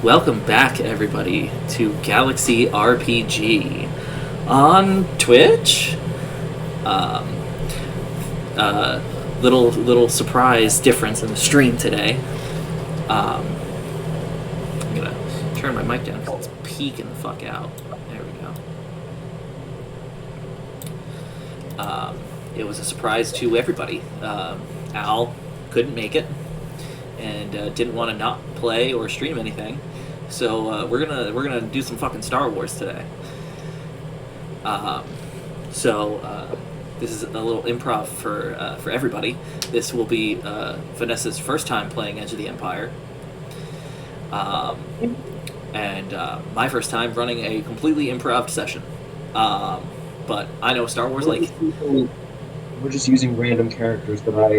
Welcome back, everybody, to Galaxy RPG on Twitch. Um, little surprise difference in the stream today. I'm gonna turn my mic down because it's peeking the fuck out. There we go. It was a surprise to everybody. Al couldn't make it and didn't want to not play or stream anything. So we're gonna do some fucking Star Wars today. This is a little improv for everybody. This will be Vanessa's first time playing Edge of the Empire, and my first time running a completely improv session. But I know Star Wars like. We're just using random characters that I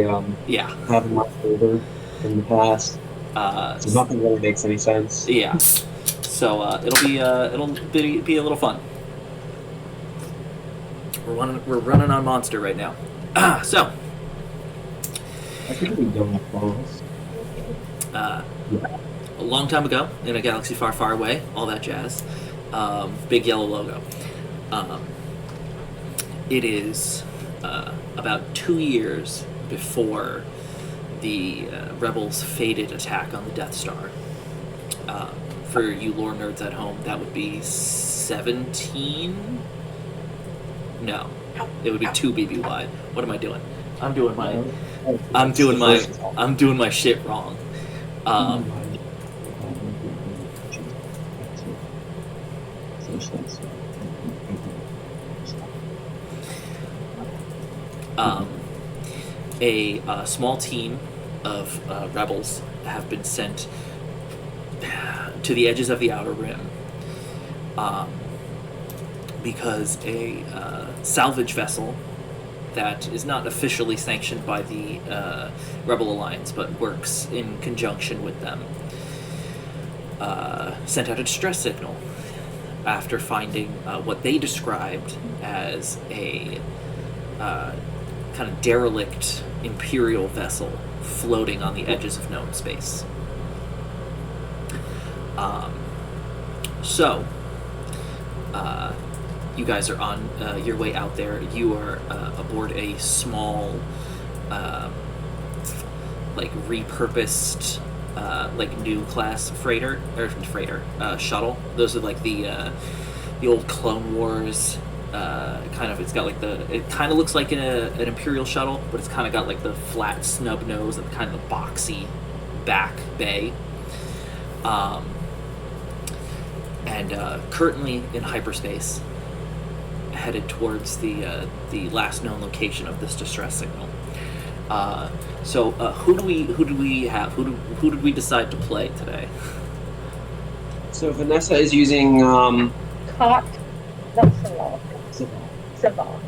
have in my folder in the past. So nothing really makes any sense. Yeah. So it'll be a little fun. We're running on Monster right now. So. I think we don't pause. A long time ago, in a galaxy far, far away, all that jazz. Big yellow logo. It is about 2 years before the Rebels' fated attack on the Death Star. For you lore nerds at home, that would be 17? No, it would be 2 BBY. What am I doing? I'm doing my shit wrong. A small team of rebels have been sent to the edges of the Outer Rim because a salvage vessel that is not officially sanctioned by the Rebel Alliance but works in conjunction with them sent out a distress signal after finding what they described as a kind of derelict Imperial vessel floating on the edges of known space. You guys are on your way out there. You are aboard a small, repurposed, new class shuttle. Those are like the old Clone Wars. It's got it kind of looks like an Imperial shuttle, but it's kind of got like the flat snub nose and kind of the boxy back bay. Currently in hyperspace, headed towards the last known location of this distress signal. Who do we have? Who did we decide to play today? So Vanessa is using Savant.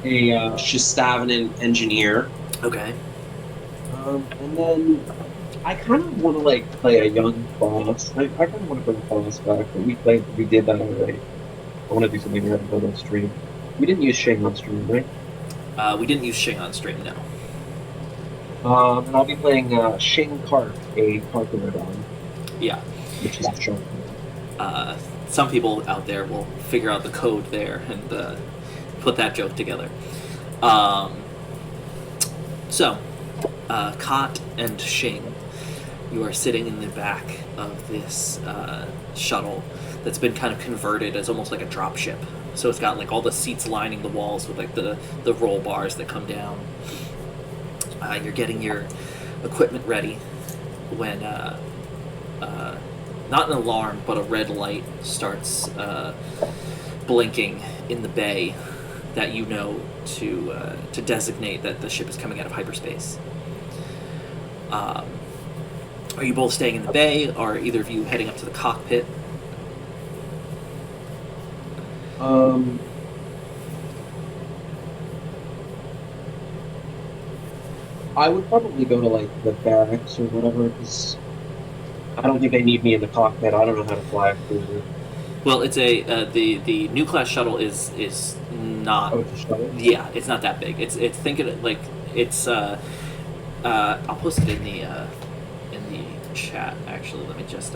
A Shistavinan engineer. Okay. And then I kind of want to play a young boss. I kind of want to bring boss back, but we did that already. I want to do something we haven't done on stream. We didn't use Shing on stream, right? We didn't use Shing on stream, no. And I'll be playing Shing Kark, a Karkarodon. Yeah. Which is a shark. Some people out there will figure out the code there and put that joke together. Kot and Shing, you are sitting in the back of this shuttle that's been kind of converted as almost like a drop ship. So it's got like all the seats lining the walls with like the roll bars that come down. You're getting your equipment ready when not an alarm, but a red light starts blinking in the bay that you know to designate that the ship is coming out of hyperspace. Are you both staying in the bay, or are either of you heading up to the cockpit? I would probably go to the barracks or whatever, because I don't think they need me in the cockpit. I don't know how to fly a cruiser. Well, it's the new class shuttle is not. Oh, it's a shuttle? Yeah, it's not that big. It's think of it like it's. I'll post it in the chat. Actually, let me just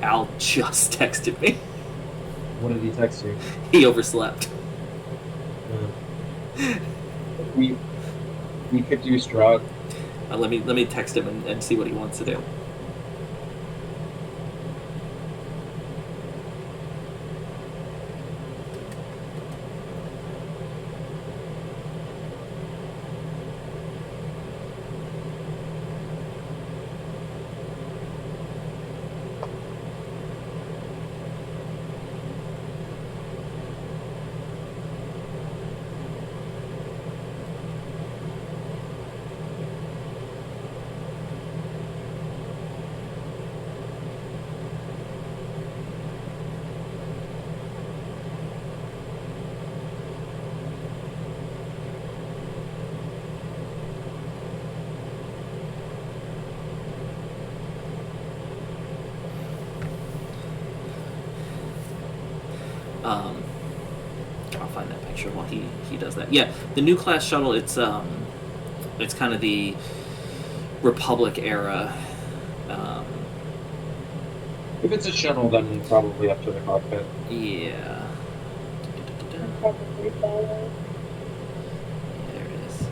Al just texted me. What did he text you? He overslept. We could do Strahd. Let me text him and see what he wants to do. I'll find that picture while he does that. Yeah, the new class shuttle. It's kind of the Republic era. If it's a shuttle, then probably up to the cockpit. Yeah. Probably follow. There it is.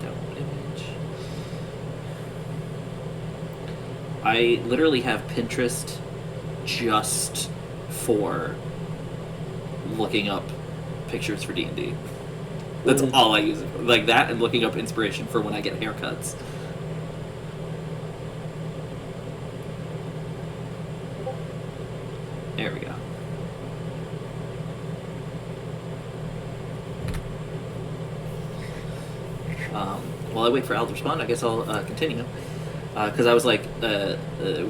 Download image. I literally have Pinterest just for looking up pictures for D&D. That's all I use it for. Like that and looking up inspiration for when I get haircuts. There we go. While I wait for Al to respond, I guess I'll continue. Because I was like,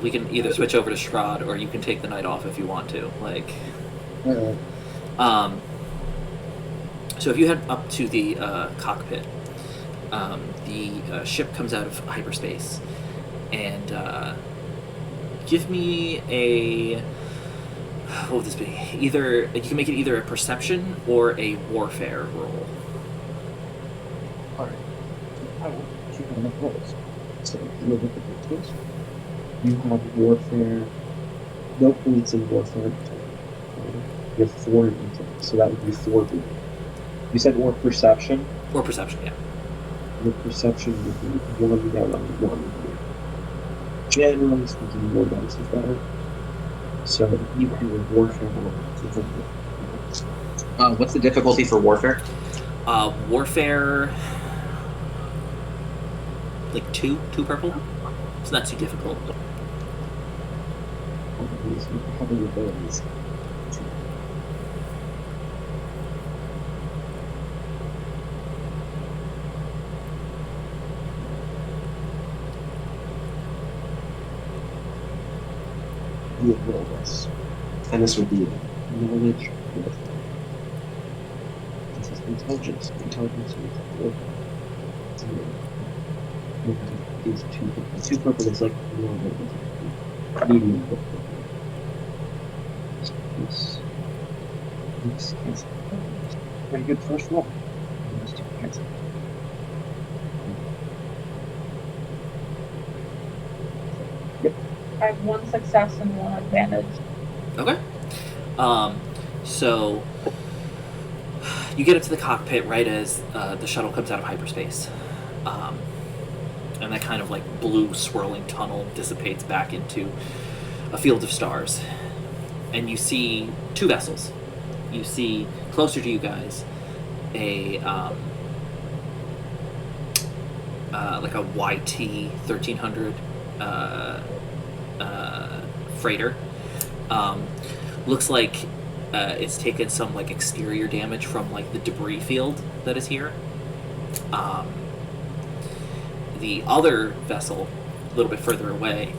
we can either switch over to Strahd or you can take the night off if you want to. Like, so if you head up to the cockpit, the ship comes out of hyperspace, and give me a, what would this be? Either you can make it either a perception or a warfare roll. Alright. I will keep on the rolls. So you look at the tools. You have warfare. No points in warfare. You have 4 in intellect, so that would be 4 people. You said or perception? Or perception, yeah. Your perception would be 1 down on 1. Generally speaking, more dice is better. So you can with warfare roll. What's the difficulty for warfare? Warfare, like 2 purple. It's not too difficult. How many abilities? You would roll this. And this would be Knowledge with. This is intelligence. Intelligence with 4. These 2 purple is like normal. Medium purple. This is pretty good first roll. Those 2 cancel. I have 1 success and 1 advantage. Okay. So you get up to the cockpit right as the shuttle comes out of hyperspace. And that kind of like blue swirling tunnel dissipates back into a field of stars. And you see 2 vessels. You see closer to you guys a like a YT 1300 freighter. Looks like it's taken some like exterior damage from like the debris field that is here. The other vessel, a little bit further away,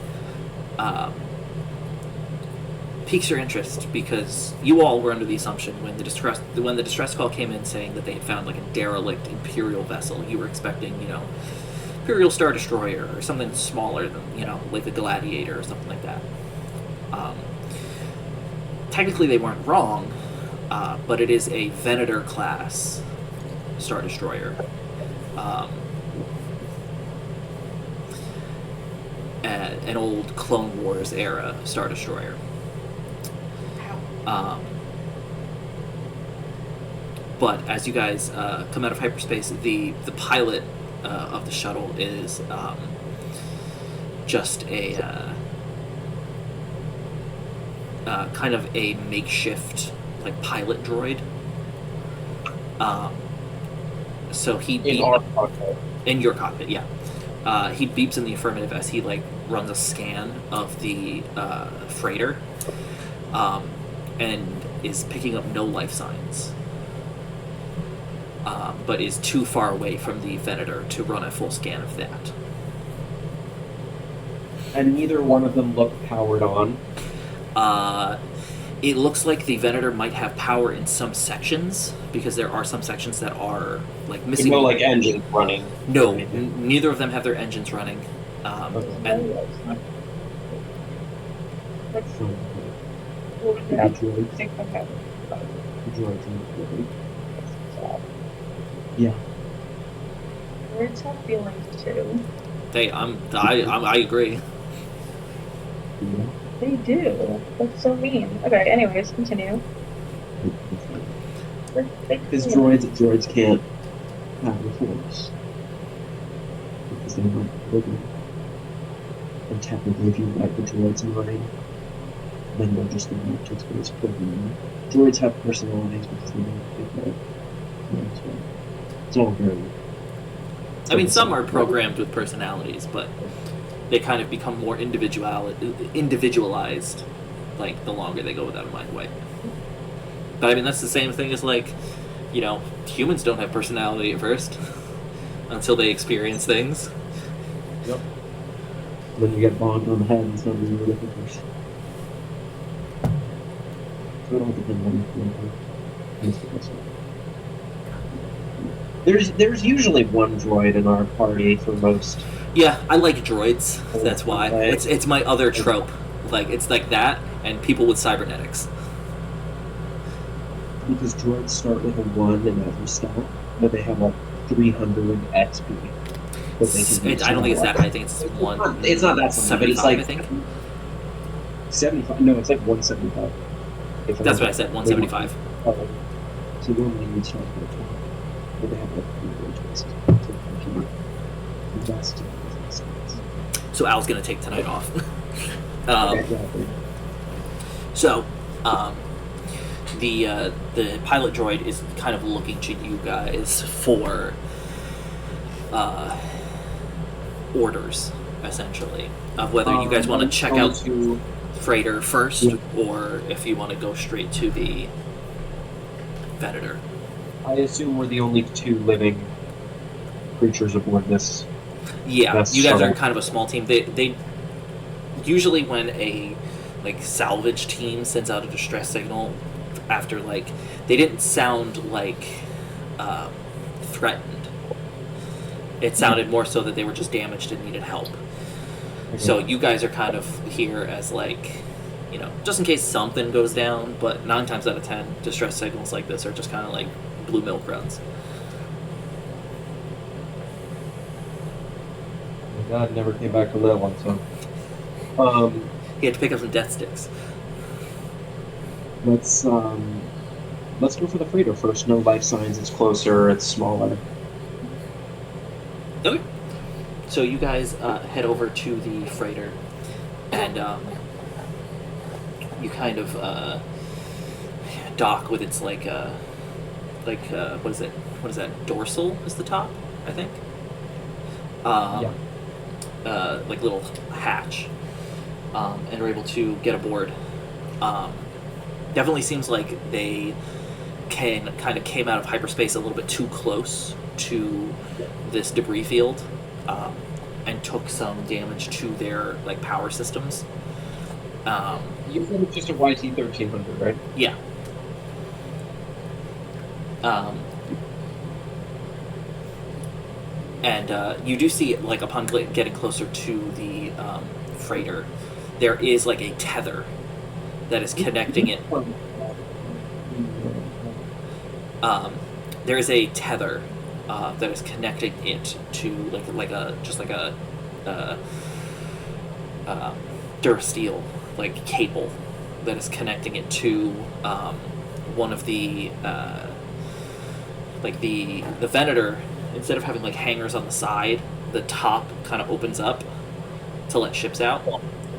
piques your interest because you all were under the assumption when the distress call came in saying that they had found like a derelict Imperial vessel, you were expecting, Imperial Star Destroyer or something smaller than, like a Gladiator or something like that. Technically they weren't wrong, but it is a Venator class Star Destroyer. an old Clone Wars era Star Destroyer. But as you guys come out of hyperspace, the pilot of the shuttle is just a kind of a makeshift like pilot droid. So he In our cockpit. in your cockpit, yeah. He beeps in the affirmative as he like runs a scan of the freighter, and is picking up no life signs. But is too far away from the Venator to run a full scan of that. And neither one of them look powered on. It looks like the Venator might have power in some sections, because there are some sections that are like missing. No, like engines running. No, neither of them have their engines running. And Let's So, what would the that droids. think about The droids in the droid. Yeah. Words have feelings too. I agree. Yeah. They do. That's so mean. Okay, anyways, continue. Because droids can't have the force. Because they're not programmed. And technically, if you write the droid's mind, then they're just going to experience programming. Droids have personalities because they don't think that. It's all very. I mean, some are programmed with personalities, but they kind of become more individualized, like, the longer they go without a mind away. But, I mean, that's the same thing as, like, you know, humans don't have personality at first, until they experience things. Yep. Then you get bonked on the head and suddenly you're a different person. So it all depends on the person. There's usually one droid in our party for most. Yeah, I like droids, that's why. Right. It's my other trope. Like, it's like that, and people with cybernetics. Because droids start with a 1 in every stat, but they have like 300 XP. But they can use I don't think it's that high. I think it's It's not that something, but it's 75, like I think. 75. No, it's like 175. That's what I said, 175. So normally you'd start with 20. But they have like 300 choices. Invest in these stats. So Al's gonna take tonight off. Exactly. So, the pilot droid is kind of looking to you guys for orders, essentially, of whether you guys want to check out freighter first, or if you want to go straight to the Venator. I assume we're the only 2 living creatures aboard this. Yeah, That's you guys are shuttle. kind of a small team. They usually, when a like salvage team sends out a distress signal after, like, they didn't sound like threatened. It sounded more so that they were just damaged and needed help. So you guys are kind of here as, like, you know, just in case something goes down, but 9 times out of 10, distress signals like this are just kind of like blue milk runs. My God, never came back from that one, so. He had to pick up some death sticks. Let's go for the freighter first. No life signs, it's closer, it's smaller. Okay. So you guys head over to the freighter, and you kind of dock with its what is it? What is that? Dorsal is the top, I think. Yeah. Like little hatch, and are able to get aboard. Definitely seems like they kind of came out of hyperspace a little bit too close to this debris field, and took some damage to their like power systems. You said it's just a YT-1300, right? Yeah. And you do see, like, upon getting closer to the freighter, there is like a tether that is connecting it. There is a tether that is connecting it to like a durasteel like cable that is connecting it to one of the like the Venator. Instead of having like hangers on the side, the top kind of opens up to let ships out.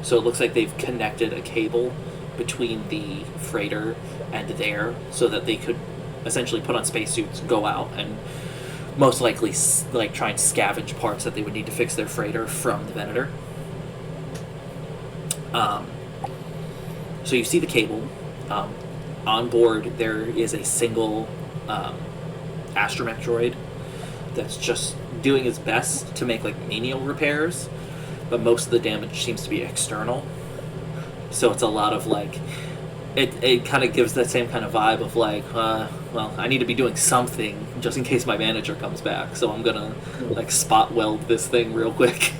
So it looks like they've connected a cable between the freighter and there, so that they could essentially put on spacesuits, go out, and most likely like try and scavenge parts that they would need to fix their freighter from the Venator. So you see the cable. On board, there is a single astromech droid that's just doing its best to make like menial repairs, but most of the damage seems to be external. So it's a lot of like, it kind of gives that same kind of vibe of like, well, I need to be doing something just in case my manager comes back, so I'm gonna like spot weld this thing real quick.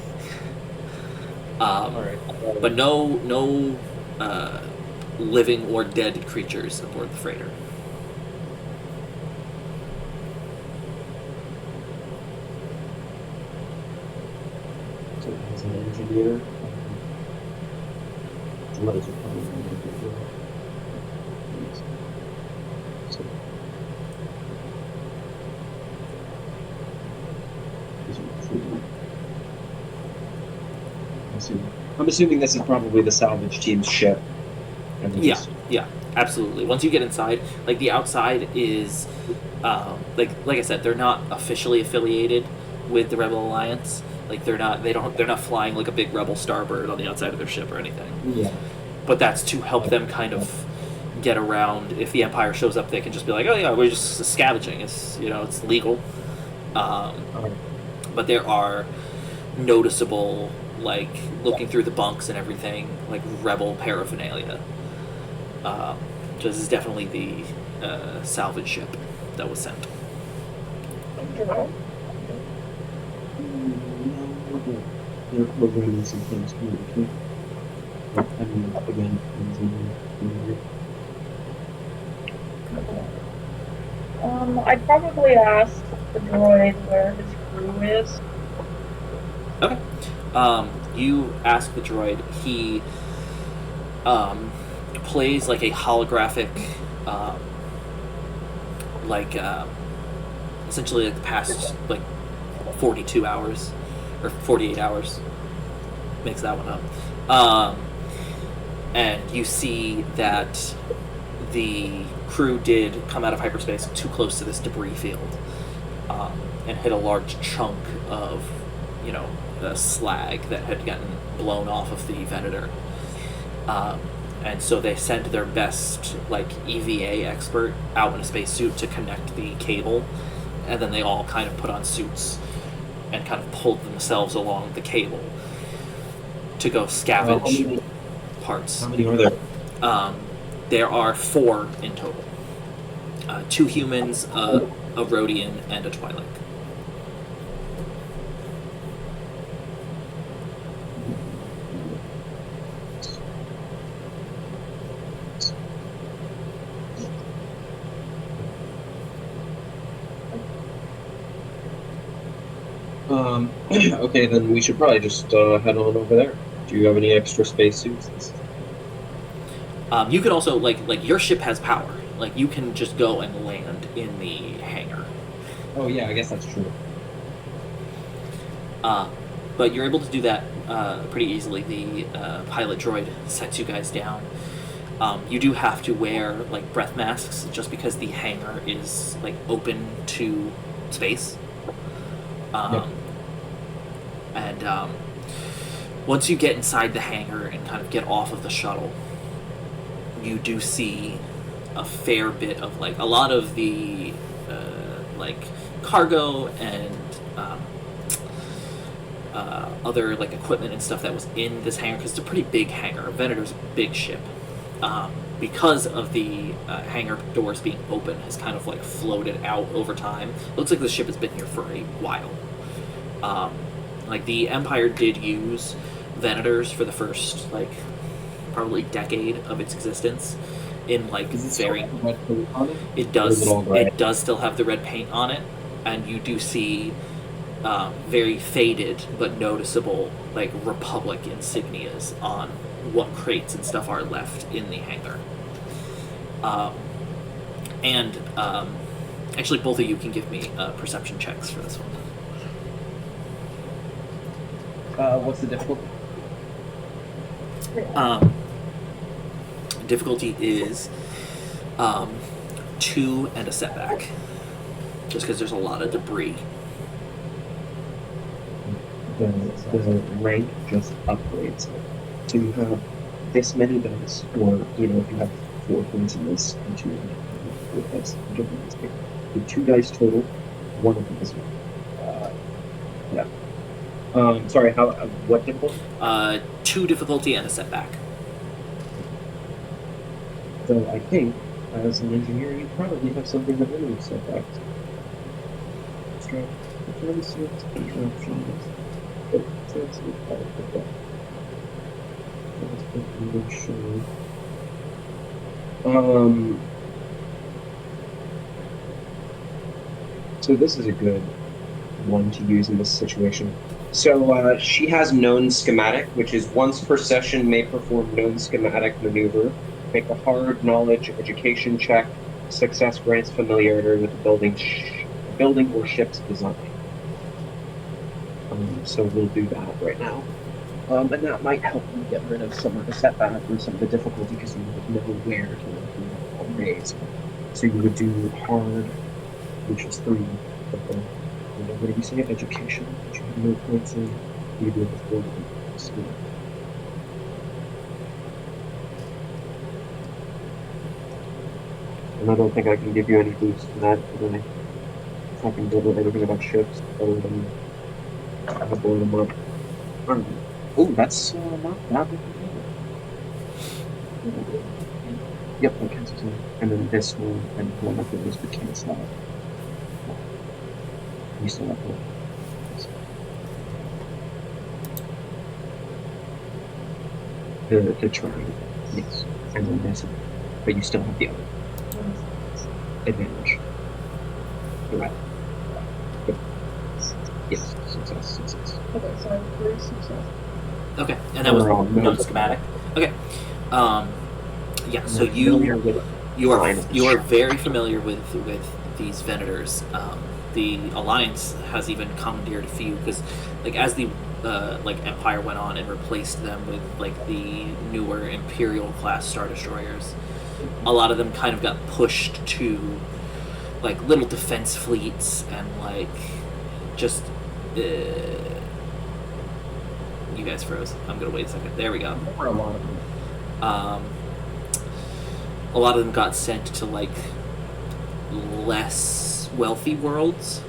Alright. But no living or dead creatures aboard the freighter. So as an engineer, the letters are probably so, I'm assuming this is probably the salvage team's ship. Yeah, absolutely. Once you get inside, like the outside is, like I said, they're not officially affiliated with the Rebel Alliance. Like they're not flying like a big Rebel Starbird on the outside of their ship or anything. Yeah. But that's to help them kind of get around. If the Empire shows up, they can just be like, oh yeah, we're just scavenging. It's it's legal. But there are noticeable, like looking through the bunks and everything, like Rebel paraphernalia. This is definitely the salvage ship that was sent. They're programming some things communicate. I mean, again, I'd probably ask the droid where his crew is. Okay. You ask the droid. He plays like a holographic, essentially like the past like 42 hours or 48 hours. Makes that one up. And you see that the crew did come out of hyperspace too close to this debris field, and hit a large chunk of, the slag that had gotten blown off of the Venator. And so they sent their best, EVA expert out in a spacesuit to connect the cable, and then they all kind of put on suits and kind of pulled themselves along the cable to go scavenge parts. How many are there? There are 4 in total. 2 humans, a Rhodian, and a Twi'lek. Okay, then we should probably just head on over there. Do you have any extra spacesuits? You could also, your ship has power. Like, you can just go and land in the hangar. Oh yeah, I guess that's true. But you're able to do that pretty easily. The pilot droid sets you guys down. You do have to wear, breath masks, just because the hangar is, open to space. Yep. And once you get inside the hangar and kind of get off of the shuttle, you do see a fair bit of a lot of the cargo and other equipment and stuff that was in this hangar, because it's a pretty big hangar. Venator's a big ship. Because of the hangar doors being open, has kind of floated out over time. Looks like the ship has been here for a while. The Empire did use Venators for the first probably decade of its existence in very. It does. It does still have the red paint on it, and you do see very faded but noticeable like Republic insignias on what crates and stuff are left in the hangar. And actually, both of you can give me perception checks for this one. What's the difficulty? Difficulty is 2 and a setback, just because there's a lot of debris. The rank just upgrades. So you have this many dice, or if you have 4 points in this, and 2 4 dice. You have 2 dice total. 1 of them is yeah. Sorry, what difficulty? 2 difficulty and a setback. So I think, as an engineer, you probably have something that removes setbacks. Extra performances, interruptions. So this is a good one to use in this situation. So she has known schematic, which is once per session may perform known schematic maneuver. Make a hard knowledge education check. Success grants familiarity with the building or ship's design. So we'll do that right now. And that might help you get rid of some of the setback or some of the difficulty because you would know where to look all days. So you would do hard, which is 3. What did you say? Education, which you have no points in. You do it before school. And I don't think I can give you any boost in that today. If I can build anything about ships, other than I blow them up. Oh, that's not that big. Yep, that cancels it. And then this one, and one of those would cancel out. You still have one. The triangle, yes. And then this one. But you still have the other advantage. You're right. Yep. Yes, success. Okay, so I have 3 success. Okay, and that was Overall, known schematic. Okay, yeah. So Familiar with you are fine. very familiar with these Venators. The Alliance has even commandeered a few because, like, as the Empire went on and replaced them with like the newer Imperial class Star Destroyers, a lot of them kind of got pushed to like little defense fleets and like just. You guys froze. I'm gonna wait a second. There we go. For a lot of them. A lot of them got sent to like less wealthy worlds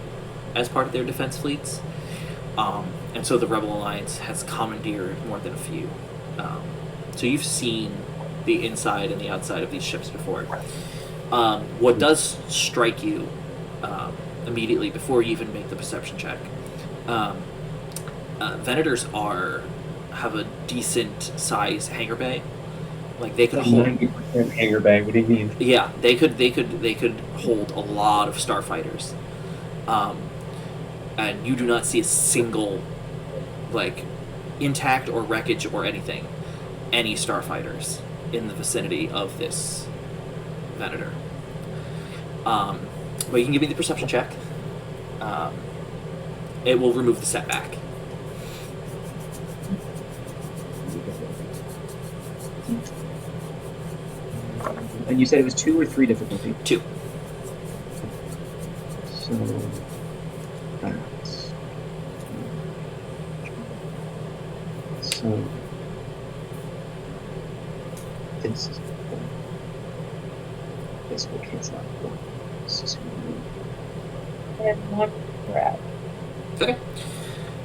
as part of their defense fleets, and so the Rebel Alliance has commandeered more than a few. So you've seen the inside and the outside of these ships before. What does strike you immediately before you even make the perception check? Venators have a decent size hangar bay. Like they could hold 90% hangar bay. What do you mean? Yeah, they could hold a lot of starfighters, and you do not see a single like intact or wreckage or anything, any starfighters in the vicinity of this Venator. But you can give me the perception check. It will remove the setback. And you said it was 2 or 3 difficulty? 2. So that's so this will cancel out 1. This is And 1 threat. Okay.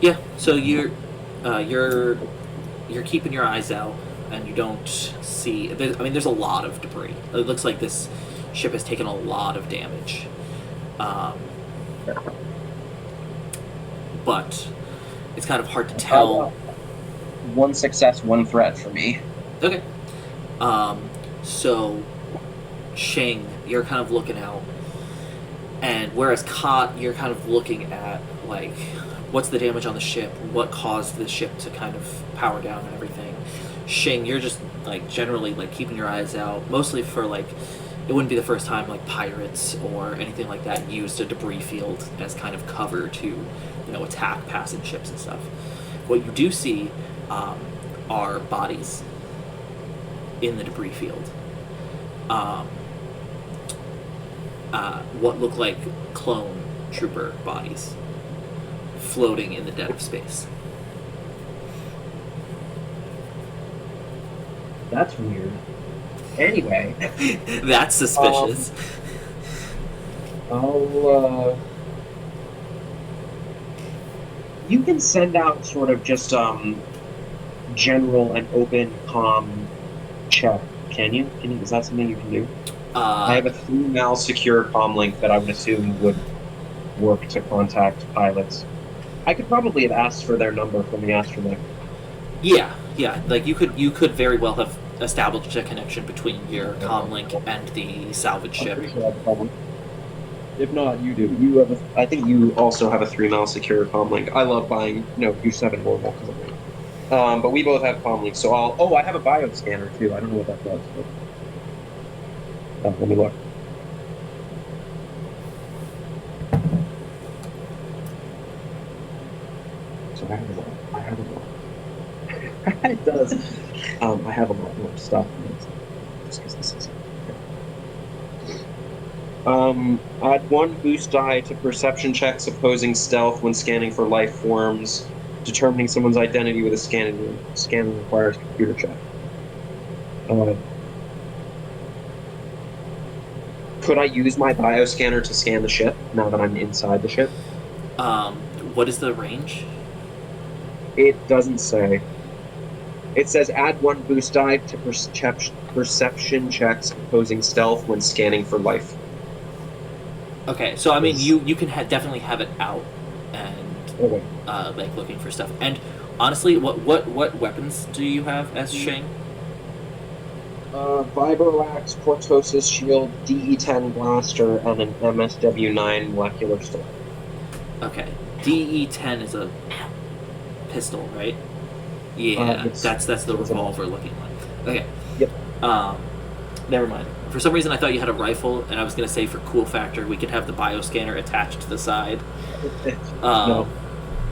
Yeah. So you're keeping your eyes out, and you don't see. There's a lot of debris. It looks like this ship has taken a lot of damage. But it's kind of hard to tell. 1 success, 1 threat for me. Okay. So Shing, you're kind of looking out, and whereas Kot, you're kind of looking at like what's the damage on the ship, what caused the ship to kind of power down and everything. Shing, you're just like generally like keeping your eyes out, mostly for like it wouldn't be the first time like pirates or anything like that used a debris field as kind of cover to attack passing ships and stuff. What you do see are bodies in the debris field. What look like clone trooper bodies floating in the dead of space. That's weird. Anyway. That's suspicious. You can send out sort of just general and open comm check, can you? Is that something you can do? I have a 3-mal secure comm link that I would assume would work to contact pilots. I could probably have asked for their number from the astromech. Yeah. Like you could very well have established a connection between your comm link and the salvage ship. I'm pretty sure I have a comm link. If not, you do. I think you also have a 3-mal secure comm link. I love buying, U7 normal comm link. But we both have comm links, so I have a bioscanner too. I don't know what that does. But, let me look. So I have a lot. It does. I have a lot more stuff. Just because this is. Add 1 boost die to perception checks opposing stealth when scanning for life forms. Determining someone's identity with a scanning requires computer check. Could I use my bioscanner to scan the ship now that I'm inside the ship? What is the range? It doesn't say. It says add 1 boost die to perception checks opposing stealth when scanning for life. Okay, so I mean, you can definitely have it out and like looking for stuff. And honestly, what weapons do you have as Shang? Vibroaxe, Cortosis Shield, DE-10 Blaster, and an MSW-9 Molecular Storm. Okay, DE-10 is a pistol, right? Yeah, that's the revolver looking one. Okay. Yep. Never mind. For some reason, I thought you had a rifle, and I was going to say for cool factor, we could have the bioscanner attached to the side. No.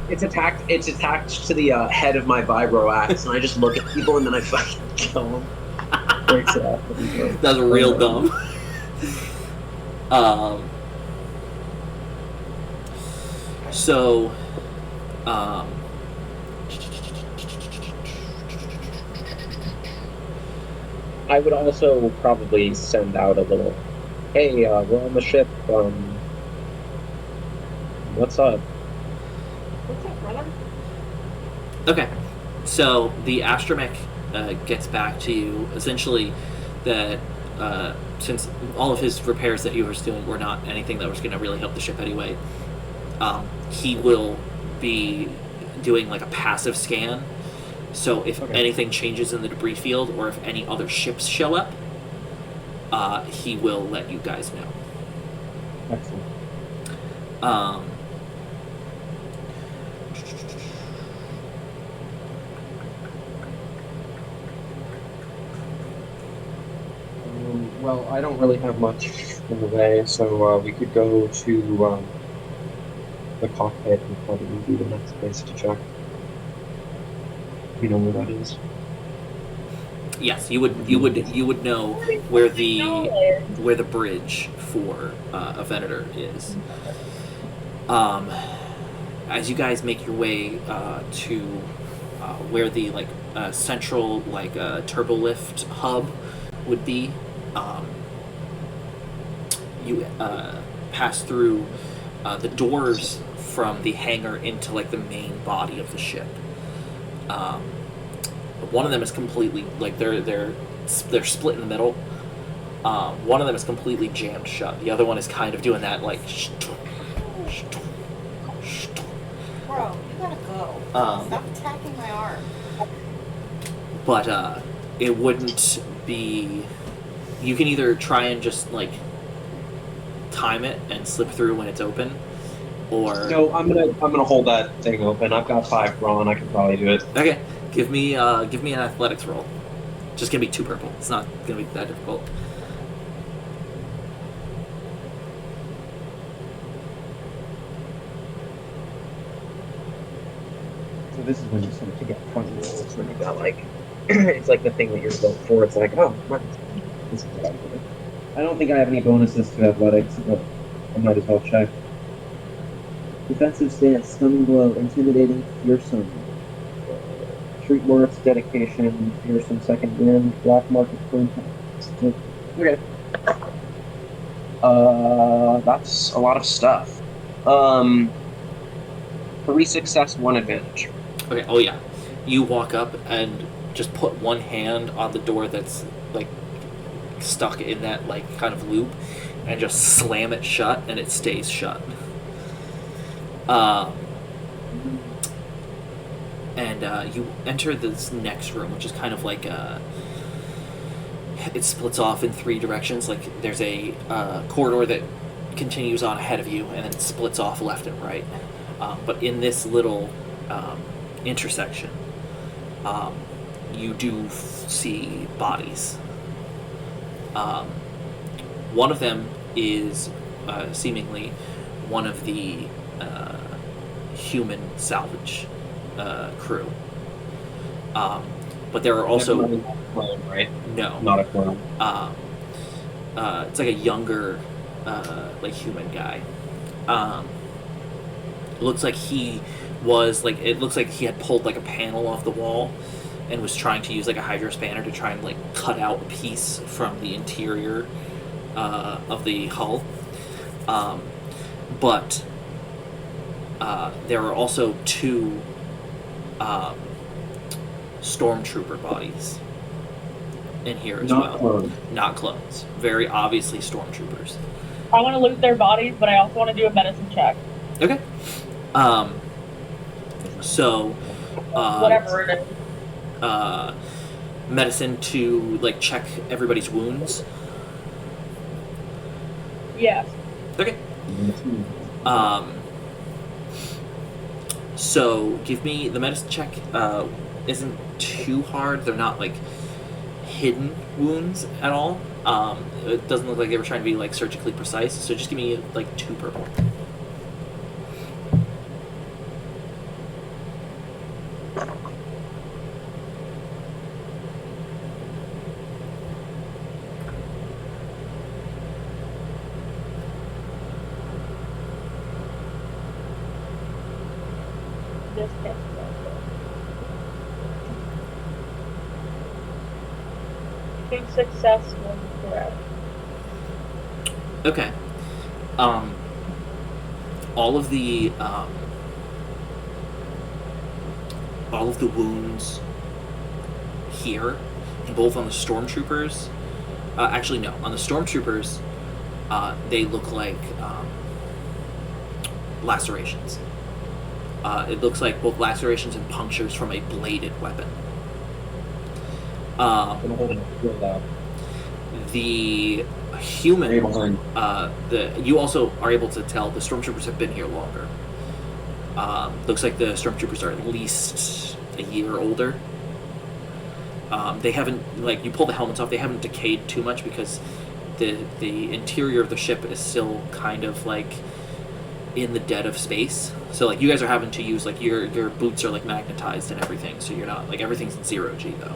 It's attached to the head of my vibroaxe, and I just look at people and then I fucking kill them. That's real dumb. So, I would also probably send out a little, hey, we're on the ship, what's up? What's up, brother? okay. So, the astromech gets back to you, essentially, that since all of his repairs that he was doing were not anything that was going to really help the ship anyway, he will be doing like a passive scan. So if anything changes in the debris field or if any other ships show up, he will let you guys know. Excellent. Well, I don't really have much in the way, so we could go to the cockpit and probably be the next place to check. You know where that is? Yes, you would know where the bridge for a Venator is. As you guys make your way to where the central turbolift hub would be, you pass through the doors from the hangar into the main body of the ship. One of them is completely they're split in the middle. One of them is completely jammed shut. The other one is kind of doing that Bro, you gotta go. Stop attacking my arm. But it wouldn't be. You can either try and just time it and slip through when it's open, or No, I'm gonna hold that thing open. I've got 5 brawn. I can probably do it. okay, give me an athletics roll. Just give me 2 purple. It's not gonna be that difficult. So this is when you start to get funny rolls when you got like, it's like the thing that you're built for. It's like, oh, this is what I'm doing. I don't think I have any bonuses to athletics, but I might as well check. Defensive stance, stunning blow, intimidating, fearsome. Treat worth, dedication, fearsome, second wind, black market, clean. Okay. That's a lot of stuff. 3 success, 1 advantage. Okay. Oh yeah, you walk up and just put one hand on the door that's like stuck in that like kind of loop, and just slam it shut, and it stays shut. And you enter this next room, which is kind of like it splits off in 3 directions. Like there's a corridor that continues on ahead of you, and then it splits off left and right. But in this little intersection, you do see bodies. One of them is seemingly one of the human salvage crew. But there are also Clone, right? no. Not a clone. It's like a younger, like human guy. It looks like he was like it looks like he had pulled like a panel off the wall and was trying to use like a hydro spanner to try and like cut out a piece from the interior of the hull. But there are also 2 stormtrooper bodies in here as Not well. clone. Not clones. Very obviously stormtroopers. I want to loot their bodies, but I also want to do a medicine check. Okay. So Whatever it is. medicine to like check everybody's wounds. Yes. Okay. So give me the medicine check. Isn't too hard. They're not like hidden wounds at all. It doesn't look like they were trying to be like surgically precise. So just give me like 2 purple. This is 2 success, 1 threat. Okay. All of the wounds here, both on the stormtroopers. Actually, no. On the stormtroopers, they look like lacerations. It looks like both lacerations and punctures from a bladed weapon. I'm gonna hold it real loud. The human, Right behind. you also are able to tell the stormtroopers have been here longer. Looks like the stormtroopers are at least a year older. They haven't, like, you pull the helmets off, they haven't decayed too much because the interior of the ship is still kind of like in the dead of space. So like you guys are having to use like your boots are like magnetized and everything, so you're not like everything's in 0G though.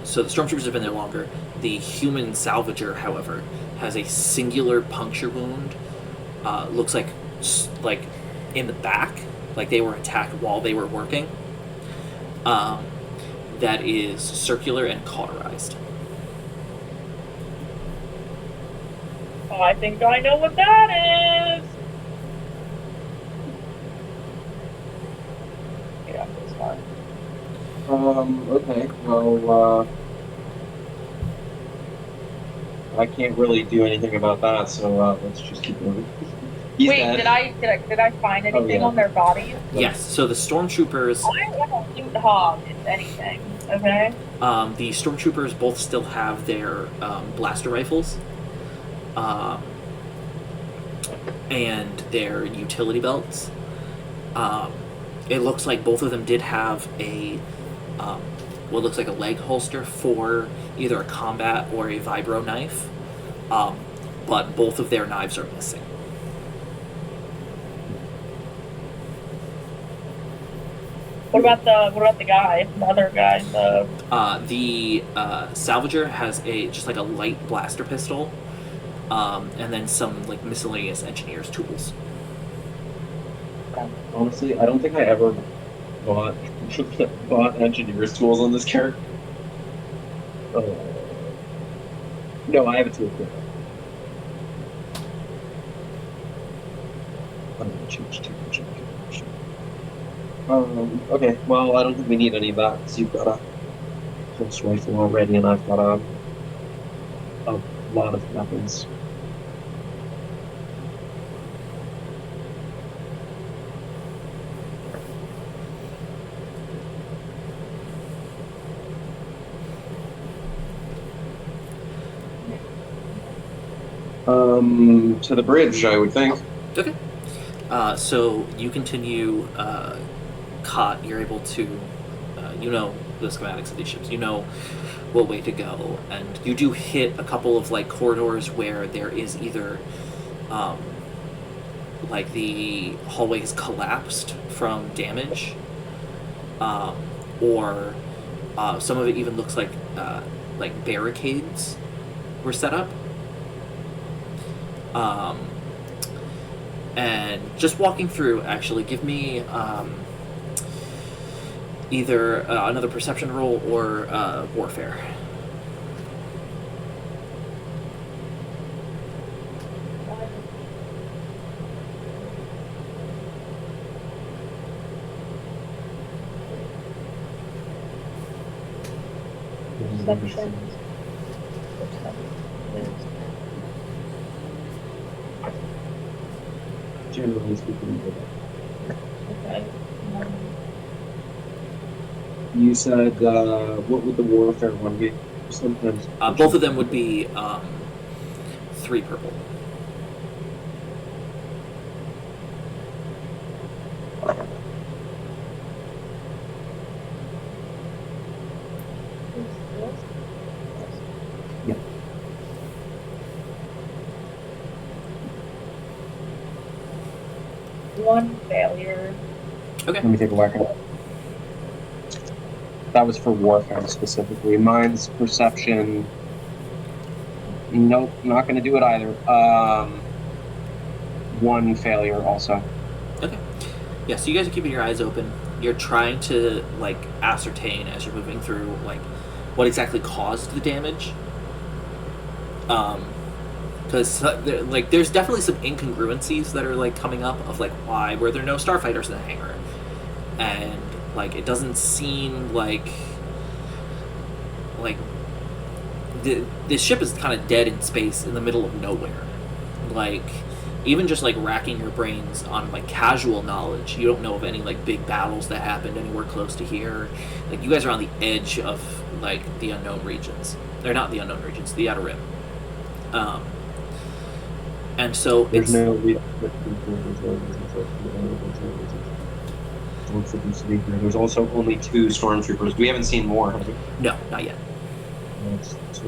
So the stormtroopers have been there longer. The human salvager, however, has a singular puncture wound. Looks like in the back, like they were attacked while they were working. That is circular and cauterized. Oh, I think I know what that is. Yeah, it's fine. Okay. Well, I can't really do anything about that, so let's just keep moving. He's Wait, dead. did I find anything yeah. on their bodies? Yes. So the stormtroopers, I want to loot hog, if anything. Okay. the stormtroopers both still have their blaster rifles. and their utility belts. It looks like both of them did have a what looks like a leg holster for either a combat or a vibro knife, but both of their knives are missing. What about the guy, the other guy? The salvager has just like a light blaster pistol, and then some like miscellaneous engineer's tools. Honestly, I don't think I ever bought engineer's tools on this character. No, I have a tool kit. I'm gonna change to okay, well, I don't think we need any of that because you've got a pulse rifle already, and I've got a lot of weapons. To the bridge, I would think. Okay. So you continue. You're able to, you know the schematics of these ships. You know what way to go, and you do hit a couple of like corridors where there is either, like the hallway has collapsed from damage, or some of it even looks like barricades were set up. And just walking through, actually, give me either another perception roll or warfare. Perception. Generally speaking, Okay. you said what would the warfare one be? Sometimes Both of them would be 3 purple. Yeah. One failure. Okay. Let me take a whack at it. That was for warfare specifically. Mine's perception. Nope, not going to do it either. One failure also. Okay. Yeah, so you guys are keeping your eyes open. You're trying to like ascertain as you're moving through like what exactly caused the damage. Because there's definitely some incongruencies that are like coming up of like why were there no starfighters in the hangar, and like it doesn't seem like this ship is kind of dead in space in the middle of nowhere. Like even just like racking your brains on like casual knowledge, you don't know of any like big battles that happened anywhere close to here. Like you guys are on the edge of like the unknown regions. They're not the unknown regions, the outer rim. And so There's it's no. There's also only 2 stormtroopers. We haven't seen more, have we? no, not yet. So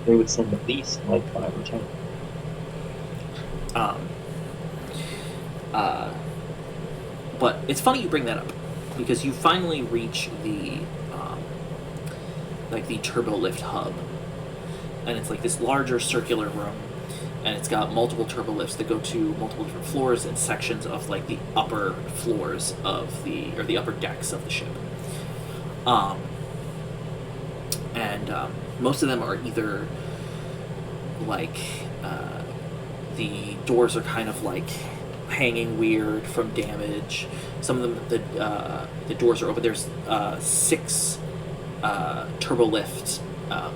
they would send at least like 5 or 10. But it's funny you bring that up because you finally reach the the turbo lift hub, and it's like this larger circular room, and it's got multiple turbo lifts that go to multiple different floors and sections of like the upper floors of the upper decks of the ship. Most of them are either like the doors are kind of like hanging weird from damage. Some of them the doors are open. There's 6 turbo lift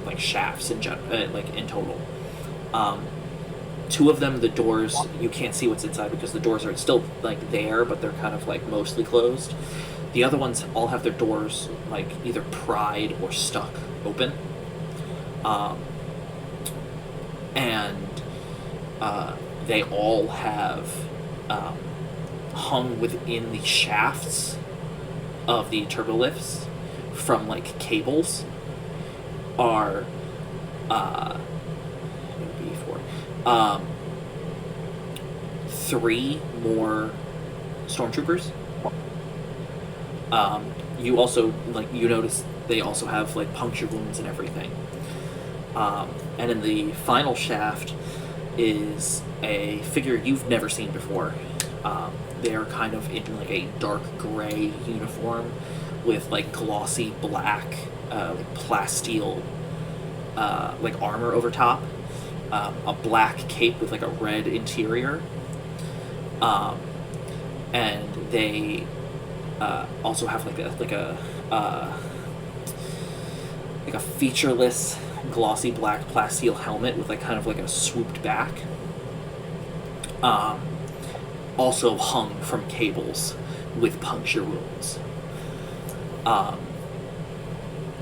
like shafts in total. 2 of them, the doors, you can't see what's inside because the doors are still like there, but they're kind of like mostly closed. The other ones all have their doors like either pried or stuck open. And they all have hung within the shafts of the turbolifts from like cables are three more stormtroopers. You also you notice they also have like puncture wounds and everything. And in the final shaft is a figure you've never seen before. They're kind of in like a dark gray uniform with like glossy black like plasteel like armor over top, a black cape with like a red interior, and they also have like a featureless glossy black plasteel helmet with like kind of like a swooped back, also hung from cables with puncture wounds. I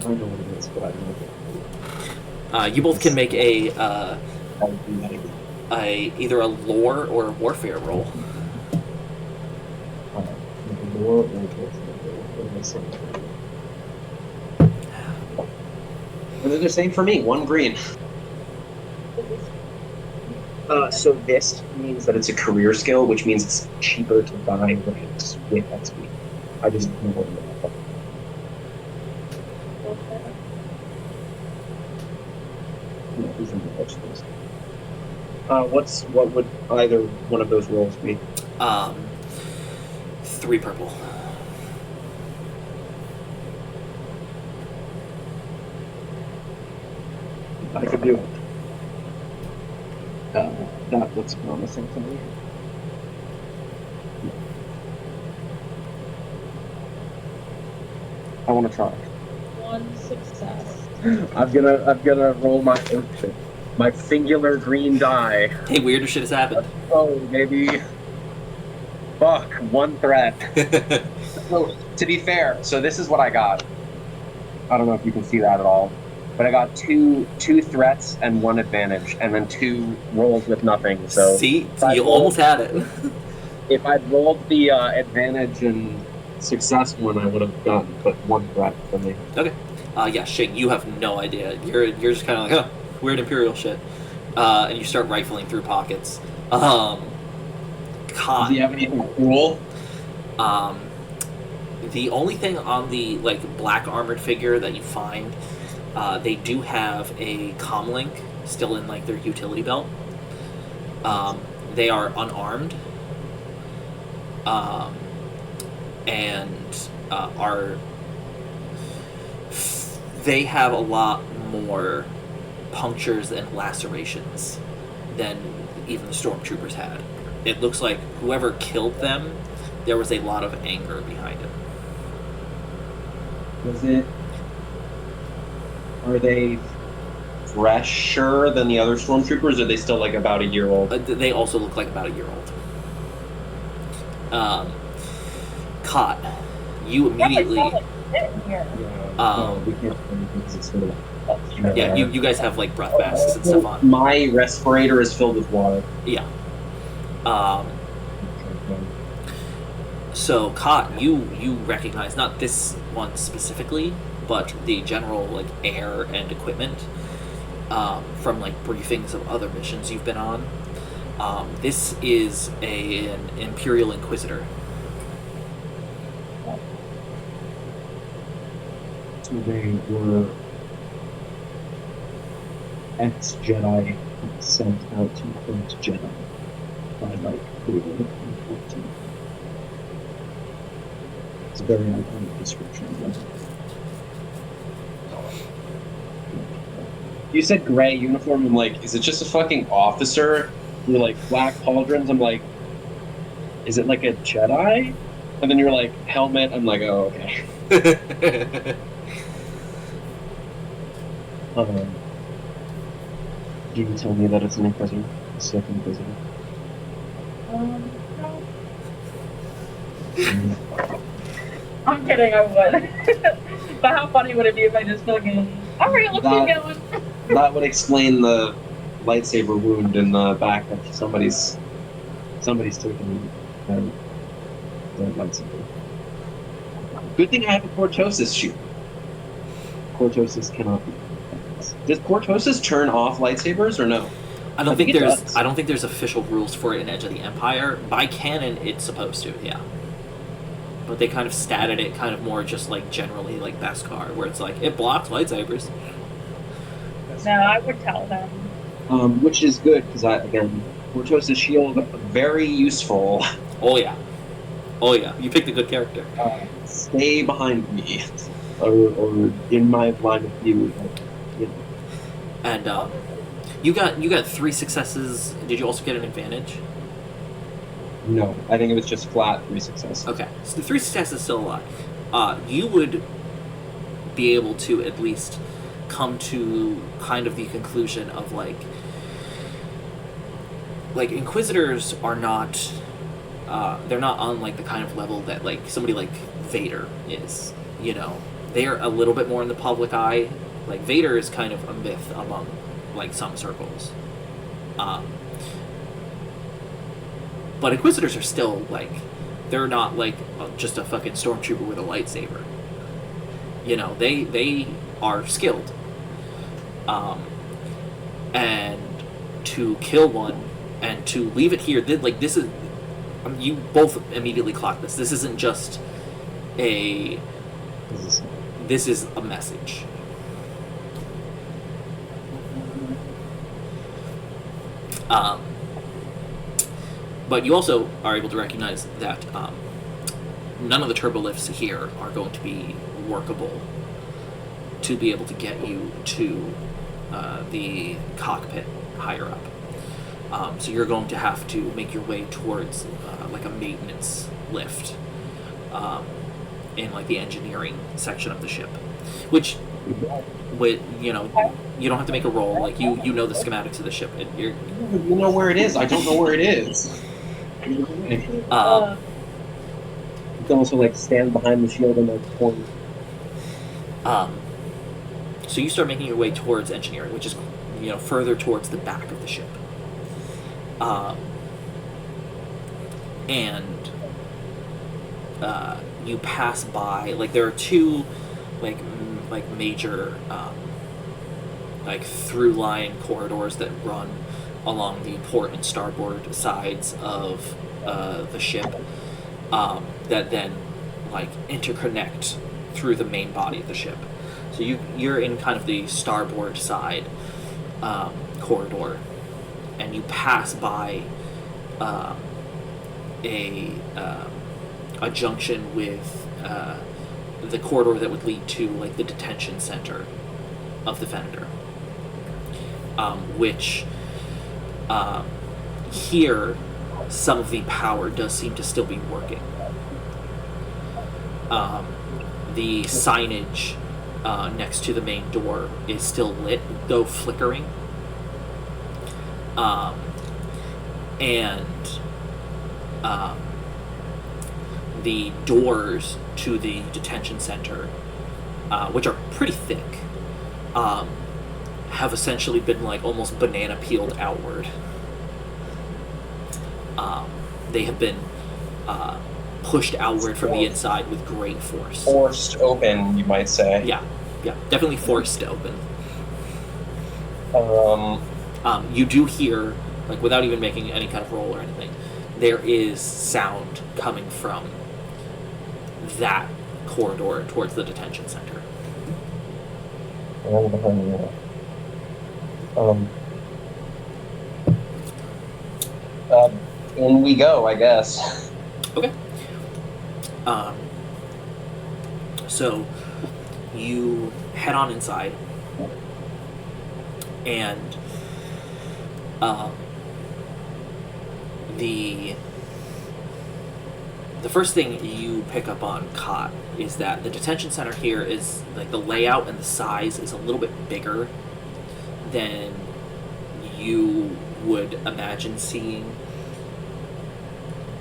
don't know what it is, but I know it. You both can make a I'll do that again. either a lore or a warfare roll. More or less. They're the same for me. One green. So this means that it's a career skill, which means it's cheaper to buy ranks with XP. I just know what what would either one of those rolls be? 3 purple. I could do it. That looks promising to me. I want to try. 1 success. I'm gonna roll my singular green die. Hey, weirder shit has happened. Oh, maybe. Fuck, 1 threat. So, to be fair, so this is what I got. I don't know if you can see that at all, but I got two threats and 1 advantage, and then 2 rolls with nothing. So see, you almost had it. If I'd rolled the advantage and success one, I would have gotten but 1 threat for me. Okay. Yeah, Shig, you have no idea. You're just kind of like, oh, weird Imperial shit. And you start rifling through pockets. Con. Do you have anything cool? The only thing on the like black armored figure that you find, they do have a comlink still in like their utility belt. They are unarmed. And they have a lot more punctures and lacerations than even the stormtroopers had. It looks like whoever killed them, there was a lot of anger behind it. Are they fresher than the other stormtroopers, or are they still like about a year old? They also look like about a year old. Cot, you immediately. Yeah, We can't because it's sort of Yeah, you guys have like breath masks and stuff on. My respirator is filled with water. Yeah. So Cot, you recognize not this one specifically, but the general like air and equipment from like briefings of other missions you've been on. This is an Imperial Inquisitor. So they were ex-Jedi sent out to hunt Jedi by like 2014. It's a very iconic description. You said gray uniform. I'm like, is it just a fucking officer with like black pauldrons? I'm like, is it like a Jedi? And then you're like, helmet. I'm like, oh, okay. Do you tell me that it's an Inquisitor? A Sith Inquisitor? No. I'm kidding, I would. But how funny would it be if I just fucking... Alright, let's keep going. That would explain the lightsaber wound in the back of somebody's taken the lightsaber. Good thing I have a cortosis shield. Cortosis cannot be. Does cortosis turn off lightsabers or no? I don't I think think it there's does. I don't think there's official rules for it in Edge of the Empire. By canon, it's supposed to, yeah. But they kind of statted it kind of more just like generally like Beskar, where it's like it blocks lightsabers. No, I would tell them. Which is good because again, cortosis shield very useful. Oh yeah, oh yeah. You picked a good character. Stay behind me, or in my line of view. You know. And you got 3 successes. Did you also get an advantage? No, I think it was just flat 3 successes. Okay, so the 3 successes still alive. You would be able to at least come to kind of the conclusion of like Inquisitors are not they're not on like the kind of level that like somebody like Vader is. You know, they're a little bit more in the public eye. Like Vader is kind of a myth among like some circles. But Inquisitors are still like, they're not like just a fucking stormtrooper with a lightsaber. You know, they are skilled. And to kill one and to leave it here, this is, you both immediately clock this. This isn't just this is a message. But you also are able to recognize that none of the turbolifts here are going to be workable to be able to get you to the cockpit higher up. So you're going to have to make your way towards like a maintenance lift in like the engineering section of the ship, which you know, you don't have to make a roll. Like you know the schematics of the ship. You know where it is. I don't know where it is. You can also like stand behind the shield and like point. So you start making your way towards engineering, which is, you know, further towards the back of the ship. And you pass by, like there are 2 like major like through line corridors that run along the port and starboard sides of the ship that then like interconnect through the main body of the ship. So you're in kind of the starboard side corridor, and you pass by a junction with the corridor that would lead to like the detention center of the Venator, which here some of the power does seem to still be working. The signage next to the main door is still lit, though flickering. The doors to the detention center, which are pretty thick, have essentially been like almost banana peeled outward. They have been pushed outward from the inside with great force. Forced open, you might say. Yeah, definitely forced open. You do hear, like without even making any kind of roll or anything, there is sound coming from that corridor towards the detention center. In we go, I guess. Okay. So you head on inside, and the first thing you pick up on, Cot, is that the detention center here is like the layout and the size is a little bit bigger than you would imagine seeing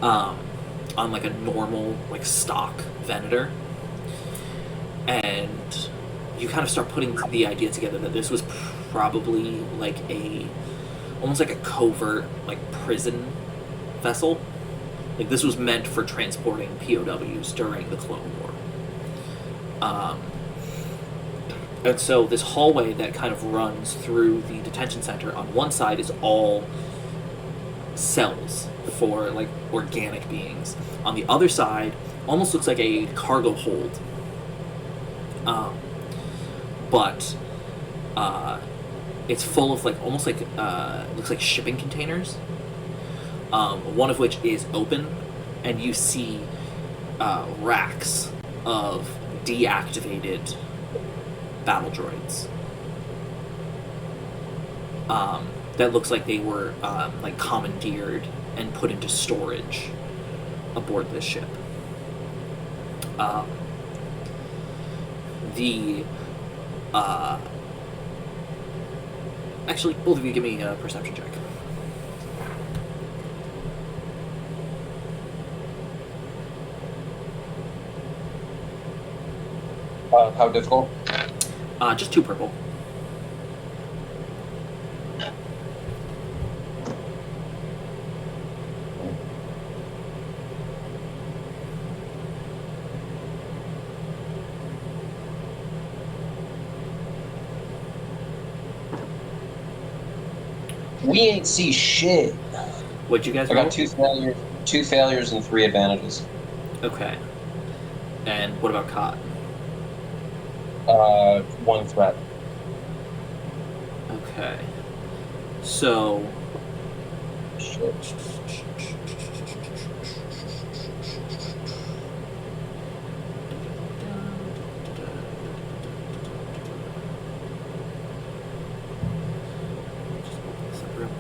on like a normal like stock Venator. And you kind of start putting the idea together that this was probably like a almost like a covert, like, prison vessel. Like, this was meant for transporting POWs during the Clone War. And so this hallway that kind of runs through the detention center, on one side is all cells for, like, organic beings. On the other side, almost looks like a cargo hold. But it's full of, like, almost like, looks like shipping containers. One of which is open, and you see racks of deactivated battle droids. That looks like they were like commandeered and put into storage aboard this ship. Actually, both of you give me a perception check. How difficult? Just 2 purple. We ain't see shit. What'd you guys I roll? got 2 failures and 3 advantages. Okay. And what about Cot? 1 threat. Okay. So... Shit. Just open this up real quick.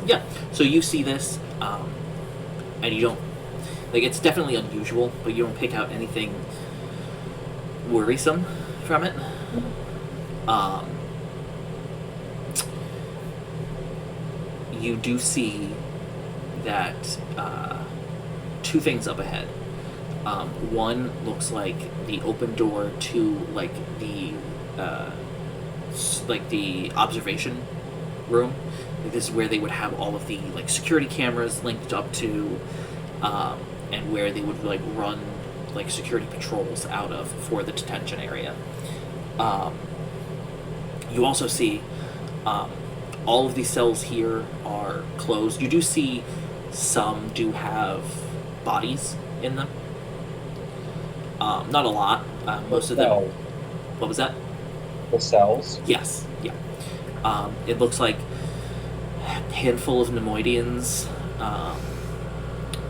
Yeah, so you see this, and you don't, like, it's definitely unusual, but you don't pick out anything worrisome from it. You do see that 2 things up ahead. One looks like the open door to, like, the observation room. Like, this is where they would have all of the, like, security cameras linked up to, and where they would, like, run, like, security patrols out of for the detention area. You also see all of these cells here are closed. You do see some do have bodies in them. Not a lot. Most of them. Cells. What was that? The cells. Yes. Yeah. It looks like a handful of Nemoidians,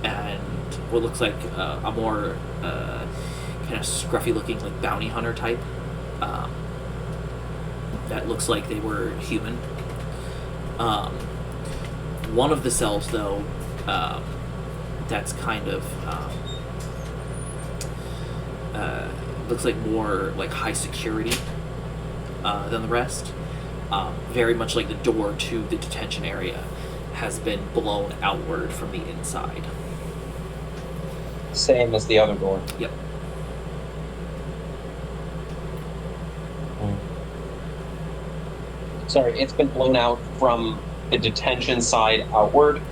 and what looks like a more kind of scruffy-looking, like, bounty hunter type. That looks like they were human. One of the cells, though, that's kind of looks like more like high security than the rest. Very much like the door to the detention area has been blown outward from the inside. Same as the other door. Yep. Sorry, it's been blown out from the detention side outward.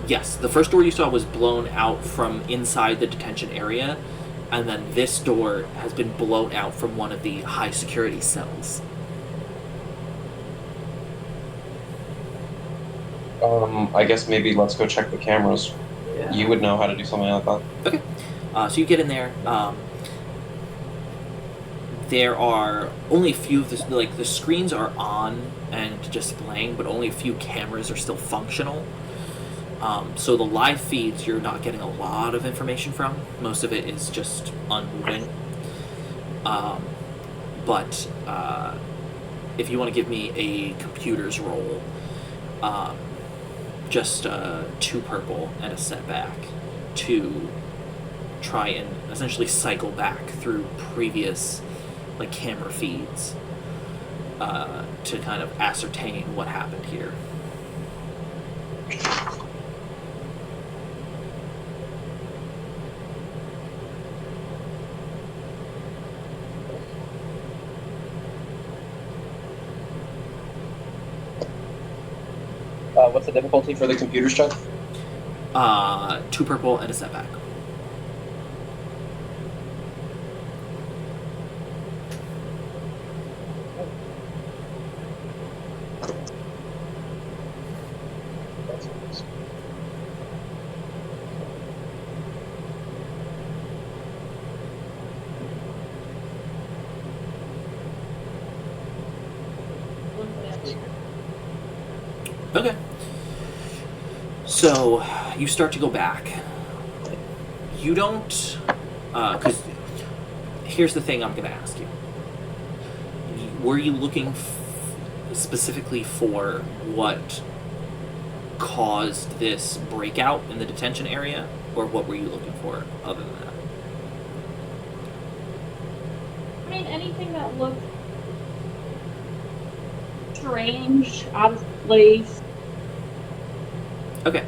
Yes, the first door you saw was blown out from inside the detention area, and then this door has been blown out from one of the high security cells. I guess maybe let's go check the cameras. Yeah. You would know how to do something like that. Okay. So you get in there. There are only a few of the, like, the screens are on and displaying, but only a few cameras are still functional. So the live feeds you're not getting a lot of information from. Most of it is just unmoving. But if you want to give me a computers roll, just 2 purple and a setback to try and essentially cycle back through previous, like, camera feeds to kind of ascertain what happened here. What's the difficulty for the computer's check? 2 purple and a setback. Okay. So you start to go back. You don't, because here's the thing I'm going to ask you. Were you looking specifically for what caused this breakout in the detention area, or what were you looking for other than that? I mean, anything that looked strange, out of place. Okay.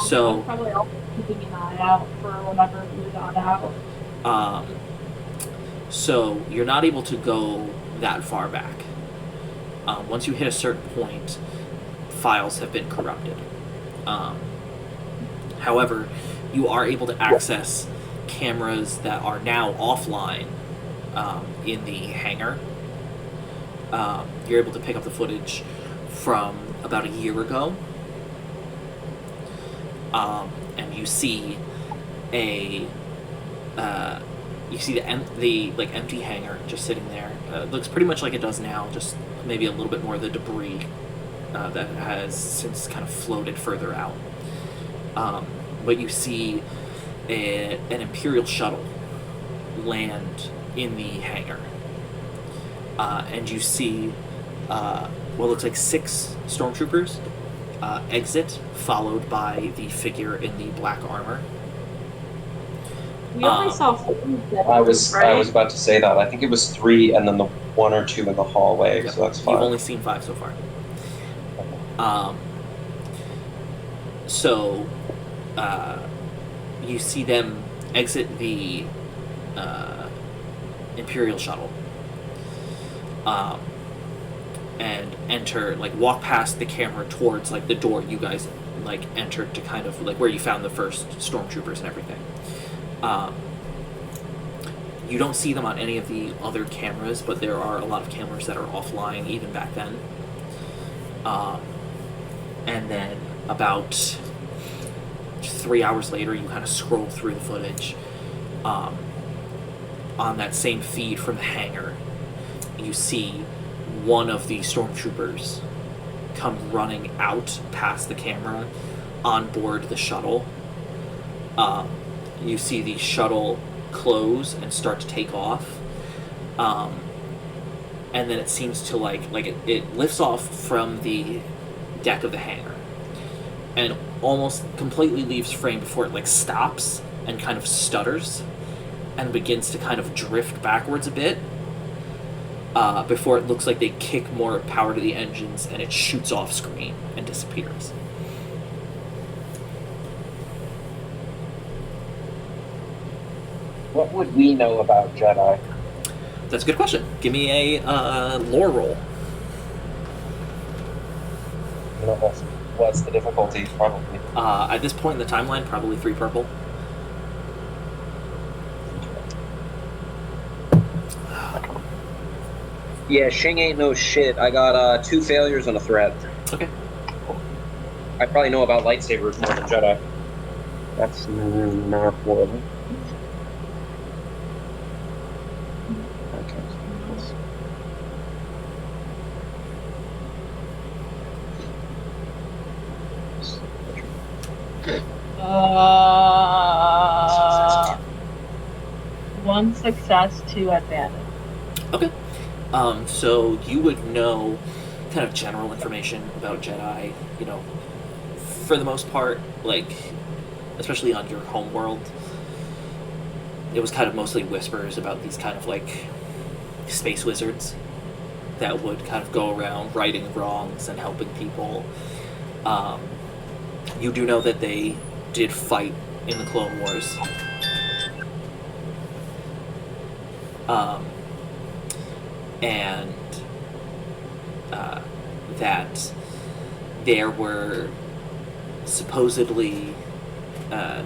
So probably also keeping an eye out for whenever we got out. So you're not able to go that far back. Once you hit a certain point, files have been corrupted. However, you are able to access cameras that are now offline in the hangar. You're able to pick up the footage from about a year ago. And you see the empty hangar just sitting there. It looks pretty much like it does now, just maybe a little bit more of the debris that has since kind of floated further out. But you see an Imperial shuttle land in the hangar. And you see what looks like 6 stormtroopers exit, followed by the figure in the black armor. We only saw 4. I was about to say that. I think it was 3, and then the 1 or 2 in the hallway. Yep. So that's 5. You've only seen 5 so far. So you see them exit the Imperial shuttle. And enter, walk past the camera towards, the door you guys, entered to kind of, where you found the first stormtroopers and everything. You don't see them on any of the other cameras, but there are a lot of cameras that are offline even back then. And then about 3 hours later, you kind of scroll through the footage. On that same feed from the hangar, you see one of the stormtroopers come running out past the camera on board the shuttle. You see the shuttle close and start to take off. And then it seems to it lifts off from the deck of the hangar and almost completely leaves frame before it stops and kind of stutters and begins to kind of drift backwards a bit. Before it looks like they kick more power to the engines and it shoots off screen and disappears. What would we know about Jedi? That's a good question. Give me a lore roll. What's the difficulty? Probably. At this point in the timeline, probably 3 purple. Yeah, Shing ain't no shit. I got 2 failures and a threat. Okay. I probably know about lightsabers more than Jedi. That's not horrible. One success, 2 advantage. Okay. So you would know kind of general information about Jedi, for the most part, especially on your home world. It was kind of mostly whispers about these kind of space wizards that would kind of go around righting wrongs and helping people. You do know that they did fight in the Clone Wars. And that there were supposedly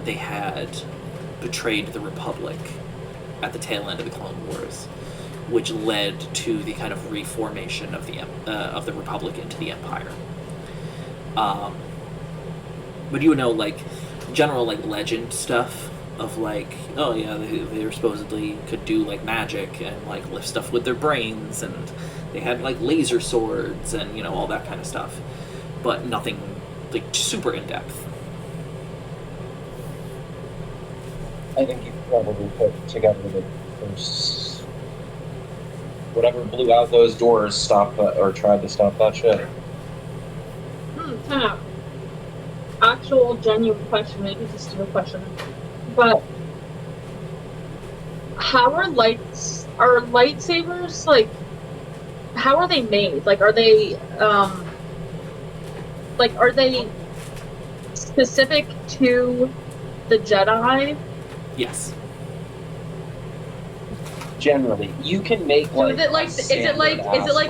they had betrayed the Republic at the tail end of the Clone Wars, which led to the kind of reformation of the Republic into the Empire. But you know, like general like legend stuff of like, oh yeah, they were supposedly could do like magic and like lift stuff with their brains, and they had like laser swords and you know all that kind of stuff, but nothing like super in depth. I think you could probably put together the first whatever blew out those doors, stopped that, or tried to stop that shit. Kind of actual genuine question, maybe it's a stupid question, but how are lightsabers like? How are they made? Like, are they specific to the Jedi? Yes. Generally, you can make So is it like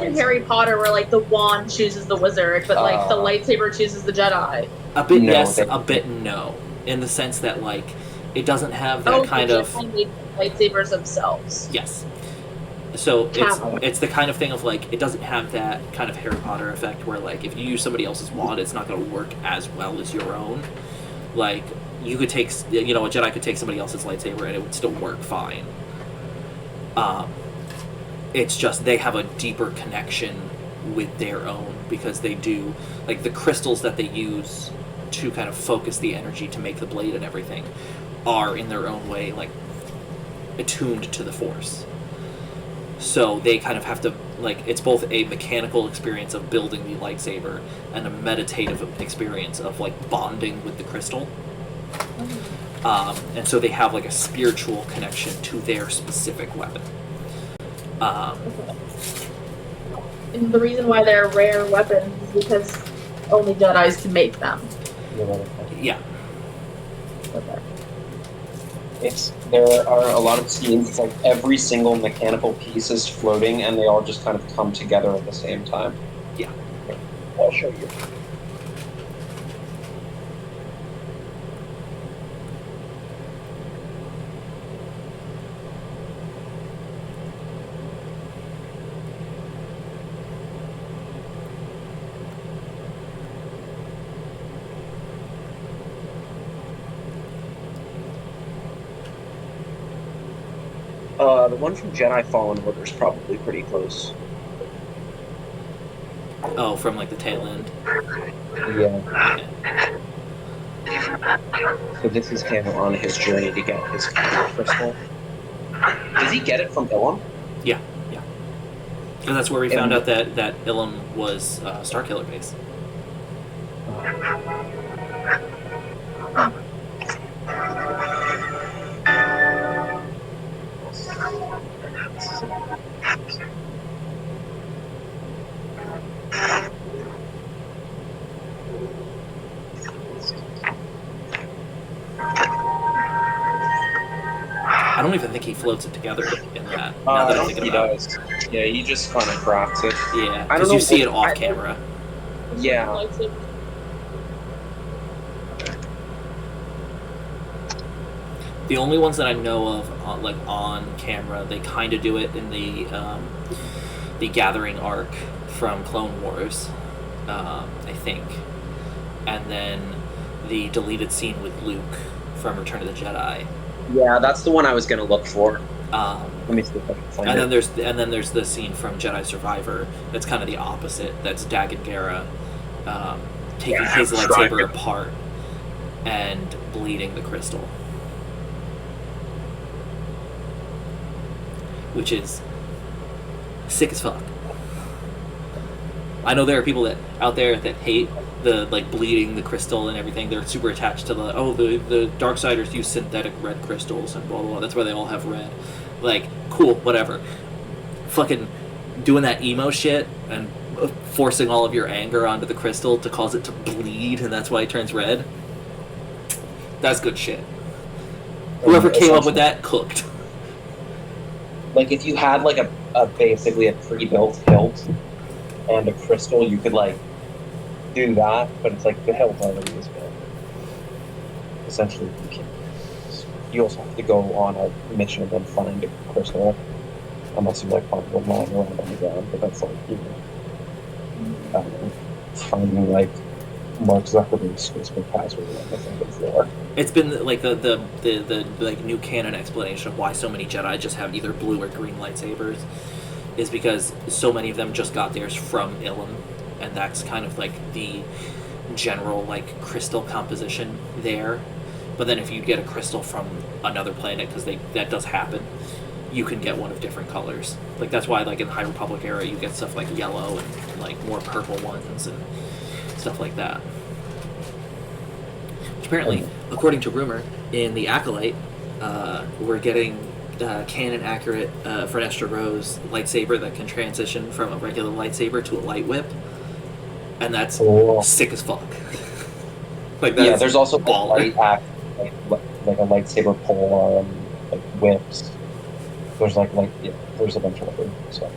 in Harry Potter where like the wand chooses the wizard, but like the lightsaber chooses the Jedi? A bit No, yes, they- a bit no, in the sense that like it doesn't have that kind the of Jedi made lightsabers themselves. yes. So How? it's the kind of thing of like it doesn't have that kind of Harry Potter effect where like if you use somebody else's wand, it's not going to work as well as your own. Like you could take, you know, a Jedi could take somebody else's lightsaber and it would still work fine. It's just they have a deeper connection with their own because they do like the crystals that they use to kind of focus the energy to make the blade and everything are in their own way like attuned to the Force. So they kind of have to like it's both a mechanical experience of building the lightsaber and a meditative experience of like bonding with the crystal. And so they have like a spiritual connection to their specific weapon. And the reason why they're rare weapons is because only Jedis can make them. Yeah. Okay. There are a lot of scenes. It's like every single mechanical piece is floating, and they all just kind of come together at the same time. Yeah. I'll show you. The one from Jedi Fallen Order is probably pretty close. Oh, from like the tail end. Yeah. So this is him on his journey to get his crystal. Does he get it from Ilum? Yeah. Because that's where we found out that Ilum was Starkiller base. I don't even think he floats it together in that. Now that I'm thinking he about does. Yeah, he just kind of crafts it. it. Yeah, I don't because know you see it what- off camera. Yeah. Lightsaber. The only ones that I know of, like on camera, they kind of do it in the Gathering arc from Clone Wars, I think, and then the deleted scene with Luke from Return of the Jedi. Yeah, that's the one I was gonna look for. Let me see if I can find and it. then there's the scene from Jedi Survivor that's kind of the opposite. That's Dagan Gera taking his lightsaber apart and bleeding the crystal, which is sick as fuck. I know there are people out there that hate the like bleeding the crystal and everything. They're super attached to the Darksiders use synthetic red crystals and blah blah blah. That's why they all have red. Like, cool, whatever. Fucking doing that emo shit and forcing all of your anger onto the crystal to cause it to bleed, and that's why it turns red. That's good shit. Whoever came up with that cooked. Like, if you had like a basically a pre-built hilt and a crystal, you could like do that, but it's like the hill's already is built. Essentially, you can't. You also have to go on a mission and then find a crystal, unless you like find a line around on the ground. But that's like I don't know, finding like Mark Zuckerberg's Facebook password on the second floor. It's been like the like new canon explanation of why so many Jedi just have either blue or green lightsabers is because so many of them just got theirs from Ilum, and that's kind of like the general like crystal composition there. But then if you get a crystal from another planet, because that does happen, you can get one of different colors. Like that's why like in the High Republic era you get stuff like yellow and like more purple ones and stuff like that. Which apparently, according to rumor, in the Acolyte, we're getting canon accurate Vernestra Rose lightsaber that can transition from a regular lightsaber to a light whip, and that's sick as fuck. Like that's yeah, there's also baller. like a lightsaber pole arm, like whips. There's there's a bunch of other stuff.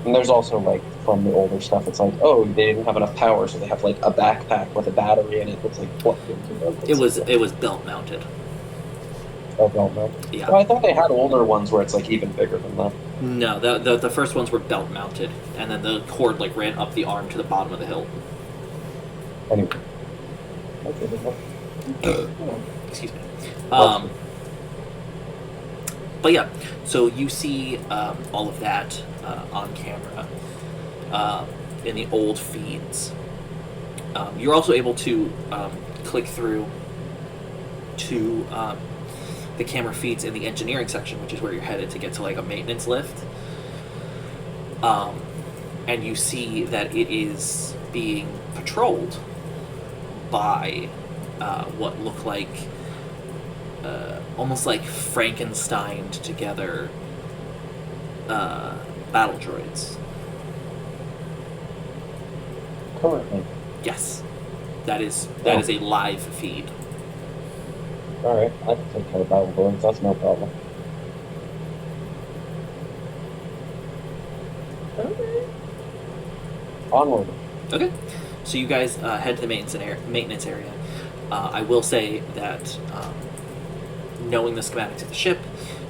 And there's also like from the older stuff, it's like, oh, they didn't have enough power, so they have like a backpack with a battery in it that's like plugged into them. It was belt mounted. Oh, belt mount. Yeah. Well, I thought they had older ones where it's like even bigger than that. No, the first ones were belt mounted, and then the cord like ran up the arm to the bottom of the hilt. Anyway. Excuse me. But yeah, so you see all of that on camera in the old feeds. You're also able to click through to the camera feeds in the engineering section, which is where you're headed to get to like a maintenance lift. And you see that it is being patrolled by what look like almost like Frankensteined together battle droids. Currently. Yes, that is a live feed. Alright, I can take care of battle droids, that's no problem. Okay. Onward. Okay, so you guys head to the maintenance area. I will say that knowing the schematics of the ship,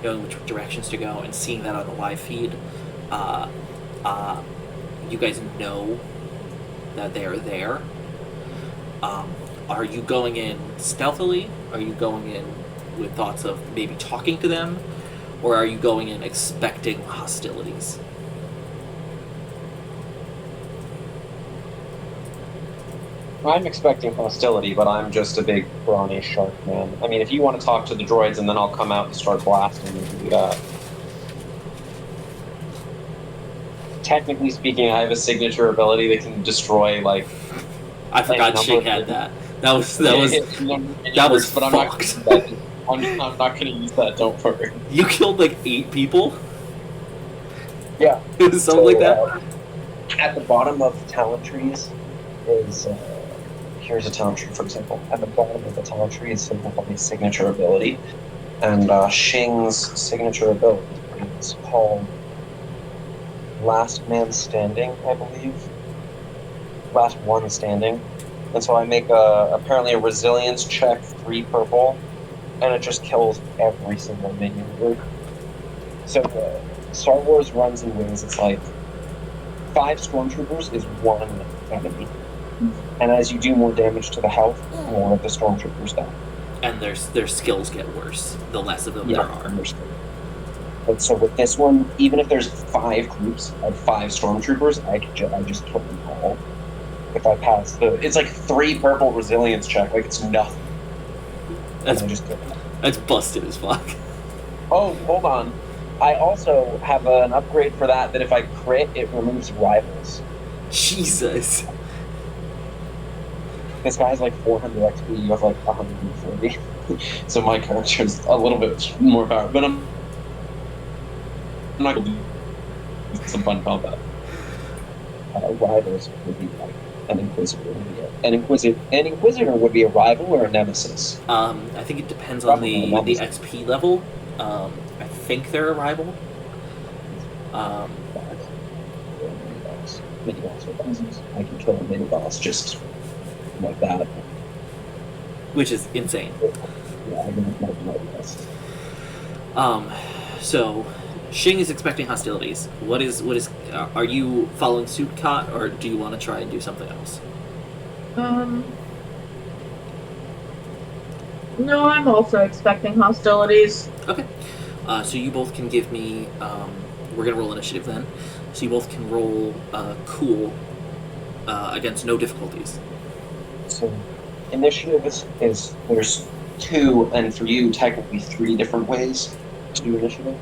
knowing which directions to go, and seeing that on the live feed, you guys know that they are there. Are you going in stealthily? Are you going in with thoughts of maybe talking to them? Or are you going in expecting hostilities? I'm expecting hostility, but I'm just a big brawny shark man. I mean, if you want to talk to the droids, and then I'll come out and start blasting, you can do that. Technically speaking, I have a signature ability that can destroy, like... I forgot Shig had that. That was but I'm fucked. I'm not going to use that, don't worry. You killed like 8 people? Yeah. Something like that? At the bottom of talent trees is... here's a talent tree, for example. At the bottom of the talent tree is Simplify's signature ability. And Shing's signature ability is called Last Man Standing, I believe. Last One Standing. And so I make apparently a resilience check, 3 purple, and it just kills every single minion group. So Star Wars runs in wings. It's like 5 stormtroopers is 1 enemy. And as you do more damage to the health, more of the stormtroopers die. And their skills get worse, the less of them there are. But so with this one, even if there's 5 groups of 5 stormtroopers, I just kill them all. If I pass it's like 3 purple resilience check, like it's nothing. That's busted as fuck. Oh, hold on. I also have an upgrade for that if I crit, it removes rivals. Jesus. This guy has like 400 XP, you have like 140. So my character's a little bit more powerful, but I'm not going to do some fun combat. Rivals would be like an Inquisitor. An Inquisitor would be a rival or a nemesis? I think it depends Probably on the XP level. I think they're a rival. mini boss or bosses. I can kill a mini boss just like that. which is insane. Yeah, I don't know what else. So Shing is expecting hostilities. What is are you following suit, Kot, or do you want to try and do something else? No, I'm also expecting hostilities. Okay. So you both can give me. We're gonna roll initiative then. So you both can roll cool against no difficulties. So initiative is there's 2, and for you technically 3 different ways to do initiative.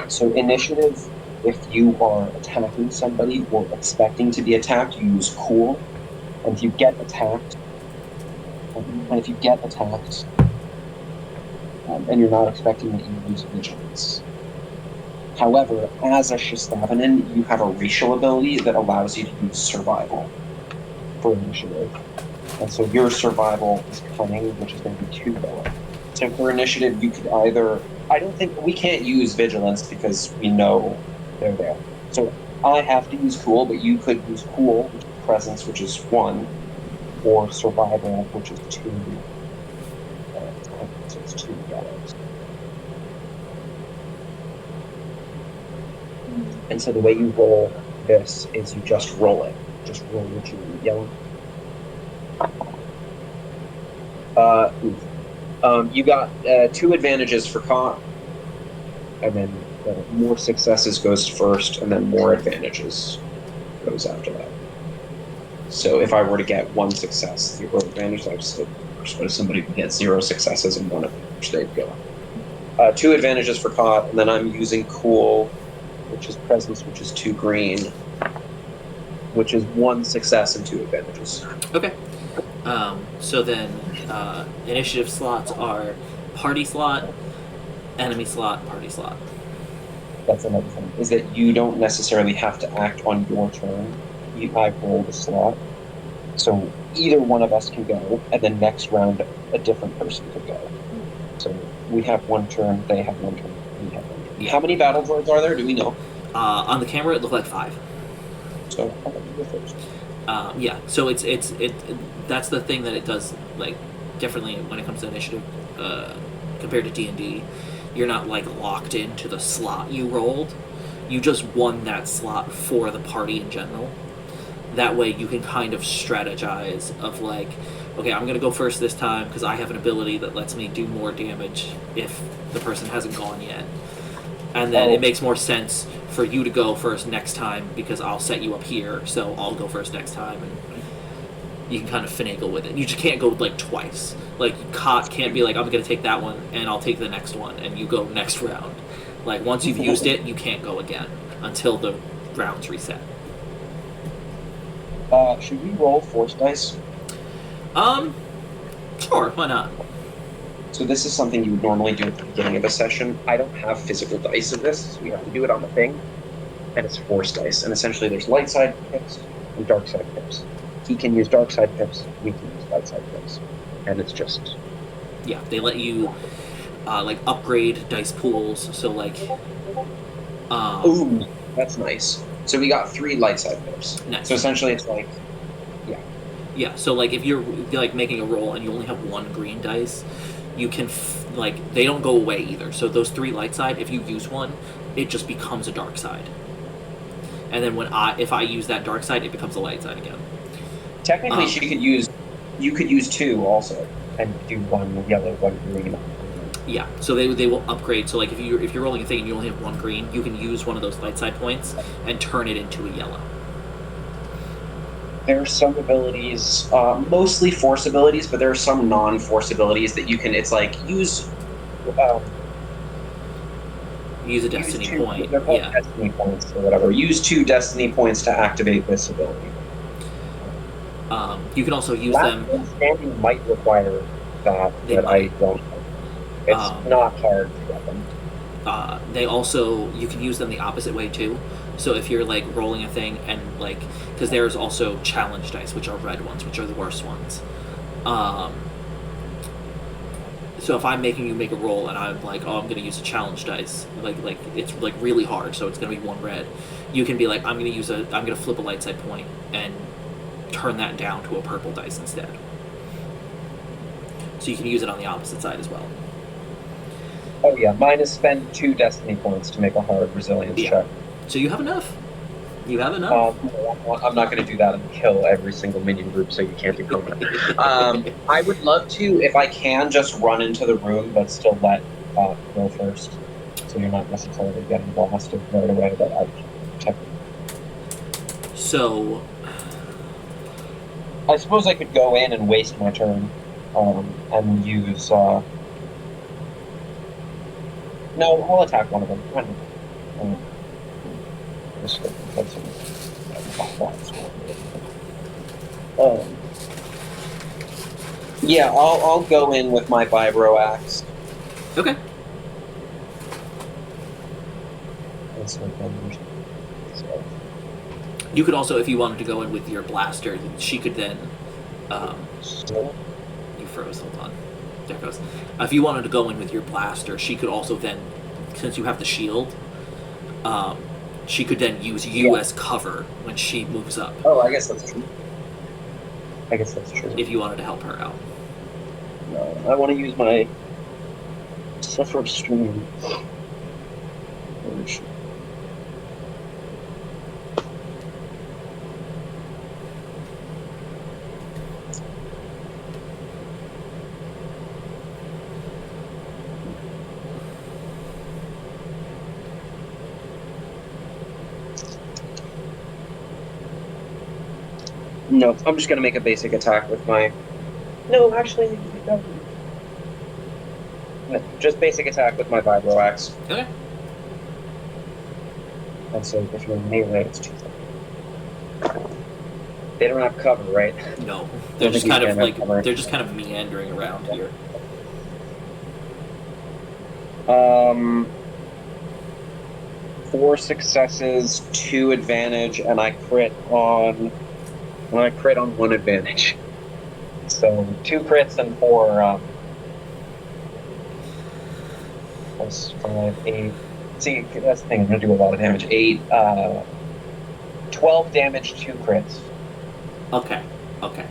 So initiative, if you are attacking somebody or expecting to be attacked, you use cool. And if you get attacked, and you're not expecting it, you use vigilance. However, as a Shistavanen, you have a racial ability that allows you to use survival for initiative. And so your survival is cunning, which is going to be 2 lower. So for initiative, you could either... I don't think... We can't use vigilance because we know they're there. So I have to use cool, but you could use cool, which is presence, which is 1, or survival, which is 2. So it's 2 yellows. And so the way you roll this is you just roll it. Just roll what you yellow. You got 2 advantages for Kot, and then more successes goes first, and then more advantages goes after that. So if I were to get 1 success, 0 advantage, I would still first. But if somebody gets 0 successes and 1 advantage, they'd go. 2 advantages for Kot, and then I'm using cool, which is presence, which is 2 green, which is 1 success and 2 advantages. Okay. So then, initiative slots are party slot, enemy slot, party slot. That's another thing, is that you don't necessarily have to act on your turn. I've rolled a slot. So either one of us can go, and then next round, a different person could go. So we have 1 turn, they have 1 turn, we have 1 turn. Yeah. How many battle droids are there? Do we know? On the camera, it looked like 5. So I'll let you go first. Yeah, so it's that's the thing that it does like differently when it comes to initiative compared to D&D. You're not like locked into the slot you rolled. You just won that slot for the party in general. That way you can kind of strategize of like, okay, I'm gonna go first this time because I have an ability that lets me do more damage if the person hasn't gone yet. And then it makes more sense for you to go first next time because I'll set you up here, so I'll go first next time, and you can kind of finagle with it. You just can't go like twice. Like Kot can't be like, I'm gonna take that one and I'll take the next one, and you go next round. Like once you've used it, you can't go again until the rounds reset. Should we roll force dice? Sure, why not? So this is something you would normally do at the beginning of a session. I don't have physical dice of this, so we have to do it on the thing. And it's force dice. And essentially there's light side pips and dark side pips. He can use dark side pips, we can use light side pips. And it's just... Yeah, they let you like upgrade dice pools, so like Ooh, that's nice. So we got 3 light side pips. Nice. So essentially it's like... Yeah, so like if you're like making a roll and you only have 1 green dice, you can like they don't go away either. So those 3 light side, if you use one, it just becomes a dark side. And then if I use that dark side, it becomes a light side again. Technically you could use 2 also and do 1 yellow, 1 green. Yeah, so they will upgrade. So like if you're rolling a thing and you only have 1 green, you can use one of those light side points and turn it into a yellow. There are some abilities, mostly force abilities, but there are some non-force abilities that you can. It's like use a destiny use 2, point. They're called Yeah. destiny points or whatever. Use 2 destiny points to activate this ability. You can also use Last them. Man Standing might require that, They but I might. don't. It's not hard to get them. They also, you can use them the opposite way too. So if you're like rolling a thing and like, because there's also challenge dice, which are red ones, which are the worst ones. So if I'm making you make a roll and I'm like, oh, I'm going to use a challenge dice, like it's like really hard, so it's going to be 1 red. you can be like, I'm gonna flip a light side point and turn that down to a purple dice instead. So you can use it on the opposite side as well. Oh yeah, mine is spend 2 destiny points to make a hard resilience check. So you have enough. You have enough. I'm not going to do that and kill every single minion group, so you can't do combat. I would love to, if I can, just run into the room, but still let go first, so you're not necessarily getting blasted right away. But I protect. So, I suppose I could go in and waste my turn, and use. No, I'll attack one of them. Yeah, I'll go in with my vibro axe. okay. You could also, if you wanted to go in with your blaster, she could then. You froze. Hold on. There it goes. If you wanted to go in with your blaster, she could also then, since you have the shield, she could then use you as cover when she moves up. Oh, I guess that's true. If you wanted to help her out. No, I want to use my Suffer Stream. No, I'm just gonna make a basic attack with my. No, actually, no. Just basic attack with my vibro axe. Okay. And so if you're melee, it's 2. They don't have cover, right? No, they're just kind of meandering around here. 4 successes, 2 advantage, and I crit on 1 advantage. So 2 crits and 4. Plus 5, 8. See, that's the thing. I'm gonna do a lot of damage. 8. 12 damage, 2 crits. Okay.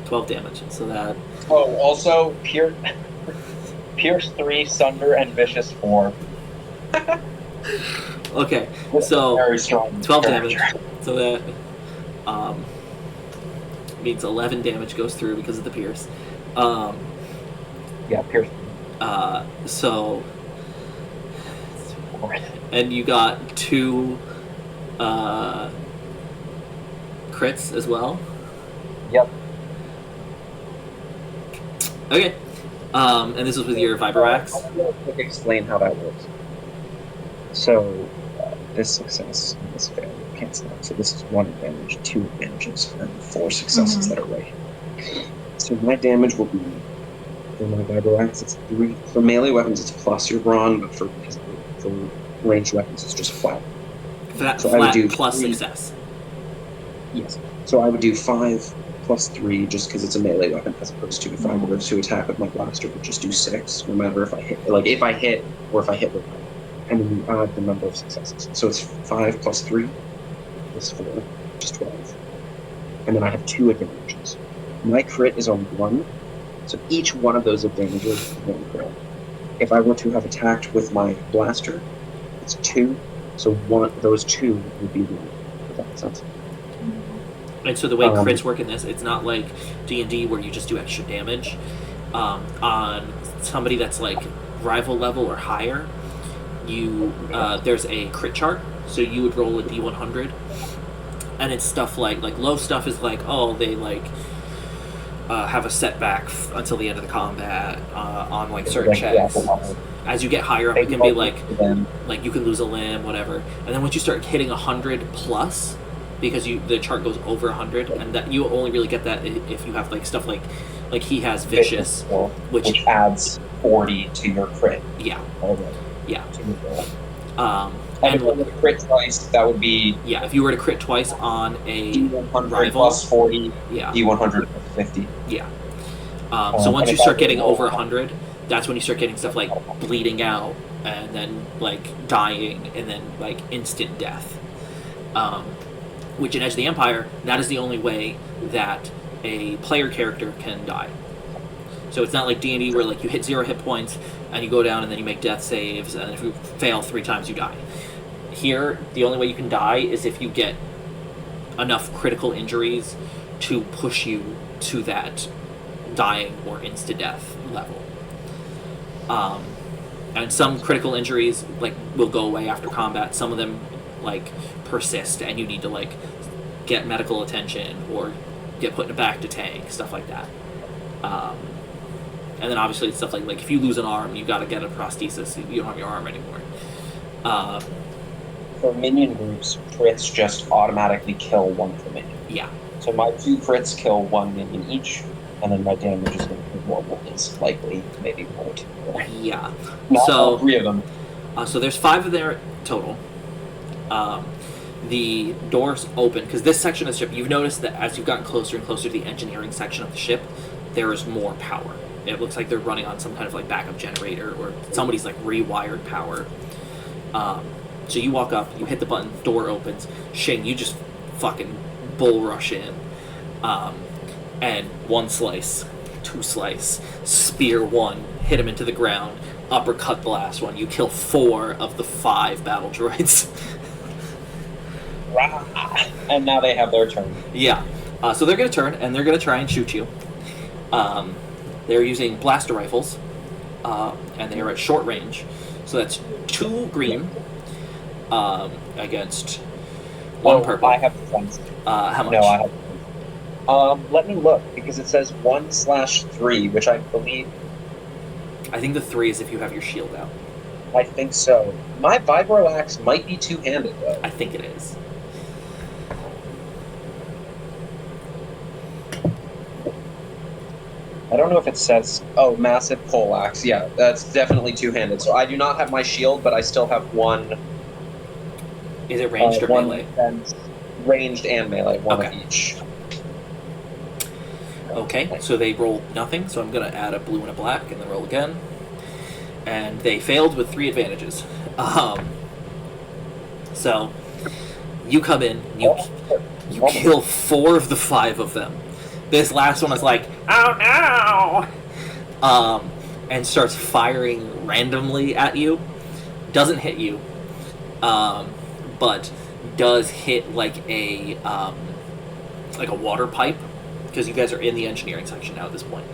12 damage. So that. Oh, also Pierce 3, Sunder, and Vicious 4. Okay, so very strong 12 character. damage. So that means 11 damage goes through because of the pierce. Yeah, Pierce. So, and you got 2 crits as well. Yep. Okay. And this is with your vibro axe. I'll explain how that works. So, this success and this failure cancel out. So this is 1 advantage, 2 advantages, and 4 successes that are right. So my damage will be, for my vibro axe, it's 3. For melee weapons, it's plus your brawn, but for ranged weapons, it's just flat. So I would do plus 3. success. Yes. So I would do 5 plus 3, just because it's a melee weapon, as opposed to if I were to attack with my blaster, would just do 6, no matter if I hit, if I hit with my. And then you add the number of successes. So it's 5 plus 3 plus 4, which is 12. And then I have 2 advantages. My crit is on 1, so each one of those advantages is 1 crit. If I were to have attacked with my blaster, it's 2, so those 2 would be 1. If that makes sense. And so the way crits work in this, it's not like D&D where you just do extra damage. On somebody that's like rival level or higher, there's a crit chart, so you would roll a D100, and it's stuff like low stuff is like, oh, they have a setback until the end of the combat on like certain checks. As you get higher up, it can be like you can lose a limb, whatever. And then once you start hitting 100 plus, because the chart goes over 100, and that you only really get that if you have like stuff like he has vicious, which adds 40 to your crit. Yeah. Yeah. And if you were to crit twice, that would be... Yeah, if you were to crit twice on a D100 rival, plus 40, yeah. D100 plus 50. Yeah. So once you start getting over 100, that's when you start getting stuff like bleeding out, and then like dying, and then like instant death. which in Edge of the Empire, that is the only way that a player character can die. So it's not like D&D where like you hit 0 hit points and you go down and then you make death saves, and if you fail 3 times you die. Here, the only way you can die is if you get enough critical injuries to push you to that dying or insta-death level. And some critical injuries like will go away after combat. Some of them like persist, and you need to like get medical attention or get put in a back to tank, stuff like that. And then obviously stuff like if you lose an arm, you got to get a prosthesis. You don't have your arm anymore. For minion groups, crits just automatically kill 1 per minion. Yeah. So my 2 crits kill 1 minion each, and then my damage is going to be 1 wounds, likely maybe 1 or 2 more. Yeah. Not So all 3 of them. So there's 5 of there total. The doors open because this section of the ship, you've noticed that as you've gotten closer and closer to the engineering section of the ship, there is more power. It looks like they're running on some kind of like backup generator, or somebody's like rewired power. So you walk up, you hit the button, door opens. Shing, you just fucking bull rush in, and 1 slice, 2 slice, spear 1, hit him into the ground, uppercut the last one. You kill 4 of the 5 battle droids. And now they have their turn. Yeah. So they're going to turn, and they're going to try and shoot you. They're using blaster rifles, and they are at short range. So that's 2 green against 1 purple. I have defense. How much? No, I have defense. Let me look, because it says 1/3, which I believe... I think the 3 is if you have your shield out. I think so. My vibro axe might be two-handed, though. I think it is. I don't know if it says... Oh, massive pole axe. Yeah, that's definitely two-handed. So I do not have my shield, but I still have 1... Is it ranged or 1 melee? defense, ranged and melee, 1 Okay. of each. Okay, so they rolled nothing, so I'm going to add a blue and a black, and then roll again. And they failed with 3 advantages. So, you come in, you kill 4 of the 5 of them. This last one is like, oh no! And starts firing randomly at you. Doesn't hit you, but does hit like a water pipe, because you guys are in the engineering section now at this point,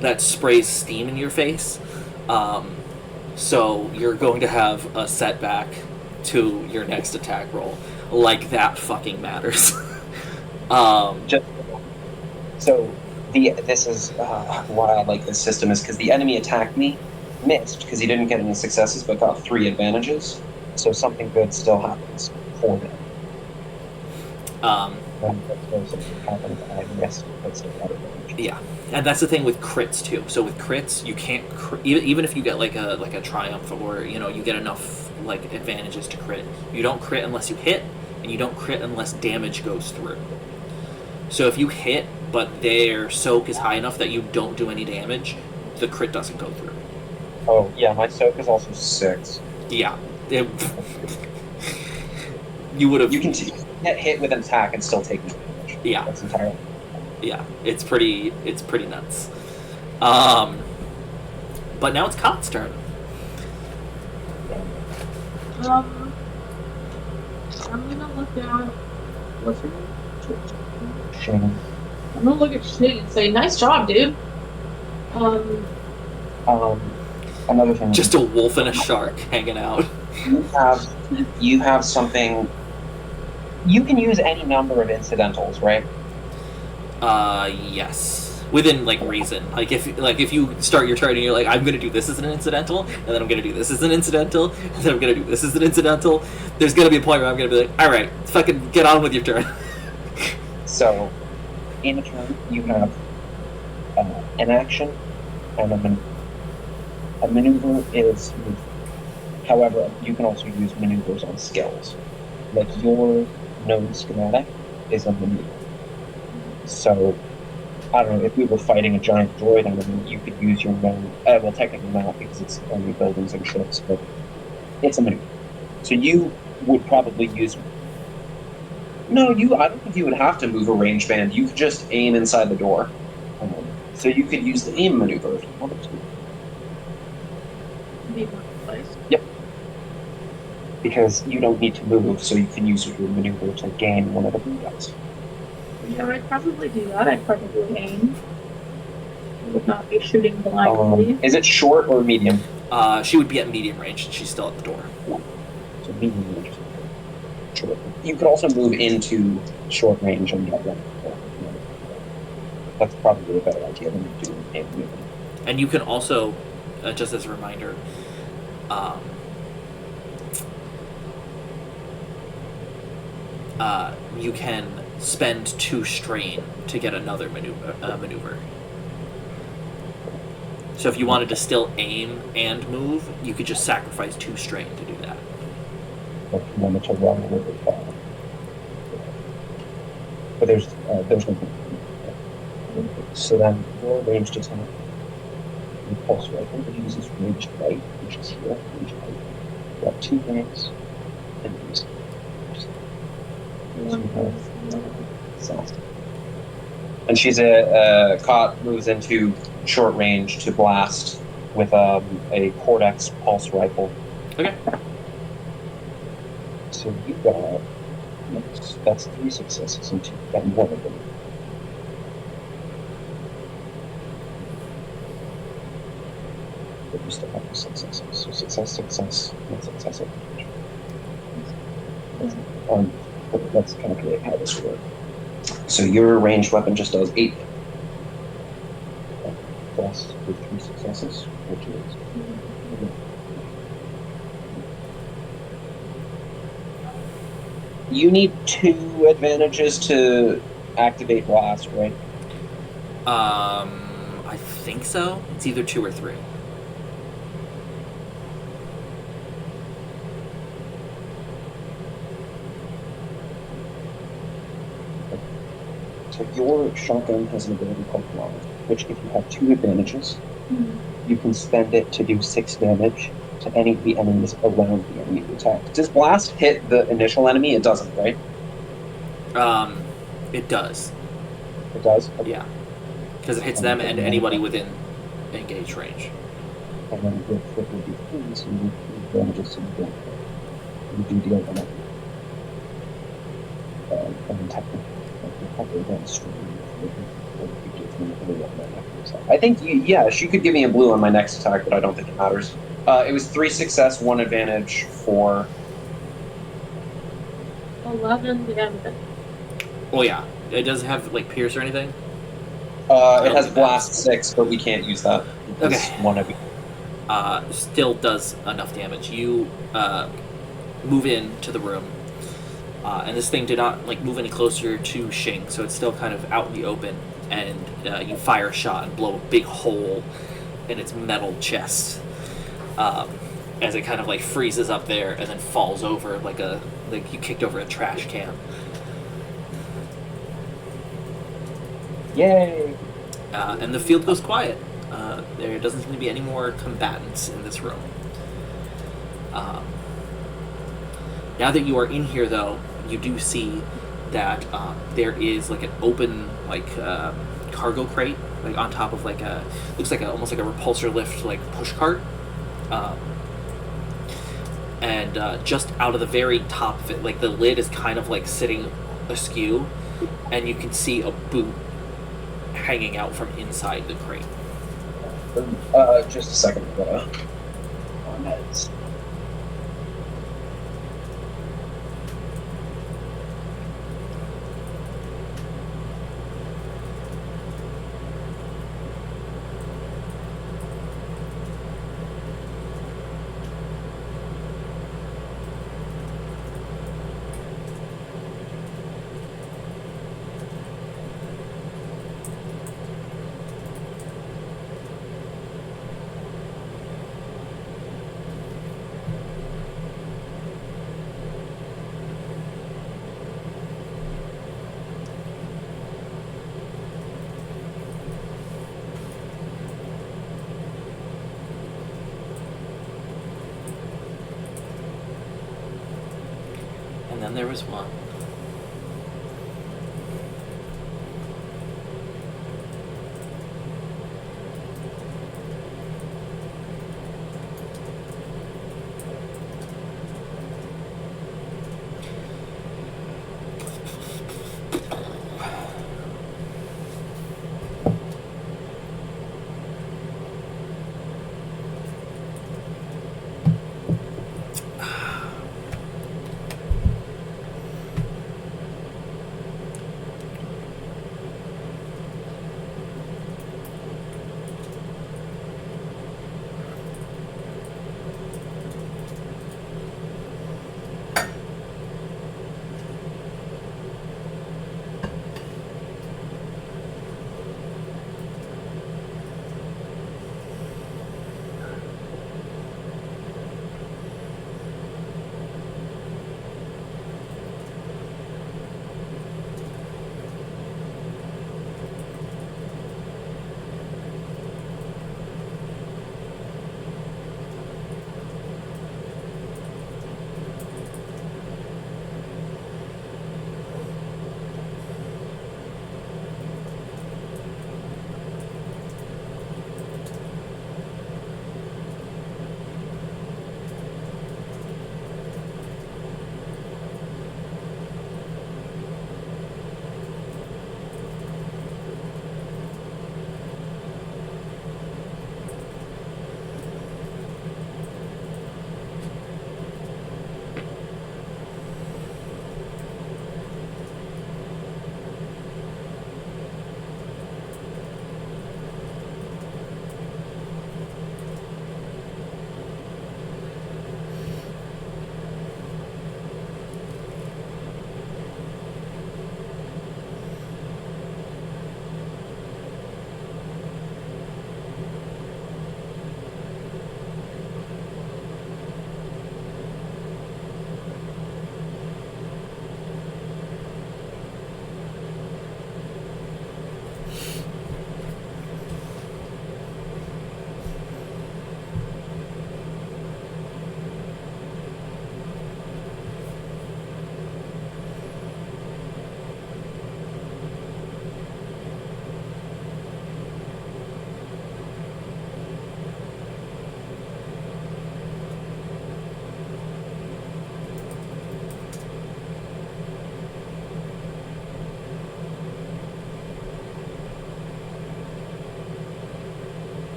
that sprays steam in your face. So you're going to have a setback to your next attack roll. Like that fucking matters. This is why I like this system, is because the enemy attacked me, missed because he didn't get any successes, but got 3 advantages. So something good still happens for him. When something happens, I missed, but still got advantage. Yeah, and that's the thing with crits too. So with crits, you can't even if you get like a triumph, or you get enough like advantages to crit. You don't crit unless you hit, and you don't crit unless damage goes through. So if you hit, but their soak is high enough that you don't do any damage, the crit doesn't go through. Oh, yeah, my soak is also 6. Yeah. You would have... You can get hit with an attack and still take damage. Yeah. That's entirely... Yeah, it's pretty nuts. But now it's Kot's turn. I'm gonna look down. What's your name? Shane. I'm gonna look at Shane and say, "Nice job, dude." Another thing. Just a wolf and a shark hanging out. You have something. You can use any number of incidentals, right? Yes. Within like reason. Like if you start your turn and you're like, I'm gonna do this as an incidental, and then I'm gonna do this as an incidental, and then I'm gonna do this as an incidental, there's gonna be a point where I'm gonna be like, alright, fucking get on with your turn. So, in a turn, you have an action and a maneuver. A maneuver is movement. However, you can also use maneuvers on skills. Like your known schematic is a maneuver. So, I don't know, if we were fighting a giant droid enemy, you could use your known... well, technically not, because it's only buildings and ships, but it's a maneuver. So you would probably use No, I don't think you would have to move a range band. You could just aim inside the door. So you could use the aim maneuver if you wanted to. Be one place. Yep. Because you don't need to move, so you can use your maneuver to gain one of the blue dice. Yeah, I'd probably do that. I'd probably aim. I would not be shooting blindly. Is it short or medium? She would be at medium range, and she's still at the door. So medium range. Short. You could also move into short range and get one. That's probably a better idea than doing aim maneuver. And you can also, just as a reminder, you can spend 2 strain to get another maneuver. So if you wanted to still aim and move, you could just sacrifice 2 strain to do that. If you wanted to run a little bit far. But there's no. So then your ranged attack. The pulse rifle that uses ranged right, which is here. Ranged right. You got 2 ranks and these. And she's Cot moves into short range to blast with a Cortex pulse rifle. Okay. So you got that's 3 successes and 2 got 1 of them. But you still have 2 successes. So success, and success. Let's calculate how this works. So your ranged weapon just does 8 plus with 3 successes, which is you need 2 advantages to activate blast, right? I think so. It's either 2 or 3. So your shotgun has an ability called Blind, which if you have 2 advantages, you can spend it to do 6 damage to any of the enemies around the enemy you attack. Does blast hit the initial enemy? It doesn't, right? It does. It does? Okay. Yeah. Because it hits them and anybody within engaged range. And then with it will be 3, so you do damages to the you do deal them up. And then technically, probably against stream. I think, she could give me a blue on my next attack, but I don't think it matters. It was 3 success, 1 advantage for 11 damage. Oh yeah. It doesn't have like pierce or anything? It has blast 6, but we can't use that. Okay. One of Still does enough damage. You move into the room, and this thing did not like move any closer to Xing, so it's still kind of out in the open. And you fire a shot and blow a big hole in its metal chest, as it kind of like freezes up there and then falls over like you kicked over a trash can. Yay! And the field goes quiet. There doesn't seem to be any more combatants in this room. Now that you are in here, though, you do see that there is like an open cargo crate, like on top of looks like almost like a repulsor lift push cart. And just out of the very top of it, the lid is kind of sitting askew, and you can see a boot hanging out from inside the crate. Just a second, I've got on meds. And then there was one.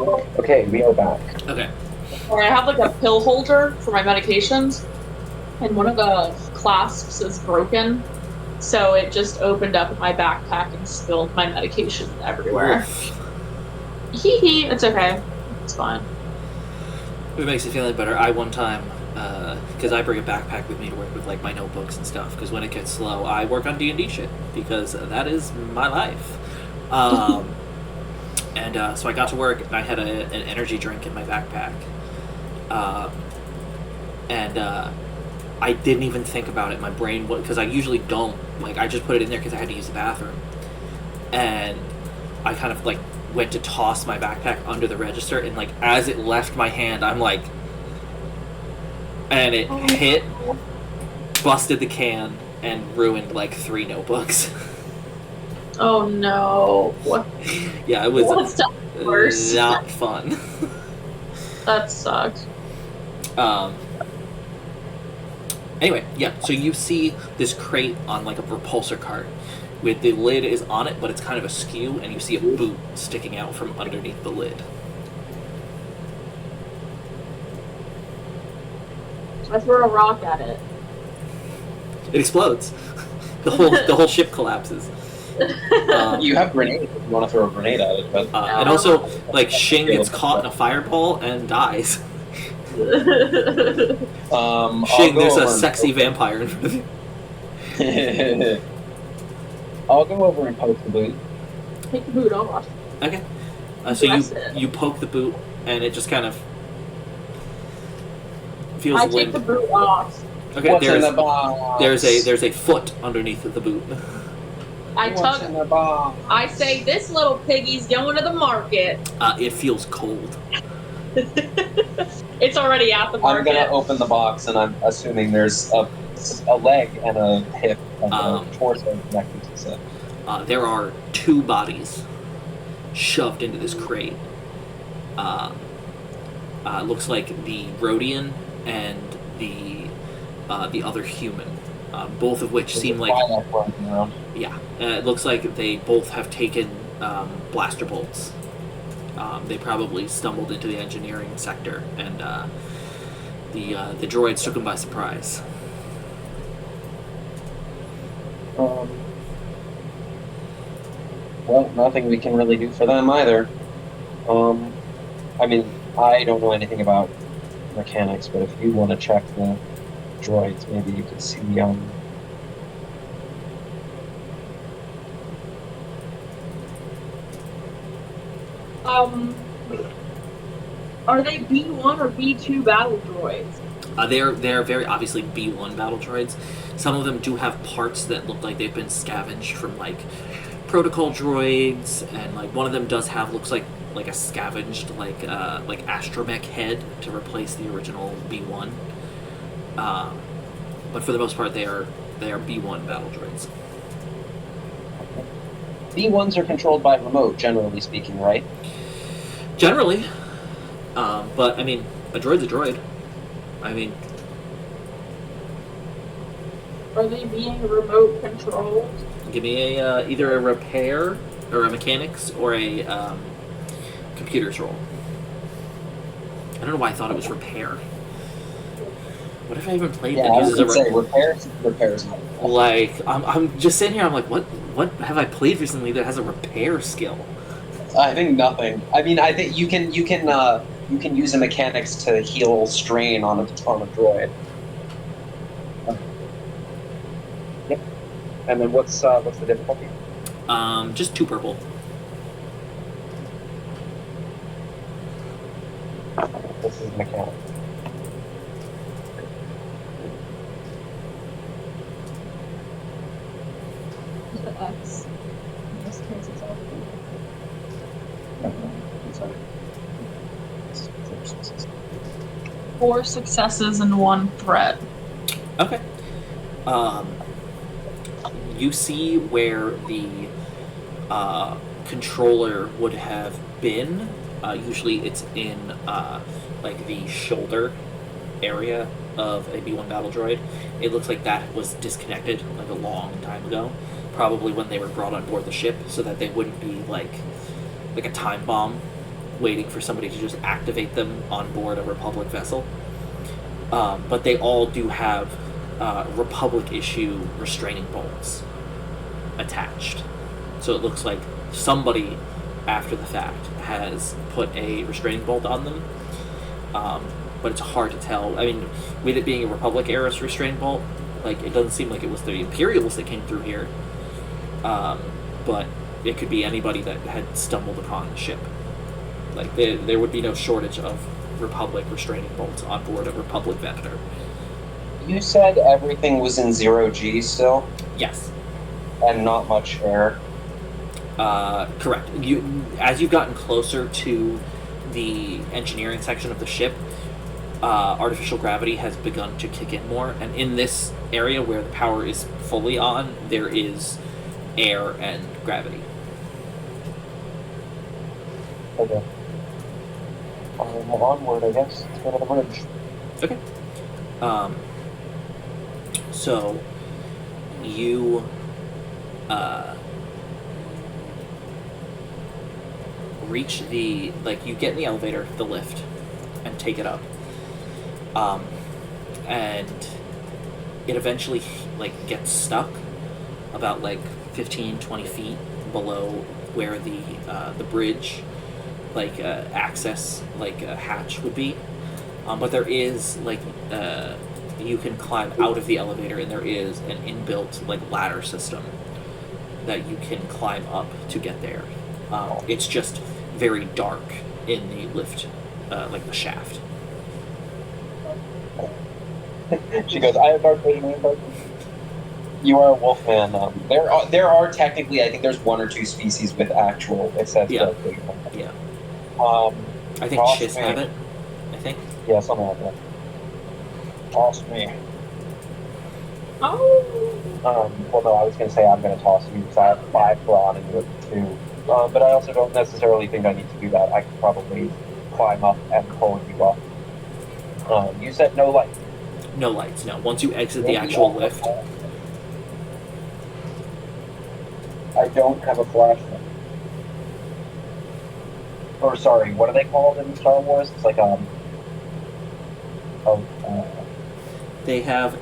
Okay, we are back. Okay. Or I have like a pill holder for my medications, and one of the clasps is broken, so it just opened up my backpack and spilled my medication everywhere. Hee hee, it's okay. It's fine. If it makes you feel any better, I one time, because I bring a backpack with me to work with like my notebooks and stuff, because when it gets slow, I work on D&D shit, because that is my life. And so I got to work, and I had an energy drink in my backpack. And I didn't even think about it. My brain, because I usually don't. Like, I just put it in there because I had to use the bathroom. And I kind of, like, went to toss my backpack under the register, and, like, as it left my hand, I'm like... And it hit, busted the can, and ruined, like, 3 notebooks. Oh no. What? Yeah, it was What's worse? not fun. That sucks. Anyway, yeah, so you see this crate on like a repulsor cart with the lid is on it, but it's kind of askew, and you see a boot sticking out from underneath the lid. I throw a rock at it. It explodes. The whole ship collapses. You have grenades if you want to throw a grenade at it, but And also, like, Shing gets caught in a fireball and dies. Shing, there's a sexy vampire in front of you. I'll go over and poke the boot. Take the boot off. Okay. So you poke the boot, and it just kind of feels I limp. take the boot off. Okay, what's in the box? there's a foot underneath the boot. I What's in tug. the box? I say, this little piggy's going to the market. It feels cold. It's already at the I'm market. gonna open the box, and I'm assuming there's a leg and a hip and a torso connected to it. There are 2 bodies shoved into this crate. Looks like the Rhodian and the other human, both of which seem like it looks like they both have taken blaster bolts. They probably stumbled into the engineering sector, and the droids took them by surprise. Well, nothing we can really do for them either. I mean, I don't know anything about mechanics, but if you want to check the droids, maybe you could see Are they B1 or B2 battle droids? They're very obviously B1 battle droids. Some of them do have parts that look like they've been scavenged from like protocol droids, and like one of them does have looks like a scavenged like astromech head to replace the original B1. But for the most part, they are B1 battle droids. B1s are controlled by remote, generally speaking, right? Generally, but I mean, a droid's a droid. I mean, Are they being remote controlled? give me a either a repair or a mechanics or a computers roll. I don't know why I thought it was repair. What if I even played that I uses a would say repairs. like I'm just sitting here. I'm like, what have I played recently that has a repair skill? I think nothing. I mean, I think you can use a mechanics to heal strain on a droid. Yep. And then what's the difficulty? Just 2 purple. This is mechanics. The X. In this case, it's all Four successes and 1 threat. Okay. You see where the controller would have been. Usually it's in like the shoulder area of a B1 battle droid. It looks like that was disconnected like a long time ago, probably when they were brought on board the ship, so that they wouldn't be like a time bomb waiting for somebody to just activate them on board a Republic vessel. But they all do have Republic issue restraining bolts attached. So it looks like somebody, after the fact, has put a restraining bolt on them. But it's hard to tell. I mean, with it being a Republic era restraining bolt, like, it doesn't seem like it was the Imperials that came through here. But it could be anybody that had stumbled upon the ship. Like, there would be no shortage of Republic restraining bolts on board a Republic Venator. You said everything was in 0G still? Yes. And not much air? Correct. As you've gotten closer to the engineering section of the ship, artificial gravity has begun to kick in more, and in this area where the power is fully on, there is air and gravity. Okay. Onward, I guess. Let's go to the bridge. Okay. So you reach the, like, you get in the elevator, the lift, and take it up. And it eventually, like, gets stuck about, like, 15-20 feet below where the bridge, like, access, like, a hatch would be. But there is, like, you can climb out of the elevator, and there is an inbuilt, like, ladder system that you can climb up to get there. It's just very dark in the lift, like the shaft. She goes, I have dark vision. You are a wolf man. There are technically, I think there's one or two species with actual, it says dark vision. Yeah. I think toss Chiss me. have it, I think. Yeah, something like that. Toss me. Oh. Well, no, I was going to say I'm going to toss you because I have 5 brawn and you have 2. But I also don't necessarily think I need to do that. I could probably climb up and pull you up. You said no light. No lights, no. Once you exit the actual lift. I don't have a flashlight. Or sorry, what are they called in Star Wars? It's like They have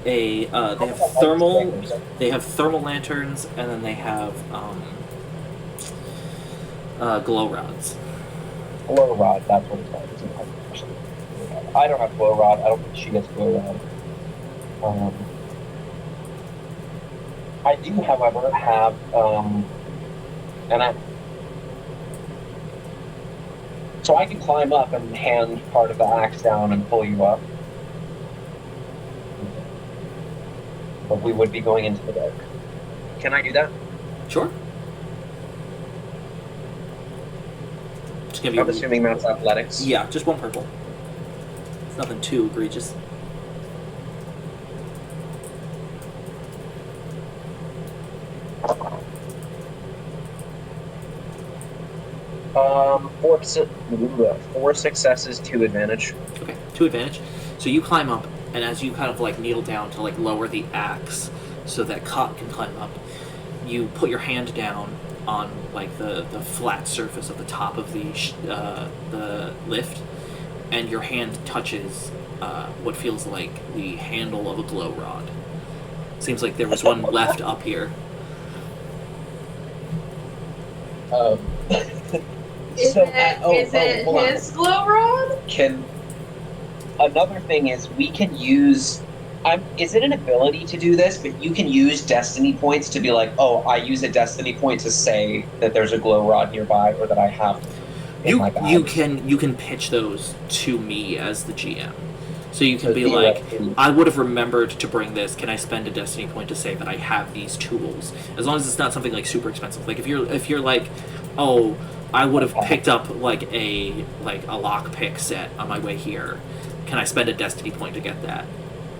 thermal lanterns, and then they have glow rods. glow rod. That's what it's called. I don't have glow rod. I don't think she gets glow rod. I do, however, have so I can climb up and hand part of the axe down and pull you up. But we would be going into the dark. Can I do that? Sure. Just give you. I'm assuming that's athletics. Yeah, just 1 purple. It's nothing too egregious. Four successes, 2 advantage. Okay, 2 advantage. So you climb up, and as you kind of, like, kneel down to, like, lower the axe so that Cot can climb up, you put your hand down on, like, the flat surface of the top of the lift, and your hand touches what feels like the handle of a glow rod. Seems like there was one left up here. Is it his glow rod? Another thing is we can use. Is it an ability to do this? But you can use destiny points to be like, oh, I use a destiny point to say that there's a glow rod nearby, or that I have. My bag. You can pitch those to me as the GM. So you can be like, I would have remembered to bring this. Can I spend a destiny point to say that I have these tools? As long as it's not something like super expensive. Like if you're like, oh, I would have picked up like a lockpick set on my way here. Can I spend a destiny point to get that?